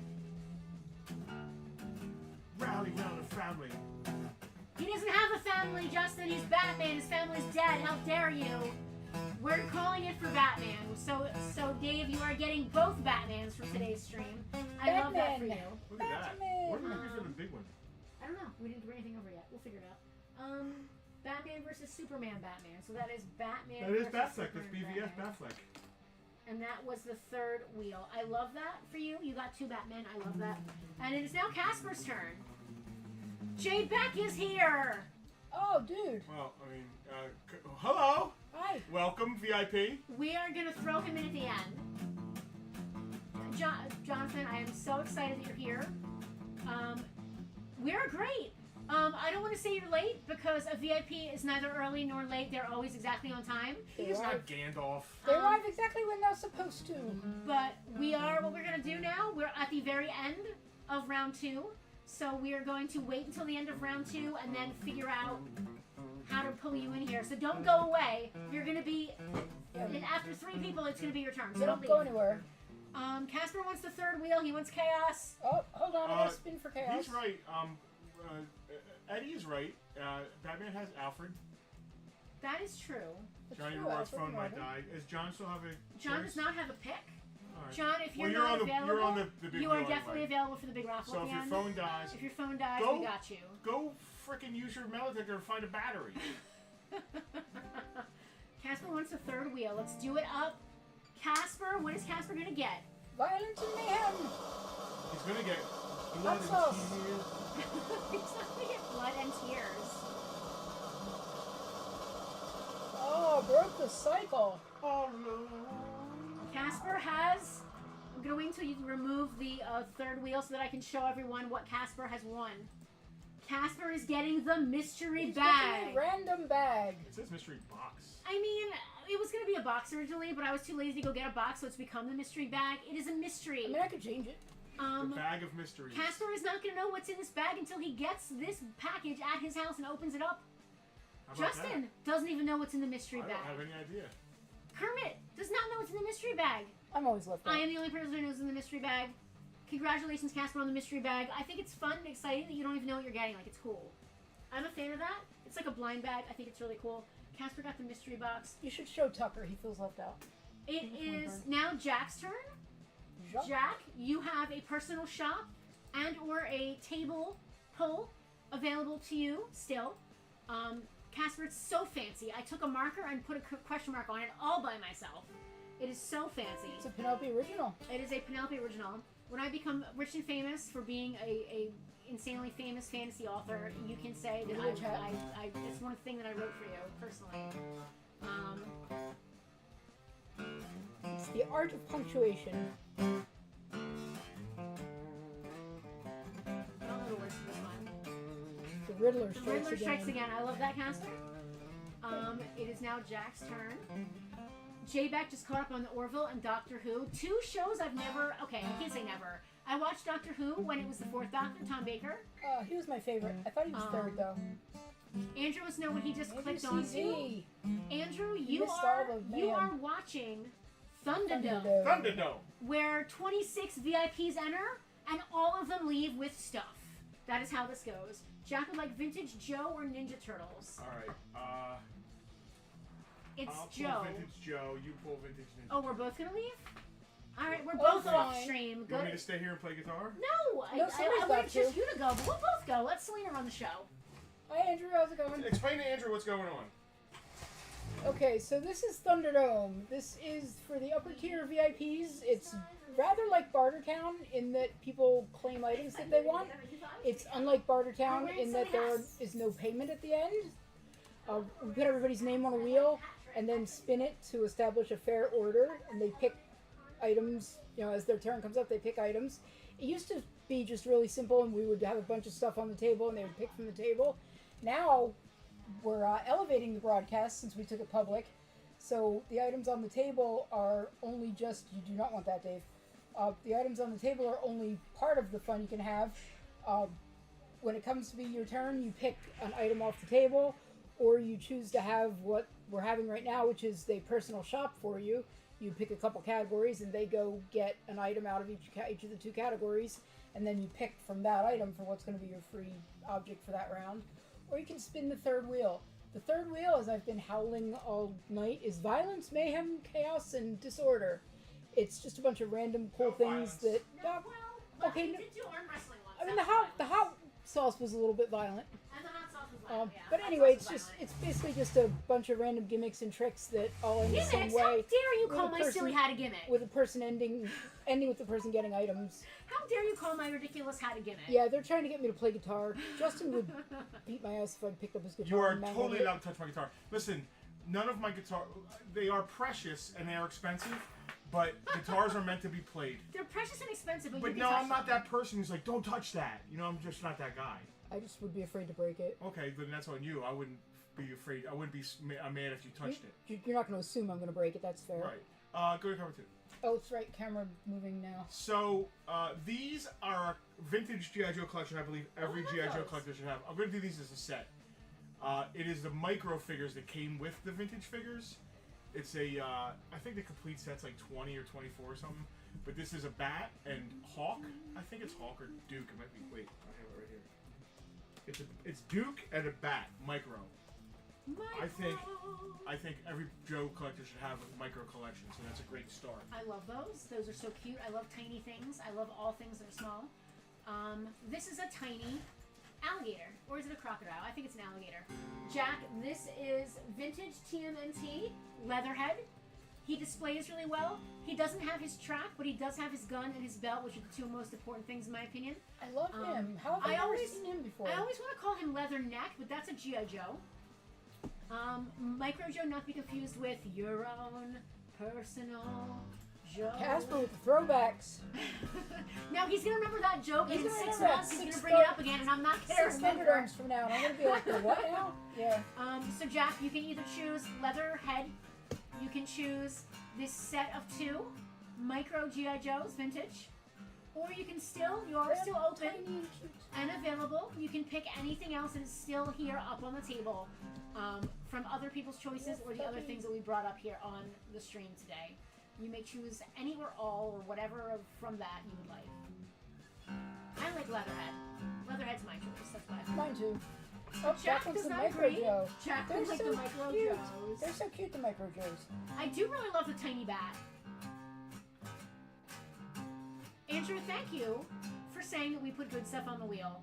Rally round the family. He doesn't have a family, Justin. He's Batman. His family's dead. How dare you? We're calling it for Batman. So Dave, you are getting both Batmans for today's stream. I love that for you. Batman. Look at that. Batman. What are we gonna do for the big one? I don't know. We didn't bring anything over yet. We'll figure it out. Batman versus Superman Batman. So that is Batman That is versus Batfleck. That's Superman BVS Batman. Batfleck. And that was the third wheel. I love that for you. You got two Batmen. I love that. And it is now Casper's turn. Jay Beck is here. Oh, dude. Well, I mean, hello. Hi. Welcome, VIP. We are going to throw him in at the end. Jonathan, I am so excited that you're here. We're great. I don't want to say you're late because a VIP is neither early nor late. They're always exactly on time. He's not Gandalf. They arrive exactly when they're supposed to. But we are, what we're going to do now, we're at the very end of round 2. So we are going to wait until the end of round 2 and then figure out how to pull you in here. So don't go away. You're going to be, and after 3 people, it's going to be your turn. So They don't don't go leave. anywhere. Casper wants the third wheel. He wants chaos. Oh, hold on. I gotta spin for chaos. He's right. Eddie is right. Batman has Alfred. That is true. It's Johnny true, Rewards' Alfred phone might Morgan. die. Does John still have a John choice? does not have a pick. All right. John, if you're Well, you're not on the- available, you're on the big you are wheel definitely anyway. available for the big raffle So at if the your end. phone dies, If your phone dies, Go- we got you. go frickin' use your metal detector to find a battery. Casper wants the third wheel. Let's do it up. Casper, what is Casper gonna get? Violence and mayhem. He's gonna get Hot blood and sauce. tears. He's not gonna get blood and tears. Oh, broke the cycle. Oh no. Casper has. I'm gonna wait until you remove the third wheel so that I can show everyone what Casper has won. Casper is getting the mystery He's bag. getting a random bag. It says mystery box. I mean, it was gonna be a box originally, but I was too lazy to go get a box, so it's become the mystery bag. It is a mystery. I mean, I could change it. The bag of mysteries. Casper is not gonna know what's in this bag until he gets this package at his house and opens it up. How about Justin doesn't even know what's in the mystery that? I bag. don't have any idea. Kermit does not know what's in the mystery bag. I'm always left out. I am the only person who knows in the mystery bag. Congratulations, Casper, on the mystery bag. I think it's fun and exciting that you don't even know what you're getting. Like, it's cool. I'm a fan of that. It's like a blind bag. I think it's really cool. Casper got the mystery box. You should show Tucker. He feels left out. It It's my is turn. now Jack's turn. Jacques. Jack, you have a personal shop and or a table pull available to you still. Casper, it's so fancy. I took a marker and put a question mark on it all by myself. It is so fancy. It's a Penelope original. It is a Penelope original. When I become rich and famous for being a insanely famous fantasy author, you can say that Rich hat. it's one thing that I wrote for you personally. It's the art of punctuation. I don't know the words to this one. The Riddler The strikes Riddler again. strikes again. I love that, Casper. It is now Jack's turn. J-Back just caught up on the Orville and Doctor Who. 2 shows I've never... Okay, I can't say never. I watched Doctor Who when it was the 4th Doctor, Tom Baker. He was my favorite. I thought he was third, though. Andrew wants to know what he just Andrew clicked onto. CZ. Andrew, You you missed are all the you mayhem. are watching Thunderdome, Thunderdome. Thunderdome. where 26 VIPs enter and all of them leave with stuff. That is how this goes. Jack would like Vintage Joe or Ninja Turtles. All right. It's I'll Joe. pull vintage Joe. You pull vintage Ninja. Oh, we're both gonna leave? Alright, we're Oh, both off fine. stream. You want me Good. to stay here and play guitar? No, No, I somebody's wanted got just to. you to go, but we'll both go. Let Selena run the show. Hi, Andrew. How's it going? Explain to Andrew what's going on. Okay, so this is Thunderdome. This is for the upper tier VIPs. It's rather like Bartertown in that people claim items that they want. It's unlike Bartertown in that there is no payment at the end. We put everybody's name on a wheel and then spin it to establish a fair order, and they pick items. You know, as their turn comes up, they pick items. It used to be just really simple, and we would have a bunch of stuff on the table, and they would pick from the table. Now, we're elevating the broadcast since we took it public. So the items on the table are only just, you do not want that, Dave. The items on the table are only part of the fun you can have. When it comes to be your turn, you pick an item off the table, or you choose to have what we're having right now, which is a personal shop for you. You pick a couple categories, and they go get an item out of each of the 2 categories, and then you pick from that item for what's going to be your free object for that round. Or you can spin the 3rd wheel. The 3rd wheel, as I've been howling all night, is violence, mayhem, chaos, and disorder. It's just a bunch of random cool No things violence. No, well, okay, we no- did do arm wrestling once. I mean, That the was hot sauce was a little bit violent. And the hot sauce was violent, yeah. But Hot anyway, sauce was it's basically just a bunch of random gimmicks and tricks that all end the violent. same Gimmicks? How way, dare you with call a my person- silly hat a gimmick? with a person ending with the person getting items. How dare you call my ridiculous hat a gimmick? Yeah, they're trying to get me to play guitar. Justin would beat my ass if I picked up his guitar. You are and mangled totally it. allowed to touch my guitar. Listen, none of my guitar, they are precious and they are expensive, but guitars are meant to be played. They're precious and expensive, but But you can no, touch I'm not them. that person who's like, don't touch that. You know, I'm just not that guy. I just would be afraid to break it. Okay, then that's on you. I wouldn't be afraid. I wouldn't be mad if you touched it. You're not going to assume I'm going to break it. That's fair. Right. Go to cover 2. Oh, it's right. Camera moving now. So, these are a vintage G.I. Joe collection. I believe every Oh, G.I. Joe those. collector should have. I'm going to do these as a set. It is the micro figures that came with the vintage figures. It's a, I think the complete set's like 20 or 24 or something. But this is a Bat and Hawk. I think it's Hawk or Duke. It might be, wait, I have it right here. It's Duke and a Bat, micro. I think every Joe collector should have a micro collection, so that's a great start. I love those. Those are so cute. I love tiny things. I love all things that are small. This is a tiny alligator. Or is it a crocodile? I think it's an alligator. Jack, this is vintage TMNT Leatherhead. He displays really well. He doesn't have his track, but he does have his gun and his belt, which are the 2 most important things in my opinion. I love him. How have I never seen him before? I always want to call him Leather Neck, but that's a G.I. Joe. Micro Joe, not to be confused with your own personal Joe. Casper with the throwbacks. Now he's gonna remember that joke, He's and in gonna 6 remember that months he's gonna 6 bring it up again, and I'm not gonna 6 remember. Thunderdomes from now, and I'm going to be like, the what now? Yeah. So Jack, you can either choose Leatherhead, you can choose this set of 2 micro G.I. Joes, vintage, or you can you are still open Tiny and cute. and available. You can pick anything else that is still here up on the table from other people's choices or the other things that we brought up here on the stream today. You may choose any or all or whatever from that you would like. I like Leatherhead. Leatherhead's my choice. That's why. Mine too. Oh, Jack wants does the not Micro agree. Joe. Jack They're would like so the Micro cute. Joes. They're so cute, the Micro Joes. I do really love the tiny bat. Andrew, thank you for saying that we put good stuff on the wheel.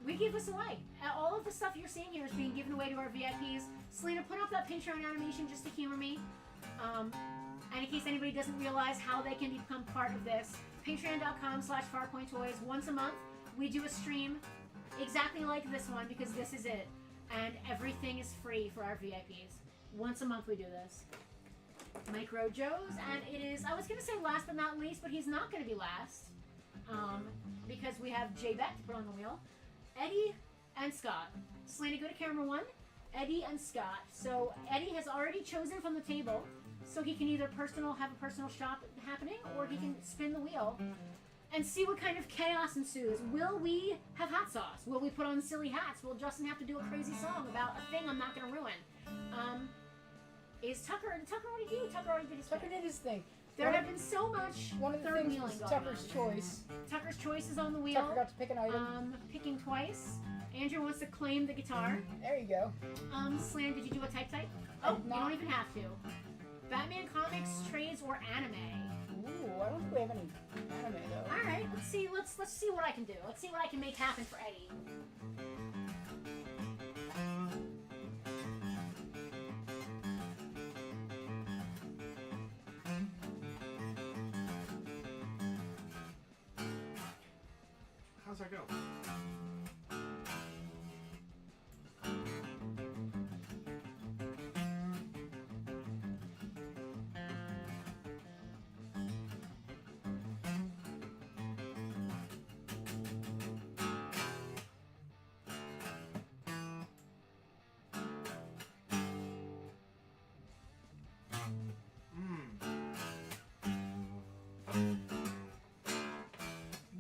We give this away. All of the stuff you're seeing here is being given away to our VIPs. Selena, put up that Patreon animation just to humor me. And in case anybody doesn't realize how they can become part of this, patreon.com/farpointtoys. Once a month, we do a stream exactly like this one because this is it. And everything is free for our VIPs. Once a month we do this. Micro Joe's, and it is, I was going to say last but not least, but he's not going to be last. Because we have J Bet to put on the wheel. Eddie and Scott. Selena, go to camera 1. Eddie and Scott. So Eddie has already chosen from the table, so he can either have a personal shop happening, or he can spin the wheel and see what kind of chaos ensues. Will we have hot sauce? Will we put on silly hats? Will Justin have to do a crazy song about a thing I'm not going to ruin? Did Tucker already do? Tucker already did his Tucker thing. did his thing. There have been so much One of the third things wheeling was going Tucker's on. choice. Tucker's choice is on the wheel. Tucker got to pick an item. Picking twice. Andrew wants to claim the guitar. There you go. Slan, did you do a type? I Oh, did you not. don't even have to. Batman comics, trades, or anime. Ooh, I don't think we have any anime though. All right, let's see. Let's see what I can do. Let's see what I can make happen for Eddie. How's that go?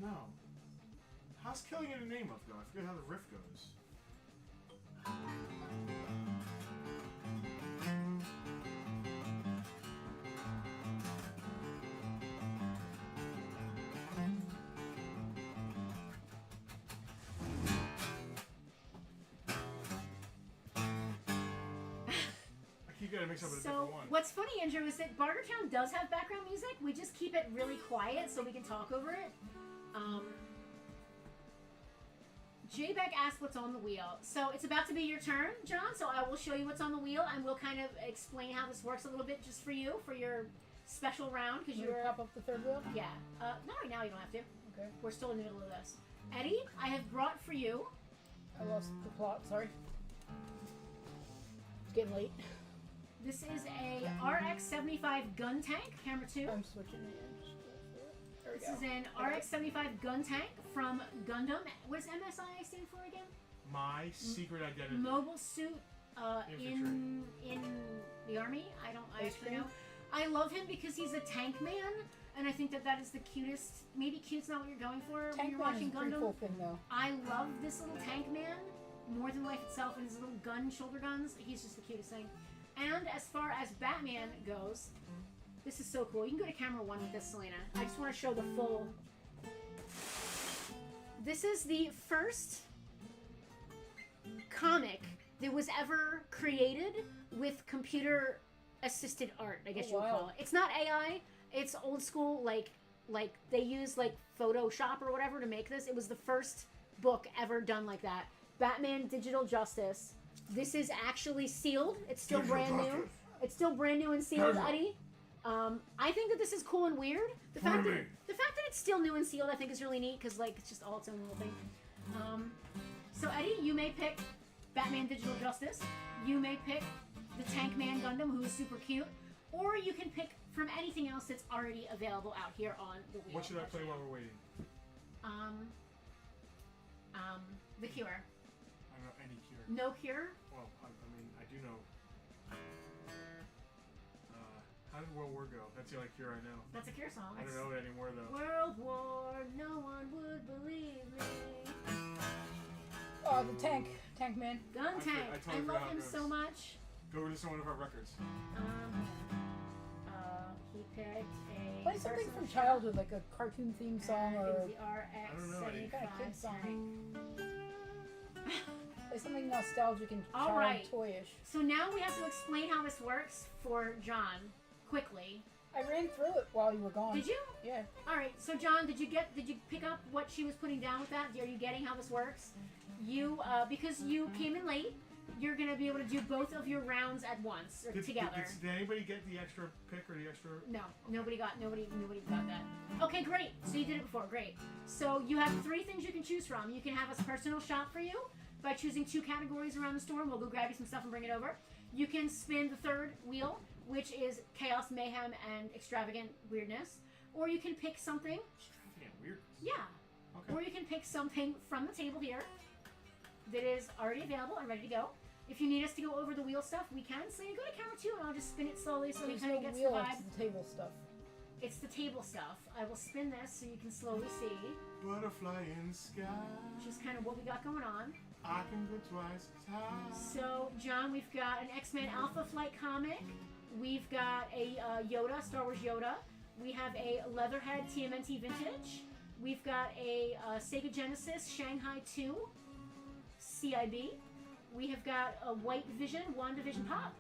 No. How's Killing in the Name of go? I forget how the riff goes. gotta mix up with a So different one. what's funny, Andrew, is that Bartertown does have background music. We just keep it really quiet so we can talk over it. J-Beck asked what's on the wheel. So it's about to be your turn, John, so I will show you what's on the wheel, and we'll kind of explain how this works a little bit just for you, for your special round, because You you're... pop up the third wheel? Yeah. Not right now, you don't have to. Okay. We're still in the middle of this. Eddie, I have brought for you... I lost the plot, sorry. It's getting late. This is a RX-75 gun tank, camera 2. I'm switching hands. There we This go. is an RX-75 gun tank from Gundam. What does MSI stand for again? My secret identity. Mobile suit in the army. I actually know. I love him because he's a tank man, and I think that is the cutest. Maybe cute's not what you're going for when Tank you're Man watching is a pretty Gundam. cool thing, though. I love this little tank man more than life itself, and his little gun shoulder guns. He's just the cutest thing. And as far as Batman goes, this is so cool. You can go to camera 1 with this, Selena. I just want to show the full. This is the first comic that was ever created with computer assisted art, I guess you would call it. It's not AI. It's old school, like they use like Photoshop or whatever to make this. It was the first book ever done like that. Batman Digital Justice. This is actually sealed. It's still brand new. It's still brand new and sealed, Eddie. I think that this is cool and weird. The fact that it's still new and sealed, I think, is really neat because like it's just all its own little thing. So Eddie, you may pick Batman Digital Justice. You may pick the Tank Man Gundam, who is super cute, or you can pick from anything else that's already available out here on the wheel. What should I play while we're waiting? The Cure. I don't know any Cure. No Cure. Well, I mean, I do know. How did World War go? That's the only Cure I know. That's a Cure song. I don't know it anymore though. World War, no one would believe me. Oh, the tank Man. Gun Tank. I I totally love forgot him how it so goes. much. Go listen to one of our records. He picked a. Play something from personal childhood, like a cartoon theme song It or was the RX. I don't know, any kind of kid song. tank. Play something nostalgic and All child right. toyish. So now we have to explain how this works for John quickly. I ran through it while you were gone. Did you? Yeah. All right. So John, did you pick up what she was putting down with that? Are you getting how this works? You because you came in late, you're gonna be able to do both of your rounds at once or together. Did anybody get the extra pick or the extra? No, nobody got that. Okay, great. So you did it before. Great. So you have 3 things you can choose from. You can have us personal shop for you by choosing 2 categories around the store, and we'll go grab you some stuff and bring it over. You can spin the third wheel, which is chaos, mayhem, and extravagant weirdness, or you can pick something. Extravagant weird. Yeah. Okay. Or you can pick something from the table here that is already available and ready to go. If you need us to go over the wheel stuff, we can. So you go to camera 2 and I'll just spin it slowly so you There's kind no of get the wheel, vibe. it's the table stuff. It's the table stuff. I will spin this so you can slowly see Butterfly in the sky. just kind of what we got going on. I can go twice as high. So, John, we've got an X-Men Alpha Flight comic. We've got a Yoda, Star Wars Yoda. We have a Leatherhead TMNT Vintage. We've got a Sega Genesis Shanghai 2 CIB. We have got a White Vision WandaVision Pop.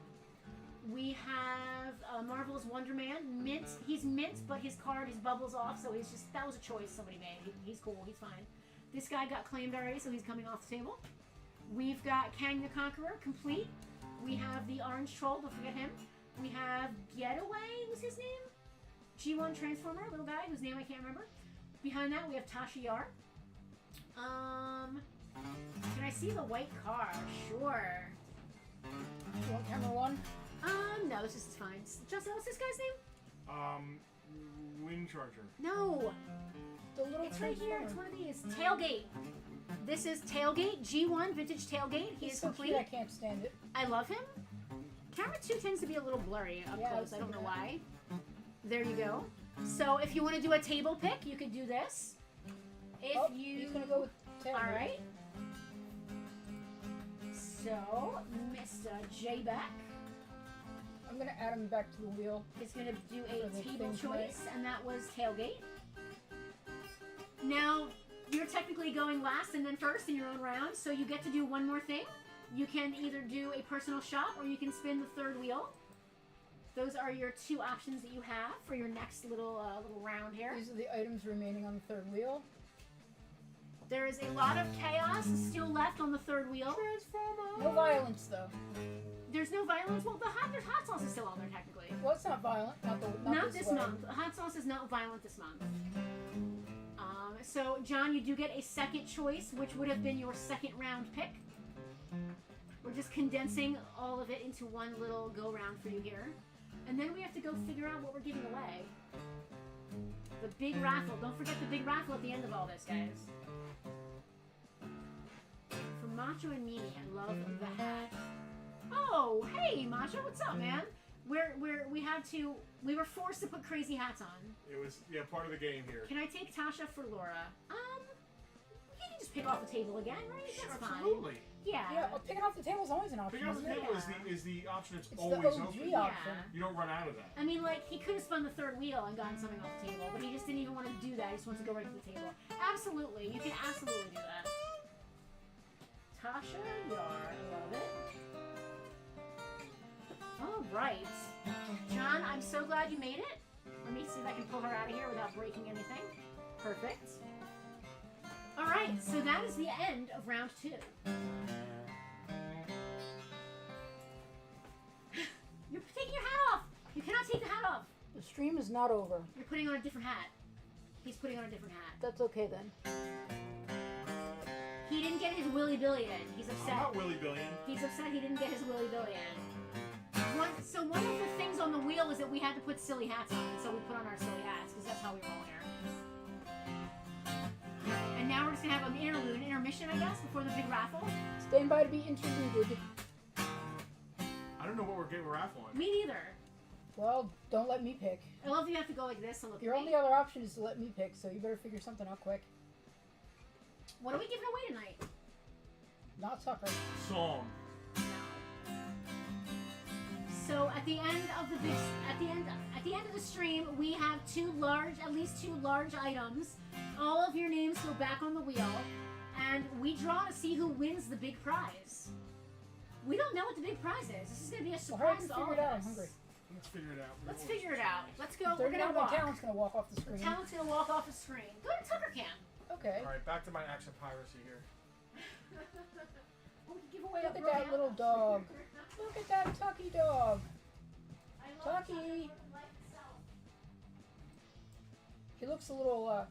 We have Marvel's Wonder Man mint. He's mint, but his card, his bubbles off, so he's just that was a choice somebody made. He's cool. He's fine. This guy got claimed already, so he's coming off the table. We've got Kang the Conqueror complete. We have the Orange Troll. Don't forget him. We have Getaway. What's his name? G1 Transformer, little guy whose name I can't remember. Behind that, we have Tasha Yar. Can I see the white car? Sure. You want camera 1? No, this is fine. Justin, what's this guy's name? Wind Charger. No, The little it's right here. It's transformer. one of these. Tailgate. This is Tailgate, G1 Vintage Tailgate. He He's is so complete. cute, I can't stand it. I love him. Camera 2 tends to be a little blurry up Yeah, close. I I don't know see why. There you go. So if you want to do a table pick, you could do this. If Oh, you... he's gonna go with tail. Alright. So, Mr. J-Beck I'm gonna add him back to the wheel. is going to do For a the table thing tonight. choice, and that was Tailgate. Now, you're technically going last and then first in your own round, so you get to do one more thing. You can either do a personal shop, or you can spin the third wheel, those are your two options that you have for your next little round here. These are the items remaining on the third wheel. There is a lot of chaos still left on the third wheel. No violence, though. There's no violence. Well, there's hot sauce is still on there technically. Well, it's not violent. Not This way. month. Hot sauce is not violent this month. So, John, you do get a second choice, which would have been your second round pick. We're just condensing all of it into one little go round for you here. And then we have to go figure out what we're giving away. The big raffle. Don't forget the big raffle at the end of all this, guys. For Macho and Mimi, I love the hat. Oh, hey, Macho, what's up, man? We were forced to put crazy hats on. It was part of the game here. Can I take Tasha for Laura? You can just pick off the table again, right? That's Absolutely. fine. Yeah. Yeah, picking off the table is always an option. Picking off the isn't it? table is the option that's It's always the OG open. option. You don't run out of that. I mean, like, he could have spun the third wheel and gotten something off the table, but he just didn't even want to do that. He just wants to go right to the table. Absolutely. You can absolutely do that. Tasha Yar. Love it. All right. John, I'm so glad you made it. Let me see if I can pull her out of here without breaking anything. Perfect. All right, so that is the end of round 2. You're taking your hat off. You cannot take the hat off. The stream is not over. You're putting on a different hat. He's putting on a different hat. That's okay then. He didn't get his Willy Billy in. He's upset. I'm not Willy Billy. He's upset he didn't get his Willy Billy in. So one of the things on the wheel is that we had to put silly hats on, and so we put on our silly hats because that's how we roll here. And now we're just gonna have an interlude, intermission, I guess, before the big raffle. Stand by to be interluded. I don't know what we're getting raffling. Me neither. Well, don't let me pick. I love you have to go like this and look Your at only me. other option is to let me pick, so you better figure something out quick. What are we giving away tonight? Not Tucker. Song. No. So at the end of the stream, we have at least two large items. All of your names go back on the wheel, and we draw to see who wins the big prize. We don't know what the big prize is. This is going to be a Well, hurry surprise up and to all figure of it out. us. I'm hungry. Let's figure it out. Let's figure it out. Let's go. We're 30 going to my walk. talent's gonna walk off the screen. Talent's going to walk off the screen. Go to Tucker Cam. Okay. All right, back to my acts of piracy here. Oh, we can give away Look a at that little dog. Look at that Tucky dog. Tucky. He looks a little,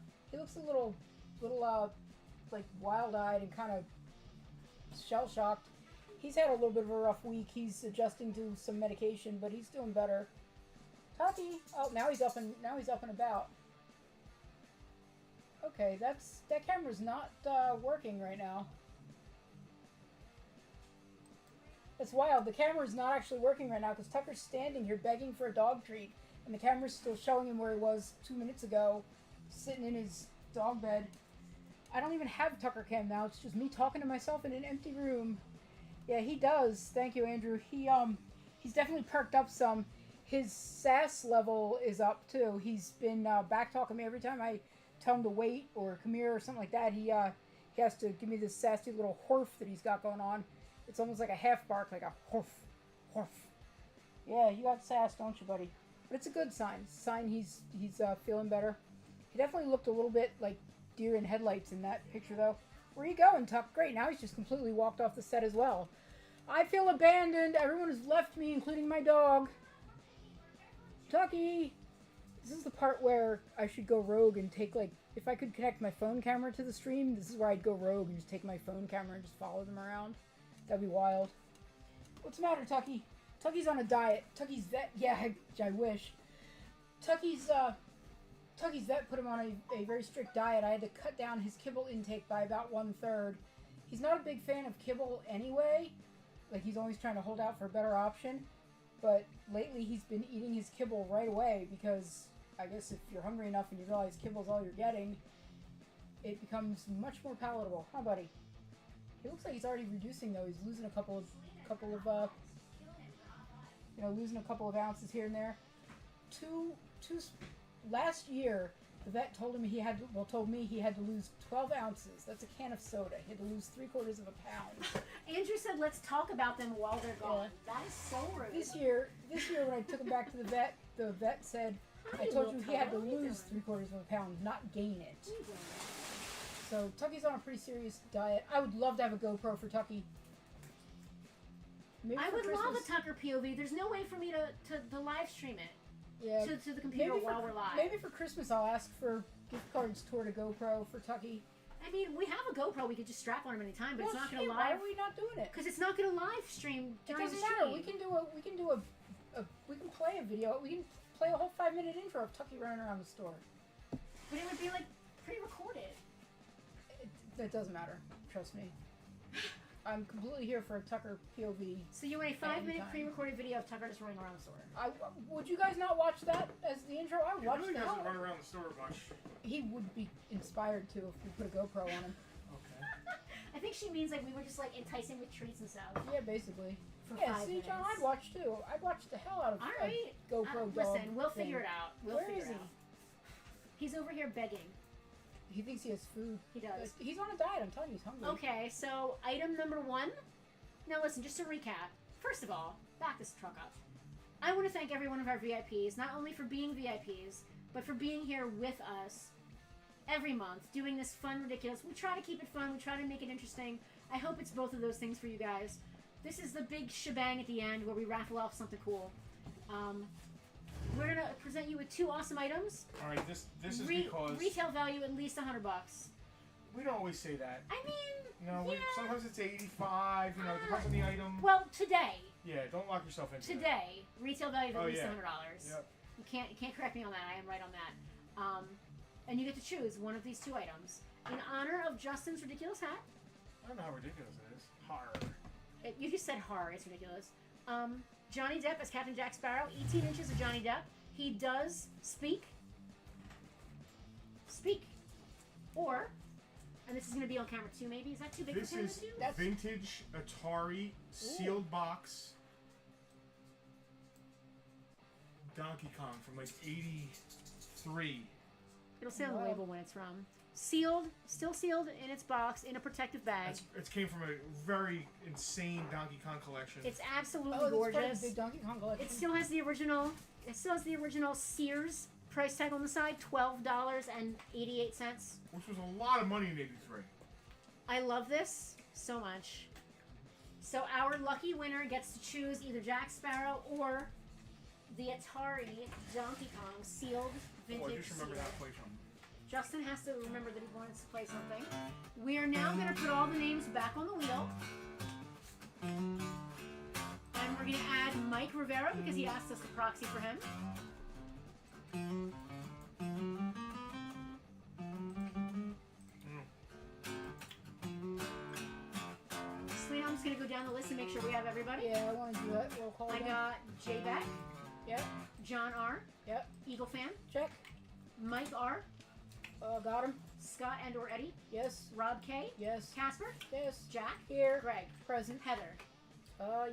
like wild-eyed and kind of shell-shocked. He's had a little bit of a rough week. He's adjusting to some medication, but he's doing better. Tucky. Oh, now he's up and about. Okay, that camera's not working right now. It's wild. The camera's not actually working right now because Tucker's standing here begging for a dog treat, and the camera's still showing him where he was 2 minutes ago, sitting in his dog bed. I don't even have Tucker Cam now. It's just me talking to myself in an empty room. Yeah, he does. Thank you, Andrew. He's definitely perked up some. His sass level is up too. He's been back talking me every time I tell him to wait or come here or something like that. He has to give me this sassy little horf that he's got going on. It's almost like a half bark, like a horf, horf. Yeah, you got sass, don't you, buddy? But it's a good sign. It's a sign he's feeling better. He definitely looked a little bit like deer in headlights in that picture, though. Where are you going, Tuck? Great, now he's just completely walked off the set as well. I feel abandoned. Everyone has left me, including my dog. Tucky! This is the part where I should go rogue and take, like, if I could connect my phone camera to the stream, this is where I'd go rogue and just take my phone camera and just follow them around. That'd be wild. What's the matter, Tucky? Tucky's on a diet. Tucky's vet. Yeah, I wish. Tucky's vet put him on a very strict diet. I had to cut down his kibble intake by about 1/3. He's not a big fan of kibble anyway. Like, he's always trying to hold out for a better option. But lately he's been eating his kibble right away because I guess if you're hungry enough and you realize kibble's all you're getting, it becomes much more palatable. Huh, buddy? He looks like he's already reducing though. He's losing a couple of losing a couple of ounces here and there. Last year The vet told me he had to lose 12 ounces. That's a can of soda. He had to lose 3/4 of a pound. Andrew said, "Let's talk about them while they're gone." That is so rude. This year when I took him back to the vet said, Hi, I told little you he had to Tugger. What are you lose doing? 3/4 of a pound, not gain it. What are you doing? So Tucky's on a pretty serious diet. I would love to have a GoPro for Tucky. Maybe I for would love a Christmas. Tucker POV. There's no way for me to live stream it Yeah. to the computer Maybe while we're live. Maybe for Christmas I'll ask for gift cards toward a GoPro for Tucky. I mean, we have a GoPro. We could just strap on him anytime, but it's not going to Why live are we not doing it? because it's not going to live stream It during doesn't the matter. stream. We can play a video. We can play a whole 5-minute intro of Tucky running around the store. But it would be like pre-recorded. That doesn't matter. Trust me. I'm completely here for a Tucker POV. So you want a 5-minute Anytime. pre-recorded video of Tucker just running around the store. Would you guys not watch that as the intro? I would He watch really that. doesn't run around the store much. He would be inspired to if we put a GoPro on him. Okay. I think she means like we were just like enticing with treats and stuff Yeah, basically. for Yeah, 5 see, minutes. John, I'd watch too. I'd watch the hell out of All a right. GoPro dog. Listen, we'll thing. figure it out. We'll Where figure is it he? out. He's over here begging. He thinks he has food. He does. He's on a diet. I'm telling you, he's hungry. Okay, so item number 1. Now listen, just to recap. First of all, back this truck up. I want to thank every one of our VIPs, not only for being VIPs, but for being here with us every month, doing this fun, ridiculous. We try to keep it fun. We try to make it interesting. I hope it's both of those things for you guys. This is the big shebang at the end where we raffle off something cool. We're gonna present you with 2 awesome items. All right. This is because Retail value at least $100. we don't always say that. I mean, No, yeah. sometimes it's 85. You know, it depends on the item. Well, today, Yeah, don't lock yourself into it. today, retail value of at Oh, least yeah. $100. Yep. You can't correct me on that. I am right on that. And you get to choose one of these 2 items in honor of Justin's ridiculous hat. I don't know how ridiculous it is. Hard. You just said horror. It's ridiculous. Johnny Depp as Captain Jack Sparrow. 18 inches of Johnny Depp. He does speak. Or, and this is going to be on camera too, maybe. Is that too big This for camera is too? That's- vintage Atari sealed box Donkey Kong from like '83. It'll say on the Wow. label when it's from. Sealed, still sealed in its box in a protective bag. It came from a very insane Donkey Kong collection. It's absolutely Oh, that's part of gorgeous. the big Donkey Kong collection. It still has the original. It still has the original Sears price tag on the side, $12.88. Which was a lot of money in '83. I love this so much. So our lucky winner gets to choose either Jack Sparrow or the Atari Donkey Kong sealed vintage. Oh, I just remember seal. how to play something. Justin has to remember that he wanted to play something. We are now going to put all the names back on the wheel. And we're going to add Mike Rivera because he asked us to proxy for him. Selena, I'm just going to go down the list and make sure we have everybody. Yeah, I want to do that. Roll call I again. got Jay Beck, Yep, John R, yep. Eagle Fan, Check. Mike R, Got him. Scott and or Eddie, Yes, Rob K, yes, Casper, yes. Jack, Here. Greg, Present. Heather,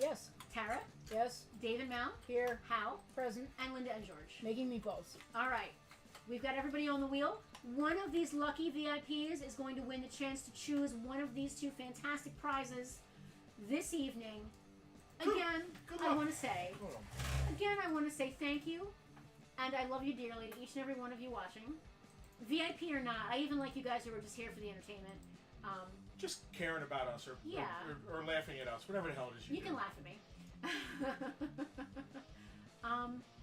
Yes, Tara, yes. David Mao, Here. Hal, Present. and Linda and George. Making meatballs. All right, we've got everybody on the wheel. One of these lucky VIPs is going to win the chance to choose one of these 2 fantastic prizes this evening. Again, Good I luck. want to say, Hold on. thank you, and I love you dearly to each and every one of you watching. VIP or not, I even like you guys who are just here for the entertainment. Just caring about us or, Yeah. or laughing at us, whatever the hell it is you You do. can laugh at me.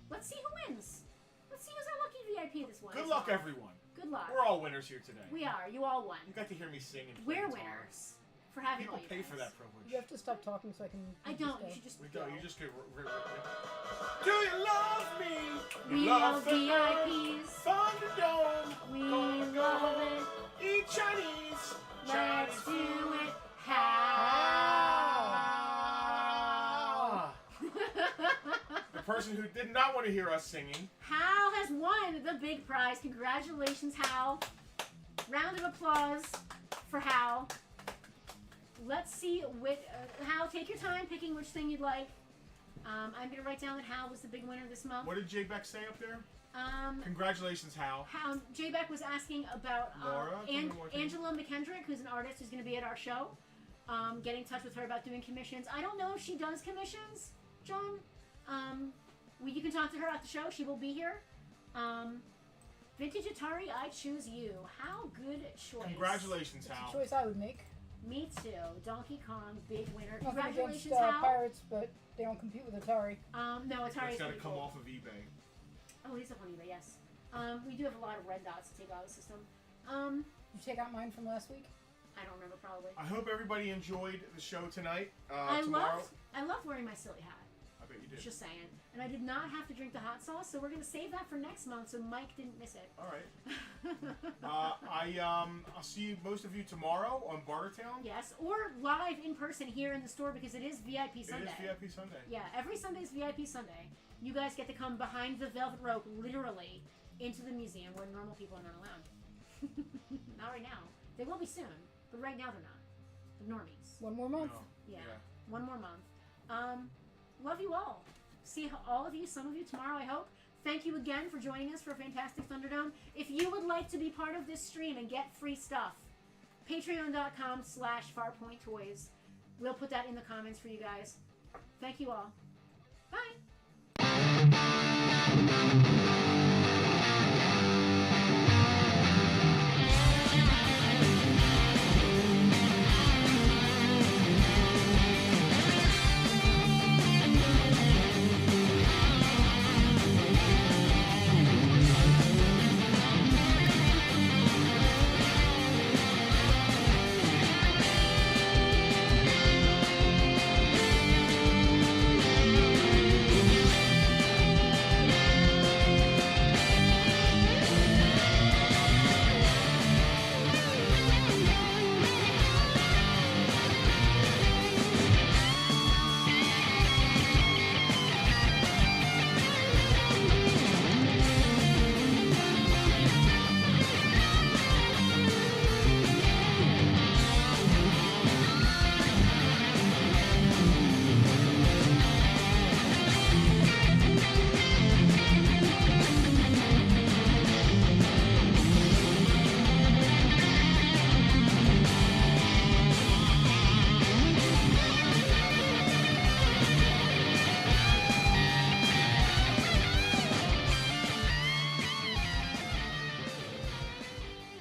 Let's see who wins. Let's see who's our lucky VIP this one. Good luck, everyone. Good luck. We're all winners here today. We are. You all won. You got to hear me sing and play We're guitar. winners for having People all you pay guys. for that privilege. You have to stop talking so I can. I just don't. go. You should just We go. don't. You just get rid of it. Do you love me? We love are VIPs. Thunderdome. We Gonna go love it. Eat Chinese. Let's do it. How? Ah. The person who did not want to hear us singing. Hal has won the big prize. Congratulations, Hal. Round of applause for Hal. Let's see which. Hal, take your time picking which thing you'd like. I'm going to write down that Hal was the big winner this month. What did Jay Beck say up there? Congratulations, Hal. J-Beck was asking about Laura, tell me more things. Angela McKendrick, who's an artist who's going to be at our show. Get in touch with her about doing commissions. I don't know if she does commissions, John. You can talk to her at the show. She will be here. Vintage Atari, I choose you. How good choice. Congratulations, It's Hal. a choice I would make. Me too. Donkey Kong, big winner. Nothing Congratulations, against Hal. Pirates, but they don't compete with Atari. No, Atari's It's got to pretty come cool. off of eBay. Oh, it is up on eBay, yes. We do have a lot of red dots to take out of the system. Did you take out mine from last week? I don't remember, probably. I hope everybody enjoyed the show tonight. I Tomorrow, loved wearing my silly hat. I bet you did. Just saying. And I did not have to drink the hot sauce, so we're going to save that for next month so Mike didn't miss it. All right. I'll see most of you tomorrow on Bartertown. Yes, or live in person here in the store because it is VIP Sunday. It is VIP Sunday. Yeah, every Sunday is VIP Sunday. You guys get to come behind the velvet rope, literally, into the museum where normal people are not allowed. Not right now. They will be soon, but right now they're not. The normies. One more month. No. Yeah. One more month. Love you all. See all of you, some of you tomorrow, I hope. Thank you again for joining us for a fantastic Thunderdome. If you would like to be part of this stream and get free stuff, patreon.com/FarpointToys. We'll put that in the comments for you guys. Thank you all. Bye.